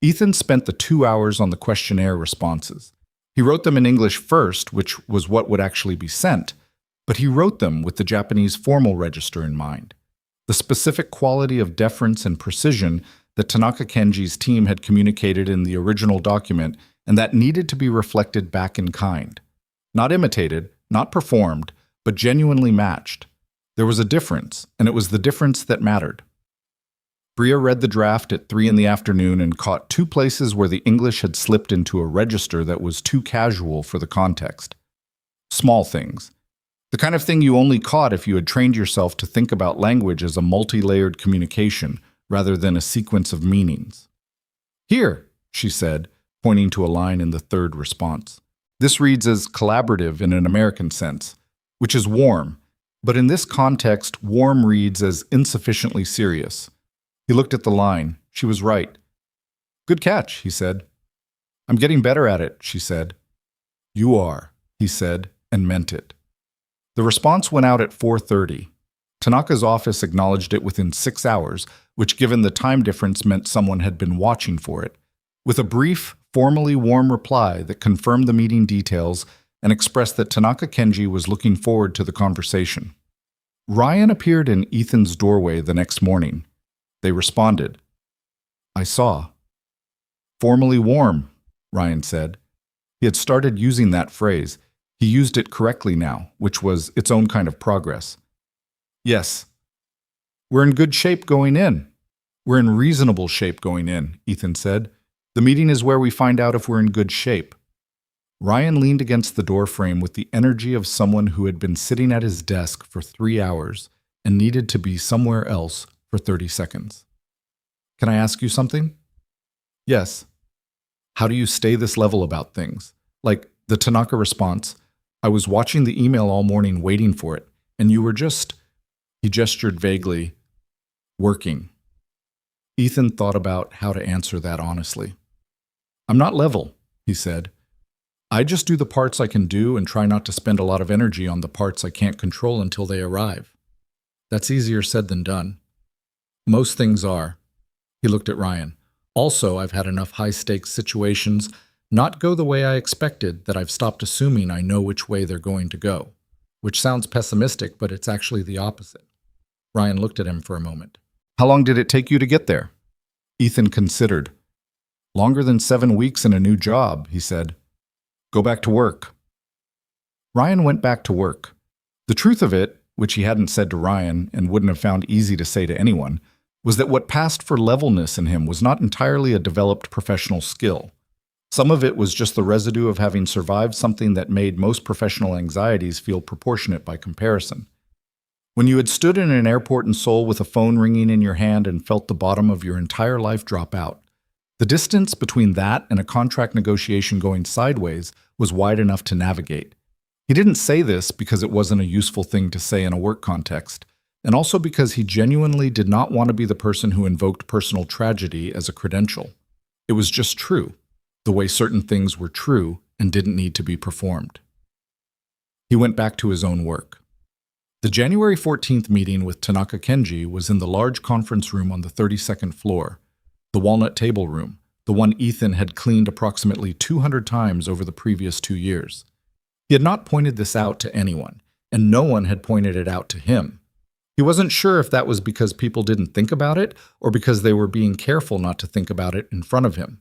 Ethan spent the 2 hours on the questionnaire responses. He wrote them in English first, which was what would actually be sent, but he wrote them with the Japanese formal register in mind. The specific quality of deference and precision that Tanaka Kenji's team had communicated in the original document and that needed to be reflected back in kind. Not imitated, not performed, but genuinely matched. There was a difference, and it was the difference that mattered. Bria read the draft at 3 in the afternoon and caught two places where the English had slipped into a register that was too casual for the context. Small things. The kind of thing you only caught if you had trained yourself to think about language as a multi-layered communication rather than a sequence of meanings. Here, she said, pointing to a line in the third response. This reads as collaborative in an American sense, which is warm, but in this context, warm reads as insufficiently serious. He looked at the line. She was right. Good catch, he said. I'm getting better at it, she said. You are, he said, and meant it. The response went out at 4:30. Tanaka's office acknowledged it within 6 hours, which given the time difference meant someone had been watching for it, with a brief, formally warm reply that confirmed the meeting details and expressed that Tanaka Kenji was looking forward to the conversation. Ryan appeared in Ethan's doorway the next morning. They responded. I saw. Formally warm, Ryan said. He had started using that phrase. He used it correctly now, which was its own kind of progress. Yes. We're in good shape going in. We're in reasonable shape going in, Ethan said. The meeting is where we find out if we're in good shape. Ryan leaned against the door frame with the energy of someone who had been sitting at his desk for 3 hours and needed to be somewhere else for 30 seconds. Can I ask you something? Yes. How do you stay this level about things? Like the Tanaka response, I was watching the email all morning waiting for it, and you were just, he gestured vaguely, working. Ethan thought about how to answer that honestly. I'm not level, he said. I just do the parts I can do and try not to spend a lot of energy on the parts I can't control until they arrive. That's easier said than done. Most things are. He looked at Ryan. Also, I've had enough high-stakes situations not go the way I expected that I've stopped assuming I know which way they're going to go, which sounds pessimistic, but it's actually the opposite. Ryan looked at him for a moment. How long did it take you to get there? Ethan considered. Longer than 7 weeks in a new job, he said. Go back to work. Ryan went back to work. The truth of it, which he hadn't said to Ryan and wouldn't have found easy to say to anyone, was that what passed for levelness in him was not entirely a developed professional skill. Some of it was just the residue of having survived something that made most professional anxieties feel proportionate by comparison. When you had stood in an airport in Seoul with a phone ringing in your hand and felt the bottom of your entire life drop out, the distance between that and a contract negotiation going sideways was wide enough to navigate. He didn't say this because it wasn't a useful thing to say in a work context, and also because he genuinely did not want to be the person who invoked personal tragedy as a credential. It was just true, the way certain things were true and didn't need to be performed. He went back to his own work. The January 14th meeting with Tanaka Kenji was in the large conference room on the 32nd floor, the walnut table room, the one Ethan had cleaned approximately 200 times over the previous 2 years. He had not pointed this out to anyone, and no one had pointed it out to him. He wasn't sure if that was because people didn't think about it or because they were being careful not to think about it in front of him.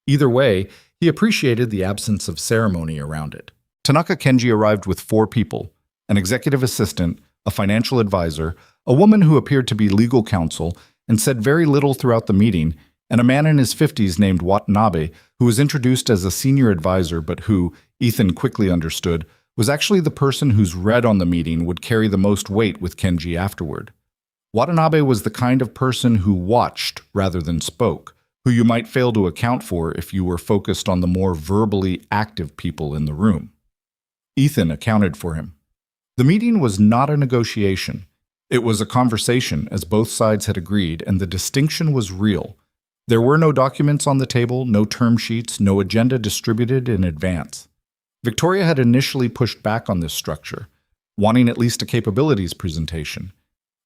Either way, he appreciated the absence of ceremony around it. Tanaka Kenji arrived with 4 people, an executive assistant, a financial advisor, a woman who appeared to be legal counsel and said very little throughout the meeting, and a man in his 50s named Watanabe, who was introduced as a senior advisor but who, Ethan quickly understood, was actually the person whose read on the meeting would carry the most weight with Kenji afterward. Watanabe was the kind of person who watched rather than spoke, who you might fail to account for if you were focused on the more verbally active people in the room. Ethan accounted for him. The meeting was not a negotiation. It was a conversation, as both sides had agreed, and the distinction was real. There were no documents on the table, no term sheets, no agenda distributed in advance. Victoria had initially pushed back on this structure, wanting at least a capabilities presentation.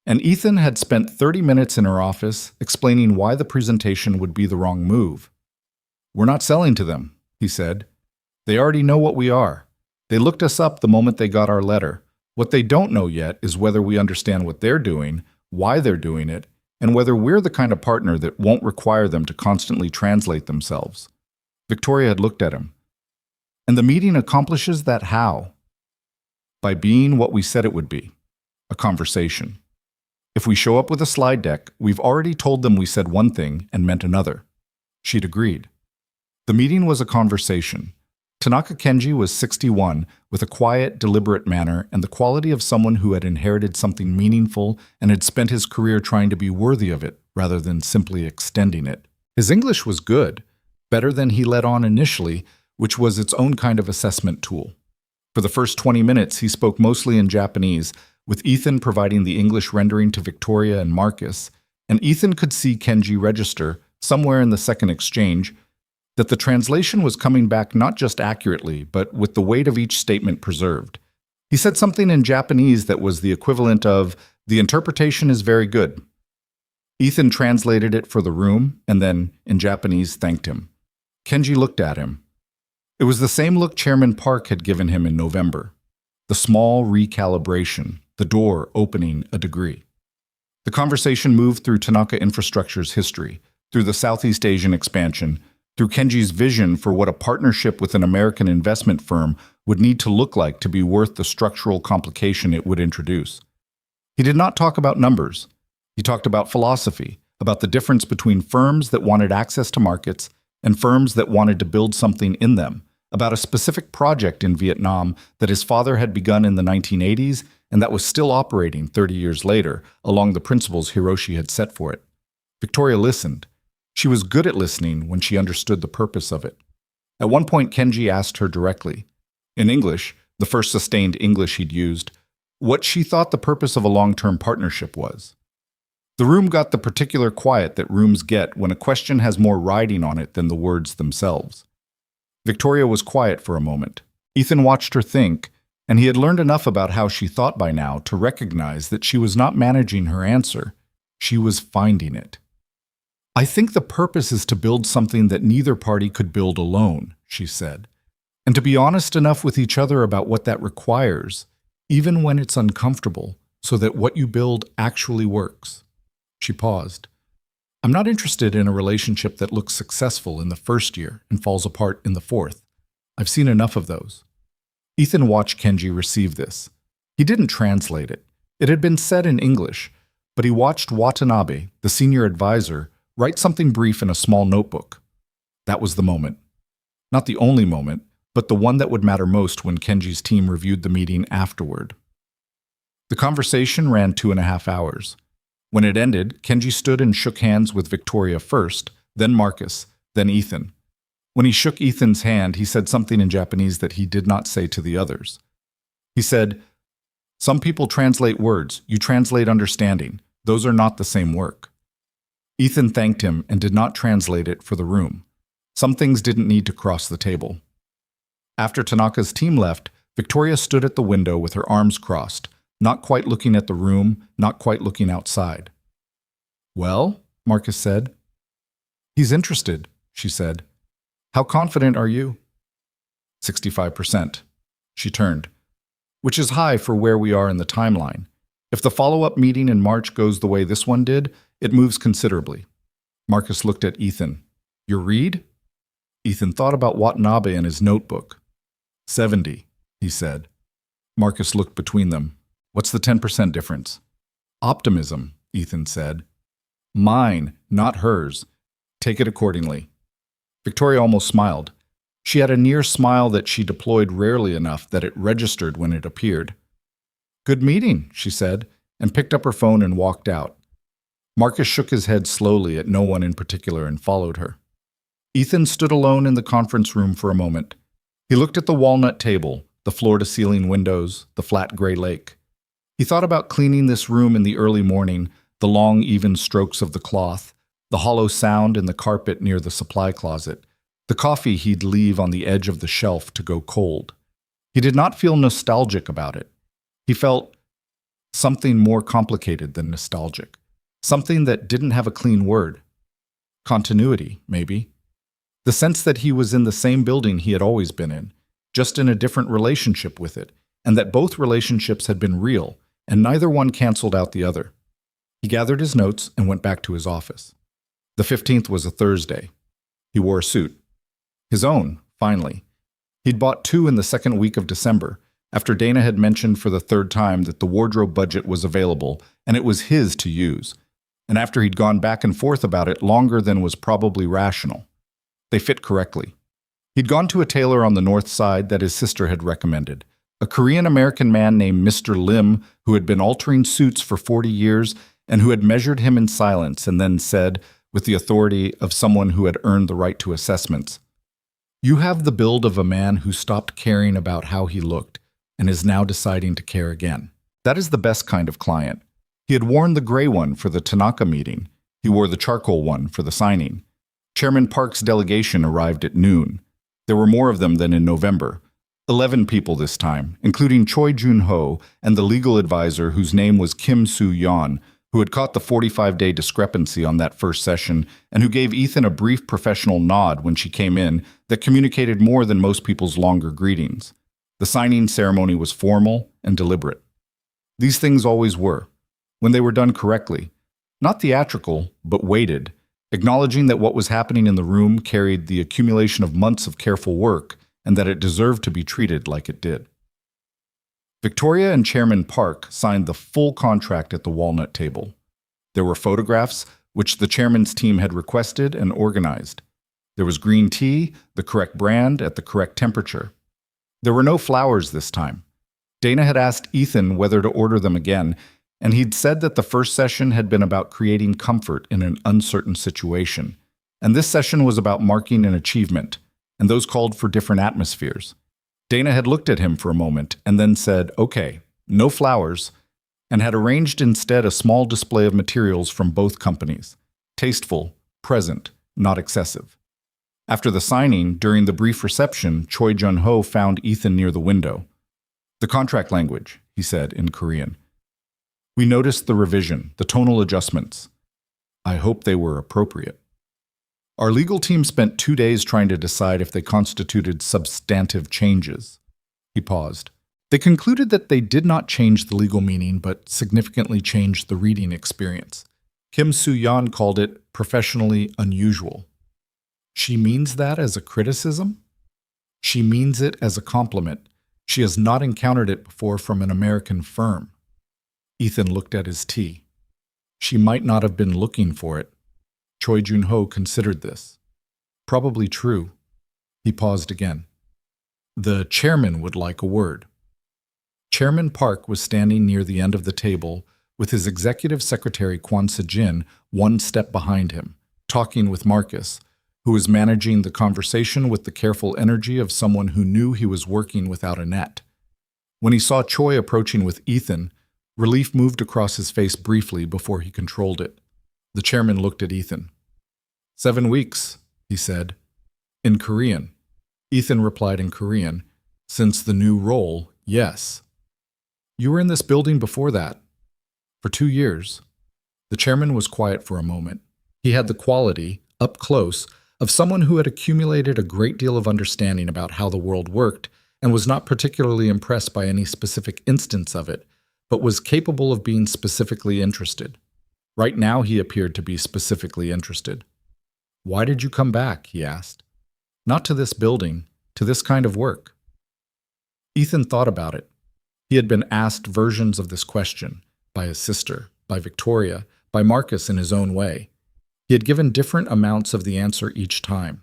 And Ethan had spent 30 minutes in her office explaining why the presentation would be the wrong move. We're not selling to them, he said. They already know what we are. They looked us up the moment they got our letter. What they don't know yet is whether we understand what they're doing, why they're doing it, and whether we're the kind of partner that won't require them to constantly translate themselves. Victoria had looked at him. And the meeting accomplishes that how? By being what we said it would be, a conversation. If we show up with a slide deck, we've already told them we said one thing and meant another. She'd agreed. The meeting was a conversation. Tanaka Kenji was 61, with a quiet, deliberate manner and the quality of someone who had inherited something meaningful and had spent his career trying to be worthy of it rather than simply extending it. His English was good, better than he let on initially, which was its own kind of assessment tool. For the first 20 minutes, he spoke mostly in Japanese, with Ethan providing the English rendering to Victoria and Marcus, and Ethan could see Kenji register, somewhere in the second exchange, that the translation was coming back not just accurately, but with the weight of each statement preserved. He said something in Japanese that was the equivalent of, "The interpretation is very good." Ethan translated it for the room, and then, in Japanese, thanked him. Kenji looked at him. It was the same look Chairman Park had given him in November. The small recalibration, the door opening a degree. The conversation moved through Tanaka Infrastructure's history, through the Southeast Asian expansion, through Kenji's vision for what a partnership with an American investment firm would need to look like to be worth the structural complication it would introduce. He did not talk about numbers. He talked about philosophy, about the difference between firms that wanted access to markets and firms that wanted to build something in them, about a specific project in Vietnam that his father had begun in the 1980s and that was still operating 30 years later along the principles Hiroshi had set for it. Victoria listened. She was good at listening when she understood the purpose of it. At one point, Kenji asked her directly, in English, the first sustained English he'd used, what she thought the purpose of a long-term partnership was. The room got the particular quiet that rooms get when a question has more riding on it than the words themselves. Victoria was quiet for a moment. Ethan watched her think, and he had learned enough about how she thought by now to recognize that she was not managing her answer. She was finding it. "I think the purpose is to build something that neither party could build alone," she said, "and to be honest enough with each other about what that requires, even when it's uncomfortable, so that what you build actually works." She paused. "I'm not interested in a relationship that looks successful in the first year and falls apart in the fourth. I've seen enough of those." Ethan watched Kenji receive this. He didn't translate it. It had been said in English, but he watched Watanabe, the senior advisor, write something brief in a small notebook. That was the moment. Not the only moment, but the one that would matter most when Kenji's team reviewed the meeting afterward. The conversation ran 2.5 hours. When it ended, Kenji stood and shook hands with Victoria first, then Marcus, then Ethan. When he shook Ethan's hand, he said something in Japanese that he did not say to the others. He said, "Some people translate words, you translate understanding. Those are not the same work." Ethan thanked him and did not translate it for the room. Some things didn't need to cross the table. After Tanaka's team left, Victoria stood at the window with her arms crossed, not quite looking at the room, not quite looking outside. "Well?" Marcus said. "He's interested," she said. "How confident are you?" 65%. She turned. "Which is high for where we are in the timeline. If the follow-up meeting in March goes the way this one did, it moves considerably." Marcus looked at Ethan. "Your read?" Ethan thought about Watanabe in his notebook. 70, he said. Marcus looked between them. "What's the 10% difference?" "Optimism," Ethan said. "Mine, not hers. Take it accordingly." Victoria almost smiled. She had a near smile that she deployed rarely enough that it registered when it appeared. "Good meeting," she said, and picked up her phone and walked out. Marcus shook his head slowly at no one in particular and followed her. Ethan stood alone in the conference room for a moment. He looked at the walnut table, the floor-to-ceiling windows, the flat gray lake. He thought about cleaning this room in the early morning, the long, even strokes of the cloth, the hollow sound in the carpet near the supply closet, the coffee he'd leave on the edge of the shelf to go cold. He did not feel nostalgic about it. He felt something more complicated than nostalgic, something that didn't have a clean word. Continuity, maybe. The sense that he was in the same building he had always been in, just in a different relationship with it, and that both relationships had been real, and neither one canceled out the other. He gathered his notes and went back to his office. The 15th was a Thursday. He wore a suit. His own, finally. He'd bought 2 in the second week of December, after Dana had mentioned for the third time that the wardrobe budget was available and it was his to use, and after he'd gone back and forth about it longer than was probably rational. They fit correctly. He'd gone to a tailor on the north side that his sister had recommended, a Korean-American man named Mr. Lim who had been altering suits for 40 years and who had measured him in silence and then said, with the authority of someone who had earned the right to assessments, "You have the build of a man who stopped caring about how he looked and is now deciding to care again. That is the best kind of client." He had worn the gray one for the Tanaka meeting. He wore the charcoal one for the signing. Chairman Park's delegation arrived at noon. There were more of them than in November. 11 people this time, including Choi Jun-ho and the legal advisor whose name was Kim Soo-yeon, who had caught the 45-day discrepancy on that first session and who gave Ethan a brief professional nod when she came in that communicated more than most people's longer greetings. The signing ceremony was formal and deliberate. These things always were, when they were done correctly. Not theatrical, but weighted, acknowledging that what was happening in the room carried the accumulation of months of careful work and that it deserved to be treated like it did. Victoria and Chairman Park signed the full contract at the walnut table. There were photographs, which the chairman's team had requested and organized. There was green tea, the correct brand, at the correct temperature. There were no flowers this time. Dana had asked Ethan whether to order them again, and he'd said that the first session had been about creating comfort in an uncertain situation, and this session was about marking an achievement, and those called for different atmospheres. Dana had looked at him for a moment and then said, "Okay, no flowers," and had arranged instead a small display of materials from both companies. Tasteful, present, not excessive. After the signing, during the brief reception, Choi Jun-ho found Ethan near the window. "The contract language," he said in Korean. "We noticed the revision, the tonal adjustments. I hope they were appropriate. Our legal team spent 2 days trying to decide if they constituted substantive changes." He paused. "They concluded that they did not change the legal meaning, but significantly changed the reading experience. Kim Soo-yeon called it professionally unusual." "She means that as a criticism?" "She means it as a compliment. She has not encountered it before from an American firm." Ethan looked at his tea. "She might not have been looking for it." Choi Jun-ho considered this. "Probably true." He paused again. "The chairman would like a word." Chairman Park was standing near the end of the table with his executive secretary Kwon Se-jin one step behind him, talking with Marcus, who was managing the conversation with the careful energy of someone who knew he was working without a net. When he saw Choi approaching with Ethan, relief moved across his face briefly before he controlled it. The chairman looked at Ethan. 7 weeks, he said. In Korean. Ethan replied in Korean. Since the new role, yes. You were in this building before that. For 2 years. The chairman was quiet for a moment. He had the quality, up close, of someone who had accumulated a great deal of understanding about how the world worked and was not particularly impressed by any specific instance of it, but was capable of being specifically interested. Right now he appeared to be specifically interested. Why did you come back? He asked. Not to this building, to this kind of work. Ethan thought about it. He had been asked versions of this question by his sister, by Victoria, by Marcus in his own way. He had given different amounts of the answer each time.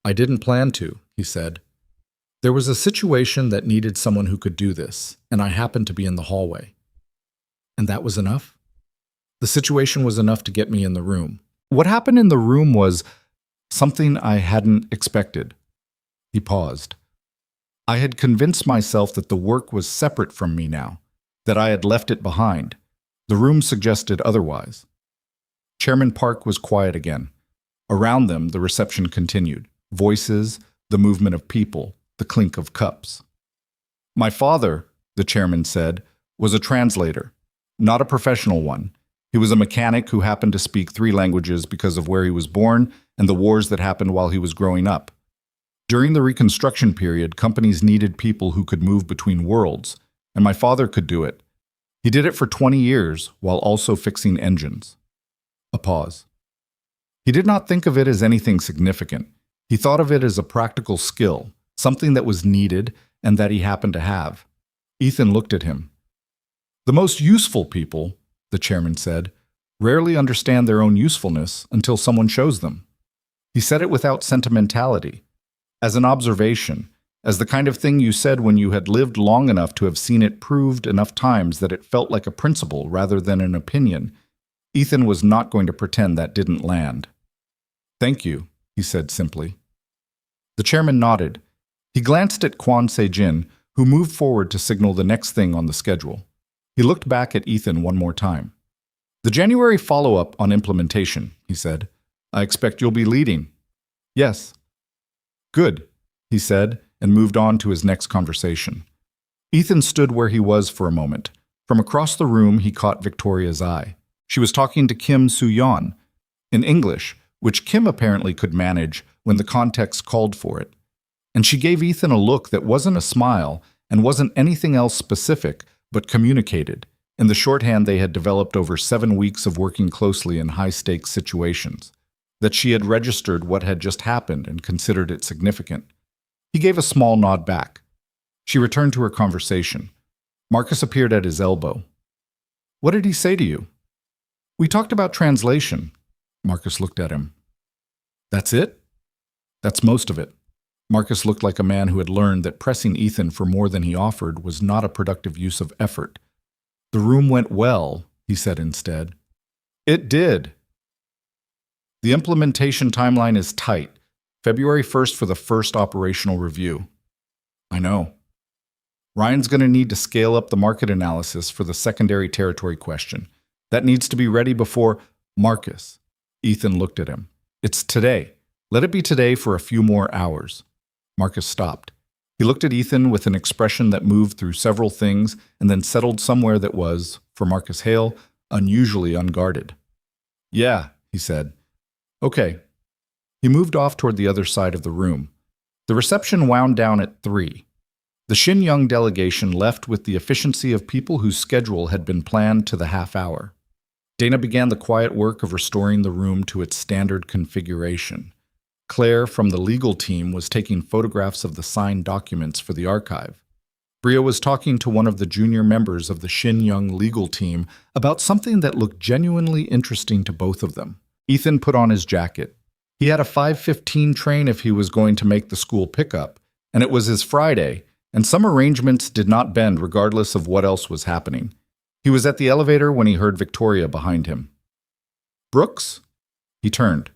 I didn't plan to, he said. There was a situation that needed someone who could do this, and I happened to be in the hallway. And that was enough? The situation was enough to get me in the room. What happened in the room was something I hadn't expected. He paused. I had convinced myself that the work was separate from me now, that I had left it behind. The room suggested otherwise. Chairman Park was quiet again. Around them, the reception continued. Voices, the movement of people, the clink of cups. My father, the chairman said, was a translator, not a professional one. He was a mechanic who happened to speak 3 languages because of where he was born and the wars that happened while he was growing up. During the Reconstruction period, companies needed people who could move between worlds, and my father could do it. He did it for 20 years while also fixing engines. A pause. He did not think of it as anything significant. He thought of it as a practical skill, something that was needed and that he happened to have. Ethan looked at him. The most useful people, the chairman said, rarely understand their own usefulness until someone shows them. He said it without sentimentality, as an observation, as the kind of thing you said when you had lived long enough to have seen it proved enough times that it felt like a principle rather than an opinion. Ethan was not going to pretend that didn't land. Thank you, he said simply. The chairman nodded. He glanced at Kwon Se-jin, who moved forward to signal the next thing on the schedule. He looked back at Ethan one more time. The January follow-up on implementation, he said. I expect you'll be leading. Yes. Good, he said, and moved on to his next conversation. Ethan stood where he was for a moment. From across the room, he caught Victoria's eye. She was talking to Kim Soo-yeon in English, which Kim apparently could manage when the context called for it. And she gave Ethan a look that wasn't a smile and wasn't anything else specific, but communicated, in the shorthand they had developed over 7 weeks of working closely in high-stakes situations, that she had registered what had just happened and considered it significant. He gave a small nod back. She returned to her conversation. Marcus appeared at his elbow. What did he say to you? We talked about translation. Marcus looked at him. That's it? That's most of it. Marcus looked like a man who had learned that pressing Ethan for more than he offered was not a productive use of effort. The room went well, he said instead. It did. The implementation timeline is tight. February 1st for the first operational review. I know. Ryan's going to need to scale up the market analysis for the secondary territory question. That needs to be ready before Marcus. Ethan looked at him. It's today. Let it be today for a few more hours. Marcus stopped. He looked at Ethan with an expression that moved through several things and then settled somewhere that was, for Marcus Hale, unusually unguarded. Yeah, he said. Okay. He moved off toward the other side of the room. The reception wound down at 3. The Shin-young delegation left with the efficiency of people whose schedule had been planned to the half hour. Dana began the quiet work of restoring the room to its standard configuration. Claire from the legal team was taking photographs of the signed documents for the archive. Bria was talking to one of the junior members of the Shin-young legal team about something that looked genuinely interesting to both of them. Ethan put on his jacket. He had a 5:15 train if he was going to make the school pickup, and it was his Friday, and some arrangements did not bend regardless of what else was happening. He was at the elevator when he heard Victoria behind him. Brooks? He turned.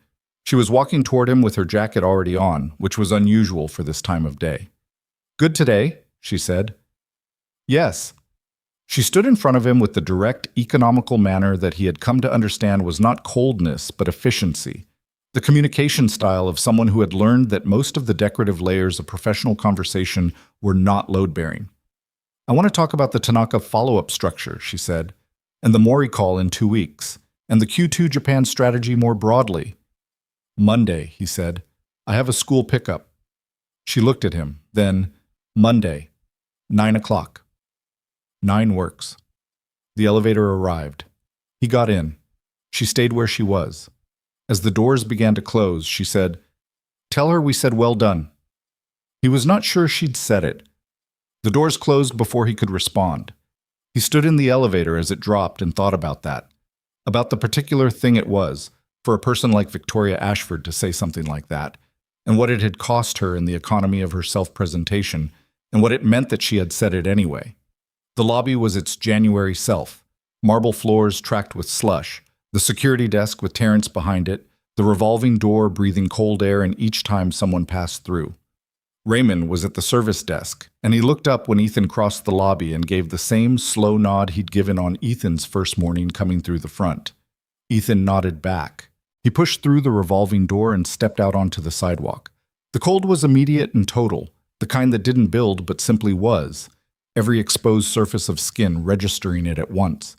She was walking toward him with her jacket already on, which was unusual for this time of day. Good today, she said. Yes. She stood in front of him with the direct, economical manner that he had come to understand was not coldness, but efficiency. The communication style of someone who had learned that most of the decorative layers of professional conversation were not load-bearing. I want to talk about the Tanaka follow-up structure, she said, and the Mori call in 2 weeks, and the Q2 Japan strategy more broadly. Monday, he said. I have a school pickup. She looked at him. Then, Monday, 9 o'clock. 9 works. The elevator arrived. He got in. She stayed where she was. As the doors began to close, she said, Tell her we said well done. He was not sure she'd said it. The doors closed before he could respond. He stood in the elevator as it dropped and thought about that, about the particular thing it was, for a person like Victoria Ashford to say something like that, and what it had cost her in the economy of her self-presentation, and what it meant that she had said it anyway. The lobby was its January self, marble floors tracked with slush, the security desk with Terrence behind it, the revolving door breathing cold air in each time someone passed through. Raymond was at the service desk, and he looked up when Ethan crossed the lobby and gave the same slow nod he'd given on Ethan's first morning coming through the front. Ethan nodded back. He pushed through the revolving door and stepped out onto the sidewalk. The cold was immediate and total, the kind that didn't build but simply was, every exposed surface of skin registering it at once.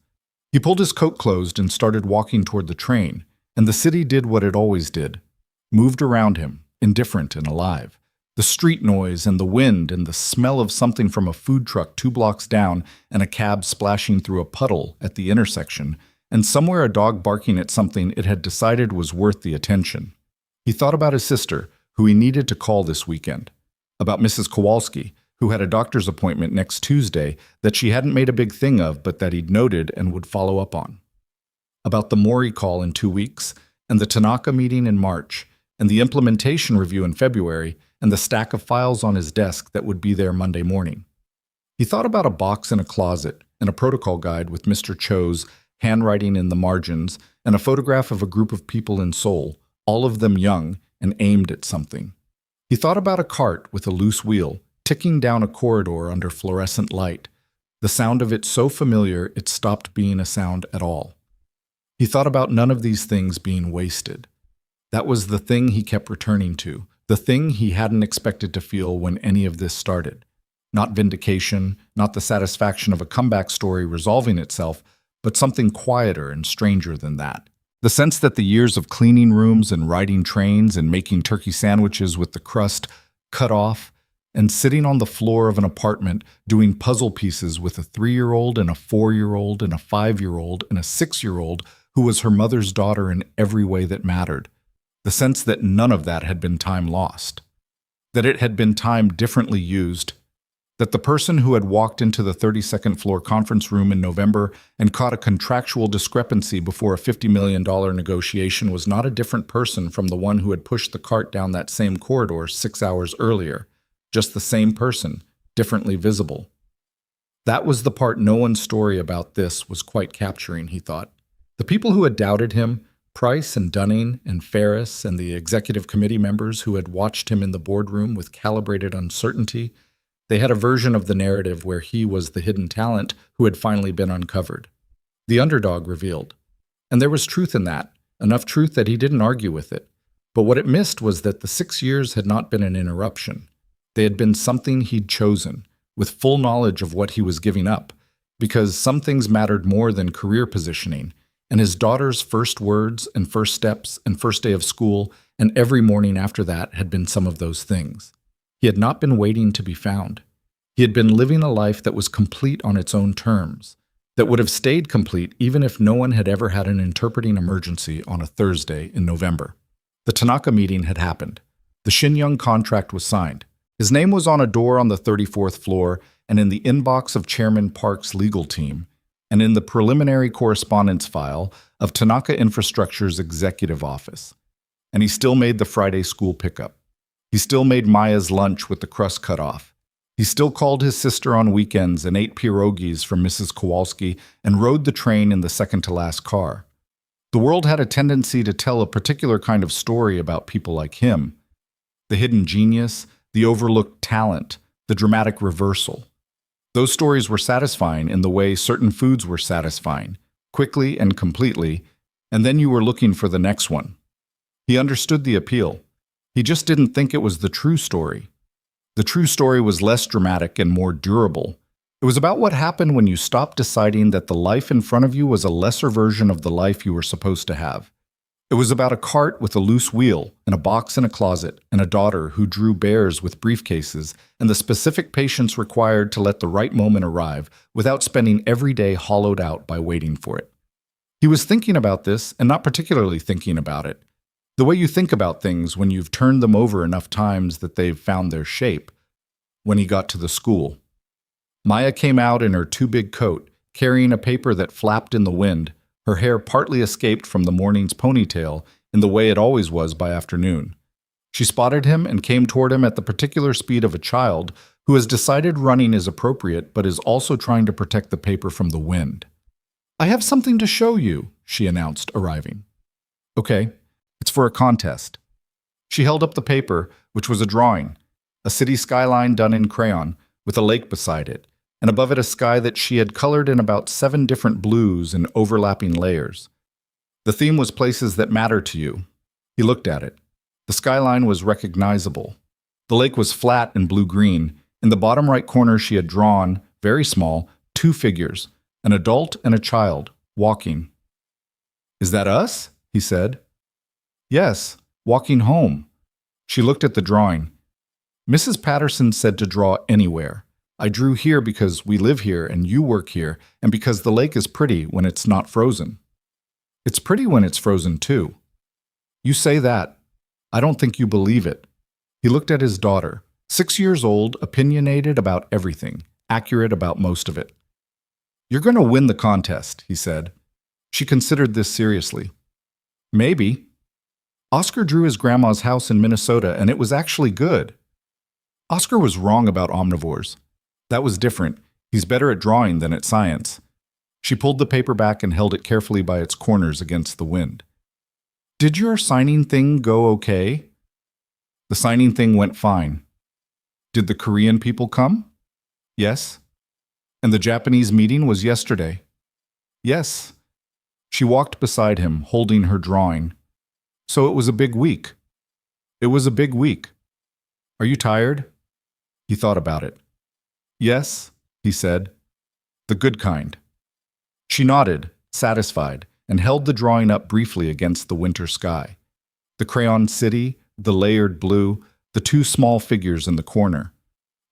He pulled his coat closed and started walking toward the train, and the city did what it always did, moved around him, indifferent and alive. The street noise and the wind and the smell of something from a food truck 2 blocks down and a cab splashing through a puddle at the intersection, and somewhere a dog barking at something it had decided was worth the attention. He thought about his sister, who he needed to call this weekend. About Mrs. Kowalski, who had a doctor's appointment next Tuesday that she hadn't made a big thing of but that he'd noted and would follow up on. About the Mori call in 2 weeks, and the Tanaka meeting in March, and the implementation review in February, and the stack of files on his desk that would be there Monday morning. He thought about a box in a closet and a protocol guide with Mr. Cho's handwriting in the margins and a photograph of a group of people in Seoul, all of them young and aimed at something. He thought about a cart with a loose wheel ticking down a corridor under fluorescent light, the sound of it so familiar it stopped being a sound at all. He thought about none of these things being wasted. That was the thing he kept returning to, the thing he hadn't expected to feel when any of this started. Not vindication, not the satisfaction of a comeback story resolving itself, but something quieter and stranger than that. The sense that the years of cleaning rooms and riding trains and making turkey sandwiches with the crust cut off, and sitting on the floor of an apartment doing puzzle pieces with a 3-year-old and a 4-year-old and a 5-year-old and a 6-year-old who was her mother's daughter in every way that mattered. The sense that none of that had been time lost. That it had been time differently used. That the person who had walked into the 32nd floor conference room in November and caught a contractual discrepancy before a $50 million negotiation was not a different person from the one who had pushed the cart down that same corridor 6 hours earlier. Just the same person, differently visible. That was the part no one's story about this was quite capturing, he thought. The people who had doubted him, Price and Dunning and Ferris and the executive committee members who had watched him in the boardroom with calibrated uncertainty, they had a version of the narrative where he was the hidden talent who had finally been uncovered. The underdog revealed. And there was truth in that, enough truth that he didn't argue with it. But what it missed was that the 6 years had not been an interruption. They had been something he'd chosen, with full knowledge of what he was giving up, because some things mattered more than career positioning, and his daughter's first words and first steps and first day of school and every morning after that had been some of those things. He had not been waiting to be found. He had been living a life that was complete on its own terms, that would have stayed complete even if no one had ever had an interpreting emergency on a Thursday in November. The Tanaka meeting had happened. The Shin-Young contract was signed. His name was on a door on the 34th floor and in the inbox of Chairman Park's legal team, and in the preliminary correspondence file of Tanaka Infrastructure's executive office. And he still made the Friday school pickup. He still made Maya's lunch with the crust cut off. He still called his sister on weekends and ate pierogies from Mrs. Kowalski and rode the train in the second-to-last car. The world had a tendency to tell a particular kind of story about people like him. The hidden genius, the overlooked talent, the dramatic reversal. Those stories were satisfying in the way certain foods were satisfying, quickly and completely, and then you were looking for the next one. He understood the appeal. He just didn't think it was the true story. The true story was less dramatic and more durable. It was about what happened when you stopped deciding that the life in front of you was a lesser version of the life you were supposed to have. It was about a cart with a loose wheel and a box in a closet and a daughter who drew bears with briefcases and the specific patience required to let the right moment arrive without spending every day hollowed out by waiting for it. He was thinking about this and not particularly thinking about it. The way you think about things when you've turned them over enough times that they've found their shape. When he got to the school. Maya came out in her too big coat, carrying a paper that flapped in the wind, her hair partly escaped from the morning's ponytail in the way it always was by afternoon. She spotted him and came toward him at the particular speed of a child who has decided running is appropriate but is also trying to protect the paper from the wind. "I have something to show you," she announced, arriving. "Okay, it's for a contest." She held up the paper, which was a drawing, a city skyline done in crayon, with a lake beside it, and above it a sky that she had colored in about 7 different blues in overlapping layers. The theme was places that matter to you. He looked at it. The skyline was recognizable. The lake was flat and blue-green. In the bottom right corner she had drawn, very small, 2 figures, an adult and a child, walking. "Is that us?" he said. "Yes, walking home." She looked at the drawing. "Mrs. Patterson said to draw anywhere. I drew here because we live here and you work here, and because the lake is pretty when it's not frozen." "It's pretty when it's frozen too." "You say that. I don't think you believe it." He looked at his daughter. 6 years old, opinionated about everything, accurate about most of it. "You're going to win the contest," he said. She considered this seriously. "Maybe." Oscar drew his grandma's house in Minnesota, and it was actually good. Oscar was wrong about omnivores. That was different. He's better at drawing than at science. She pulled the paper back and held it carefully by its corners against the wind. "Did your signing thing go okay?" "The signing thing went fine." "Did the Korean people come?" "Yes." "And the Japanese meeting was yesterday?" "Yes." She walked beside him, holding her drawing. "So it was a big week." "It was a big week." "Are you tired?" He thought about it. "Yes," he said. "The good kind." She nodded, satisfied, and held the drawing up briefly against the winter sky. The crayon city, the layered blue, the two small figures in the corner,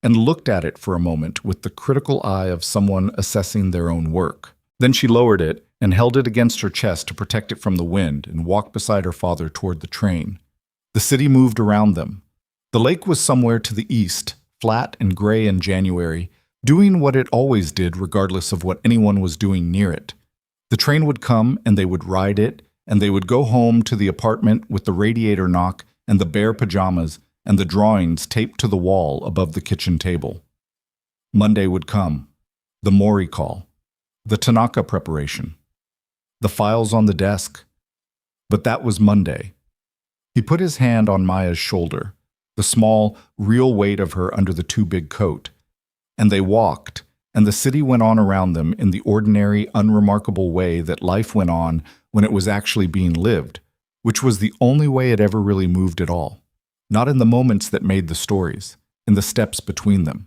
and looked at it for a moment with the critical eye of someone assessing their own work. Then she lowered it and held it against her chest to protect it from the wind and walked beside her father toward the train. The city moved around them. The lake was somewhere to the east, flat and gray in January, doing what it always did regardless of what anyone was doing near it. The train would come and they would ride it, and they would go home to the apartment with the radiator knock and the bare pajamas and the drawings taped to the wall above the kitchen table. Monday would come, the Mori call, the Tanaka preparation, the files on the desk. But that was Monday. He put his hand on Maya's shoulder, the small, real weight of her under the too big coat, and they walked, and the city went on around them in the ordinary, unremarkable way that life went on when it was actually being lived, which was the only way it ever really moved at all. Not in the moments that made the stories, in the steps between them.